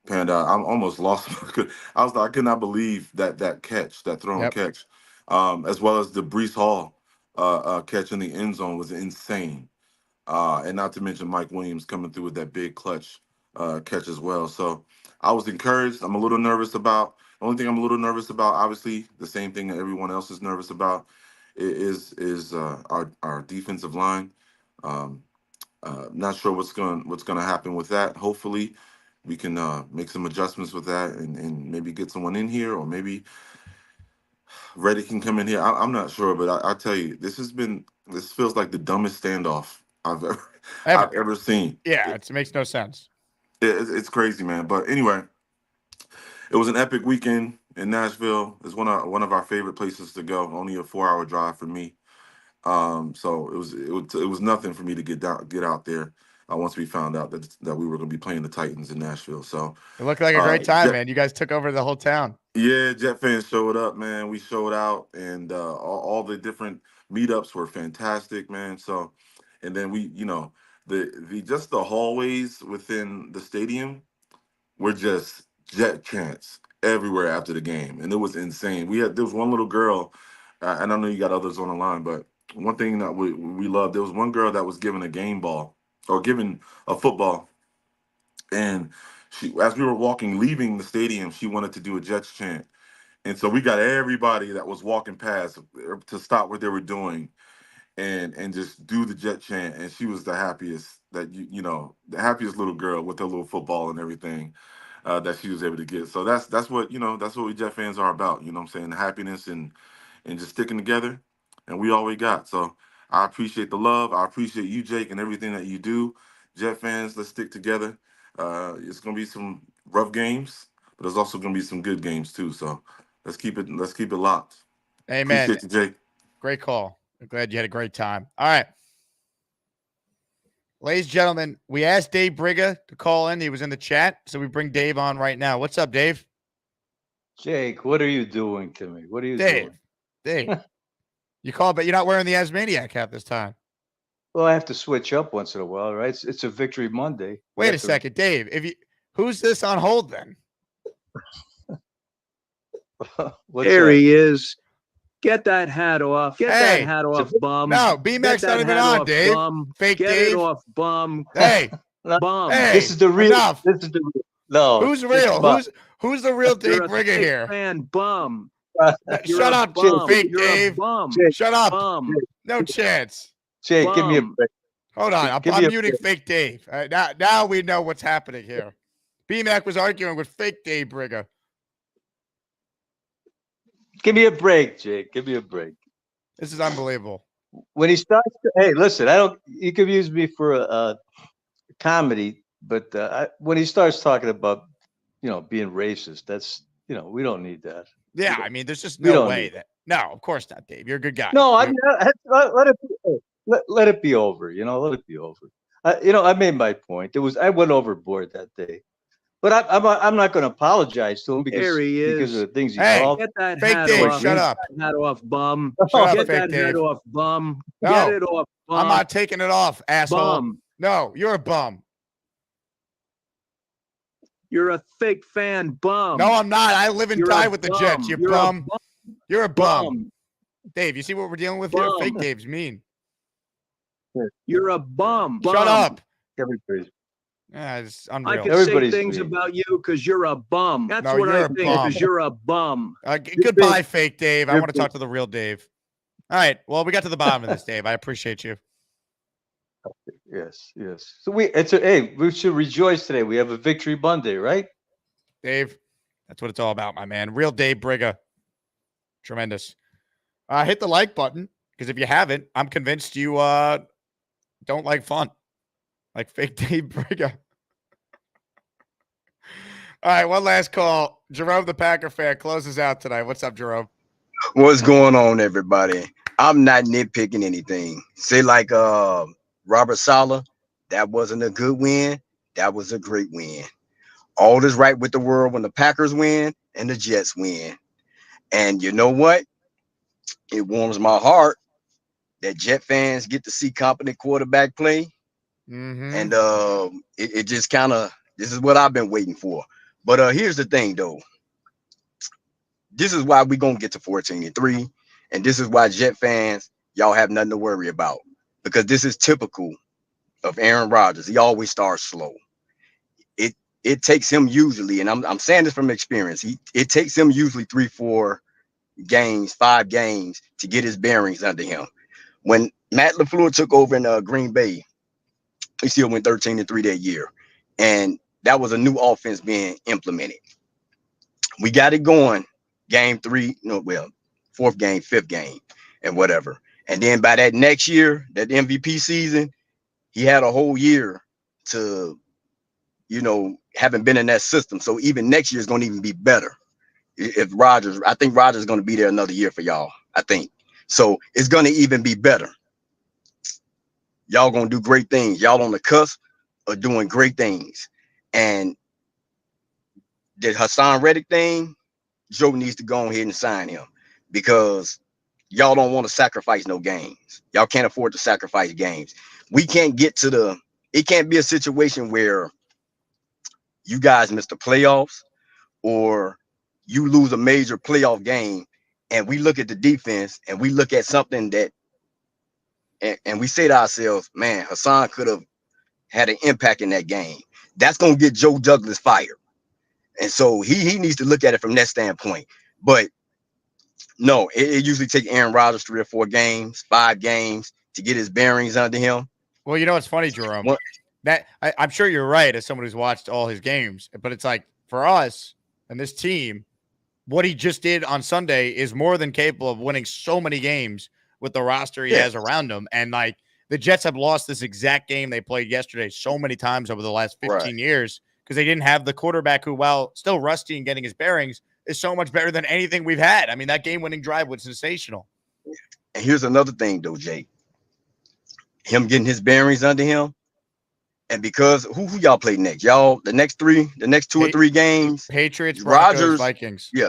Panda, I'm almost lost. I could not believe that catch, that throw and catch, as well as the Breece Hall catch in the end zone was insane. And not to mention Mike Williams coming through with that big clutch catch as well. So I was encouraged. The only thing I'm a little nervous about, obviously, the same thing that everyone else is nervous about, is our defensive line. Not sure what's gonna happen with that. Hopefully, we can make some adjustments with that and maybe get someone in here, or maybe Reddick can come in here. I'm not sure, but I tell you, this feels like the dumbest standoff I've ever seen. Yeah, it makes no sense. It's crazy, man. But anyway, it was an epic weekend in Nashville. It's one of our favorite places to go. Only a 4-hour drive for me. So it was nothing for me to get out there. Once we found out that we were going to be playing the Titans in Nashville. So it looked like a great time, man. You guys took over the whole town. Yeah, Jet fans showed up, man. We showed out, and all the different meetups were fantastic, man. So, and then we, the hallways within the stadium were just Jet chants everywhere after the game, and it was insane. There was one little girl, and I know you got others on the line, but one thing that we loved, there was one girl that was given a game ball or given a football, and she, as we were leaving the stadium, she wanted to do a Jets chant, and so we got everybody that was walking past to stop what they were doing and just do the Jet chant, and she was the happiest the happiest little girl with her little football and everything that she was able to get. So that's what that's what we Jet fans are about. You know what I'm saying? Happiness and just sticking together, and we all we got. So I appreciate the love. I appreciate you, Jake, and everything that you do. Jet fans, let's stick together. It's gonna be some rough games, but there's also gonna be some good games too. So let's keep it locked. Amen. Appreciate you, Jake. Great call. I'm glad you had a great time. All right. Ladies and gentlemen, we asked Dave Briga to call in. He was in the chat, so we bring Dave on right now. What's up, Dave? Jake, what are you doing to me? What are you Dave, doing? Dave, you called, but you're not wearing the Asmaniac hat this time. Well, I have to switch up once in a while, right? It's a Victory Monday. Wait a second, Dave. Who's this on hold then? There he is. Get that hat off. Get that hat off, bum. No, B-Mac's Get not that even hat on, off, Dave. bum. Fake Get Dave. it off, bum. Hey, bum. hey, This is the real. enough. This is the real. No. Who's this real? is my- Who's the real Dave You're a Briga fake here? fan, bum. You're Shut a up, bum. fake You're Dave. a bum. Shut up. Bum. No chance. Jake, give me a Bum. break. Hold on. Give I'm me a muting break. fake Dave. Now we know what's happening here. B-Mac was arguing with fake Dave Briga. Give me a break, Jake. Give me a break. This is unbelievable. When he starts, hey, listen, I don't. You could use me for a comedy, but when he starts talking about, being racist, that's, we don't need that. Yeah, I mean, there's just we no don't way need that. No, of course not, Dave. You're a good guy. No, I You're- mean, let it be, let it be over. Let it be over. I made my point. I went overboard that day, but I'm not going to apologize to him because There he because is. of the things he Hey, called. Get that fake hat Dave, off. shut Get up. that hat off, bum. Shut up, Get fake that Dave. hat off, bum. No. Get it off, bum. I'm not taking it off, asshole. Bum. No, you're a bum. You're a fake fan, bum. No, I'm not. I live and You're die a with the bum. Jets. You You're bum. a You're a bum. bum. Dave, you see what we're dealing with here? Bum. Fake Dave's mean. You're a bum. Shut bum. up. Everybody's Yeah, it's I unreal. could Everybody's say things mean. about you because you're a bum. That's No, what you're I a think bum. because you're a bum. Goodbye, fake Dave. I you're want to talk to the real Dave. All right. Well, we got to the bottom of this, Dave. I appreciate you. Yes. So we should rejoice today. We have a Victory Monday, right? Dave, that's what it's all about, my man. Real Dave Briga. Tremendous. Hit the like button because if you haven't, I'm convinced you don't like fun. Like fake Dave Briga. All right, one last call. Jerome, the Packer fan, closes out tonight. What's up, Jerome? What's going on, everybody? I'm not nitpicking anything. Say like Robert Saleh, that wasn't a good win. That was a great win. All is right with the world when the Packers win and the Jets win. And you know what? It warms my heart that Jet fans get to see competent quarterback play. Mm-hmm. And it just kind of, this is what I've been waiting for. But here's the thing, though. This is why we're going to get to 14-3. And this is why Jet fans, y'all have nothing to worry about. Because this is typical of Aaron Rodgers. He always starts slow. It takes him usually, and I'm saying this from experience, it takes him usually 3-4 games, 5 games to get his bearings under him. When Matt LaFleur took over in Green Bay, he still went 13-3 that year. And that was a new offense being implemented. We got it going game 3, fourth game, fifth game, and whatever. And then by that next year, that MVP season, he had a whole year to, haven't been in that system. So even next year is going to even be better. I think Rodgers is going to be there another year for y'all, I think. So it's going to even be better. Y'all going to do great things. Y'all on the cusp of doing great things. And the Haason Reddick thing, Joe needs to go ahead and sign him because y'all don't want to sacrifice no games. Y'all can't afford to sacrifice games. We can't get to it can't be a situation where you guys miss the playoffs or you lose a major playoff game, and we look at the defense and we look at something that, and we say to ourselves, man, Haason could have had an impact in that game. That's gonna get Joe Douglas fired. And so he needs to look at it from that standpoint. But no, it usually takes Aaron Rodgers 3 or 4 games, 5 games to get his bearings under him. Well, you know what's funny, Jerome? What? That I'm sure you're right as someone who's watched all his games, but it's like for us and this team, what he just did on Sunday is more than capable of winning so many games with the roster he has around him. And like the Jets have lost this exact game they played yesterday so many times over the last 15 years because they didn't have the quarterback who, while still rusty and getting his bearings, is so much better than anything we've had. I mean, that game-winning drive was sensational. And here's another thing, though, Jay. Him getting his bearings under him, and because who y'all play next? Y'all the next 2 or 3 games, Patriots, Broncos, Rodgers, Vikings. Yeah,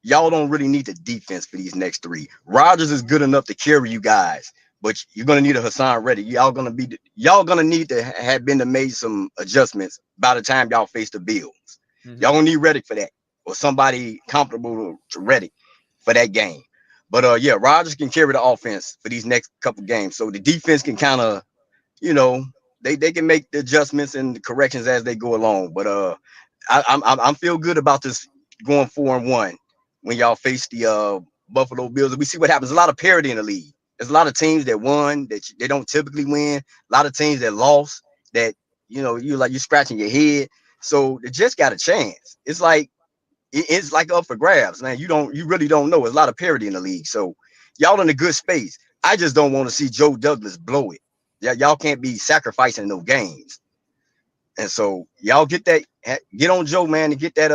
y'all don't really need the defense for these next 3. Rodgers is good enough to carry you guys, but you're gonna need a Haason Reddick. Y'all gonna need to have been to made some adjustments by the time y'all face the Bills. Y'all gonna need Reddick for that, or somebody comparable to Reddick for that game. But yeah, Rodgers can carry the offense for these next couple games, so the defense can kind of, they can make the adjustments and the corrections as they go along. But I'm feel good about this going 4-1 when y'all face the Buffalo Bills. We see what happens. A lot of parity in the league. There's a lot of teams that won that they don't typically win. A lot of teams that lost that you're scratching your head. So they just got a chance. It's like up for grabs, man. You really don't know. There's a lot of parity in the league. So y'all in a good space. I just don't want to see Joe Douglas blow it. Y'all can't be sacrificing no games. And so y'all get on Joe, man, and get that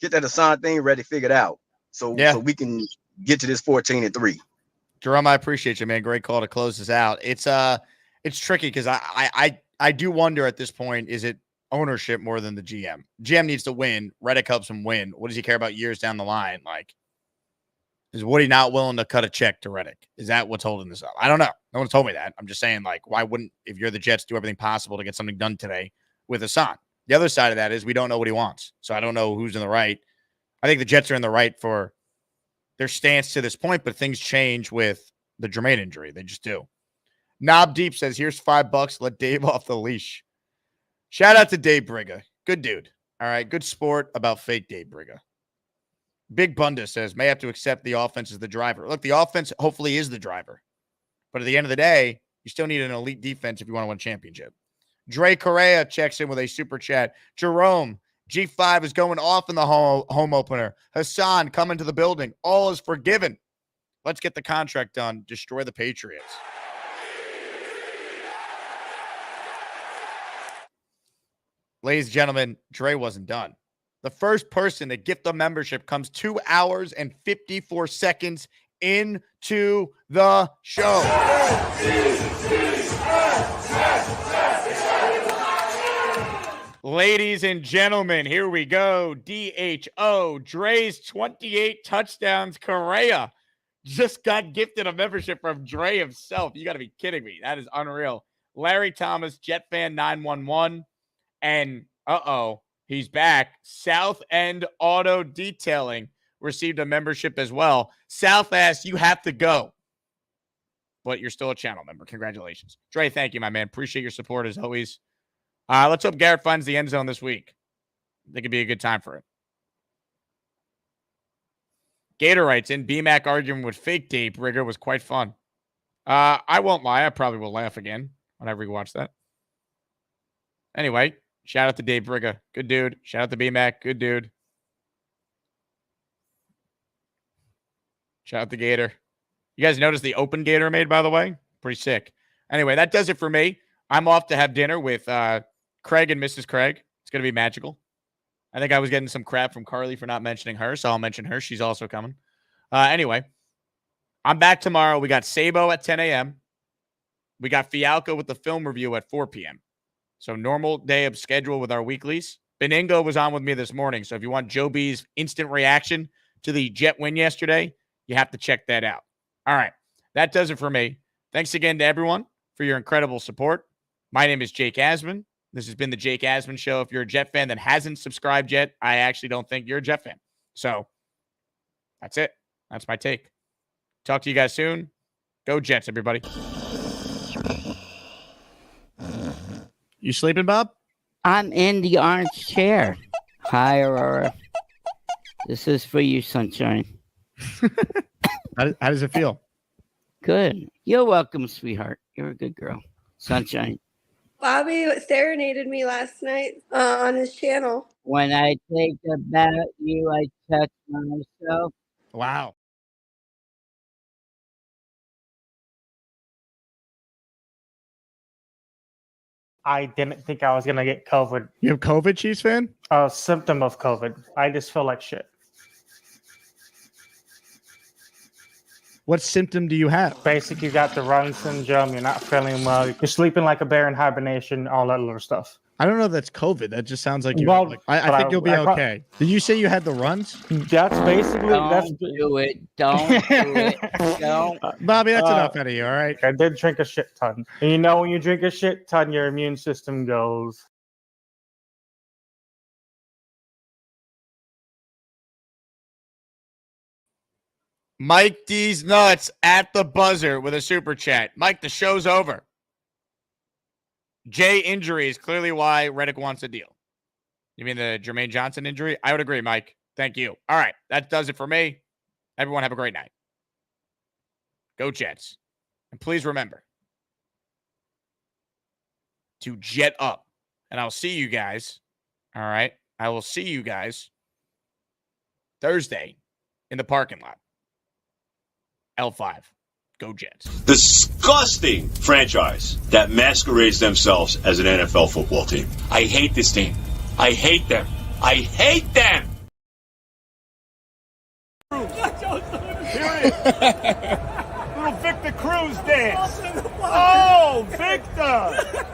Haason thing ready, figured out. So we can get to this 14-3. Jerome, I appreciate you, man. Great call to close this out. It's tricky because I do wonder at this point, is it ownership more than the GM? GM needs to win. Reddick helps him win. What does he care about years down the line? Like, is Woody not willing to cut a check to Reddick? Is that what's holding this up? I don't know. No one told me that. I'm just saying, like, why wouldn't, if you're the Jets, do everything possible to get something done today with Haason? The other side of that is we don't know what he wants. So I don't know who's in the right. I think the Jets are in the right for their stance to this point, but things change with the Jermaine injury. They just do. Knob Deep says, here's $5. Let Dave off the leash. Shout out to Dave Briga. Good dude. All right. Good sport about fake Dave Briga. Big Bunda says, may have to accept the offense as the driver. Look, the offense hopefully is the driver. But at the end of the day, you still need an elite defense if you want to win a championship. Dre Correa checks in with a super chat. Jerome, G5 is going off in the home opener. Haason coming to the building. All is forgiven. Let's get the contract done. Destroy the Patriots. Ladies and gentlemen, Dre wasn't done. The first person to gift a membership comes 2 hours and 54 seconds into the show. Ladies and gentlemen, here we go. DHO, Dre's 28 touchdowns. Correa just got gifted a membership from Dre himself. You got to be kidding me. That is unreal. Larry Thomas, Jet Fan 911. And, he's back. South End Auto Detailing received a membership as well. South asked, you have to go. But you're still a channel member. Congratulations. Dre, thank you, my man. Appreciate your support as always. Let's hope Garrett finds the end zone this week. I think it'd be a good time for it. Gator writes in, BMAC arguing with fake Dave Rigger was quite fun. I won't lie. I probably will laugh again whenever you watch that. Anyway, shout out to Dave Briga. Good dude. Shout out to BMAC. Good dude. Shout out to Gator. You guys noticed the open Gator I made, by the way? Pretty sick. Anyway, that does it for me. I'm off to have dinner with Craig and Mrs. Craig. It's going to be magical. I think I was getting some crap from Carly for not mentioning her, so I'll mention her. She's also coming. Anyway, I'm back tomorrow. We got Sabo at 10 a.m. We got Fialco with the film review at 4 p.m. So normal day of schedule with our weeklies. Beningo was on with me this morning. So if you want Joe B's instant reaction to the Jet win yesterday, you have to check that out. All right. That does it for me. Thanks again to everyone for your incredible support. My name is Jake Asman. This has been the Jake Asman Show. If you're a Jet fan that hasn't subscribed yet, I actually don't think you're a Jet fan. So that's it. That's my take. Talk to you guys soon. Go Jets, everybody. You sleeping, Bob? I'm in the orange chair. Hi, Aurora. This is for you, sunshine. How does it feel? Good. You're welcome, sweetheart. You're a good girl. Sunshine. Bobby serenaded me last night on his channel. When I think about you, I touch myself. Wow. I didn't think I was going to get COVID. You have COVID, Chiefs fan? A symptom of COVID. I just feel like shit. What symptom do you have? Basically, you got the run syndrome. You're not feeling well. You're sleeping like a bear in hibernation, all that little stuff. I don't know if that's COVID. That just sounds like you. Well, I think you'll be okay. Did you say you had the runs? That's basically. Don't do it. Don't do it. Don't. Bobby, that's enough out of you, all right? I did drink a shit ton. And you know, when you drink a shit ton, your immune system goes. Mike D's nuts at the buzzer with a super chat. Mike, the show's over. Jay injury is clearly why Reddick wants a deal. You mean the Jermaine Johnson injury? I would agree, Mike. Thank you. All right, that does it for me. Everyone have a great night. Go Jets. And please remember to jet up. And I'll see you guys. All right. I will see you guys Thursday in the parking lot. L5. Go Jets. Disgusting franchise that masquerades themselves as an NFL football team. I hate this team. I hate them. I hate them. Here it is. Little Victor Cruz dance. Oh, Victor.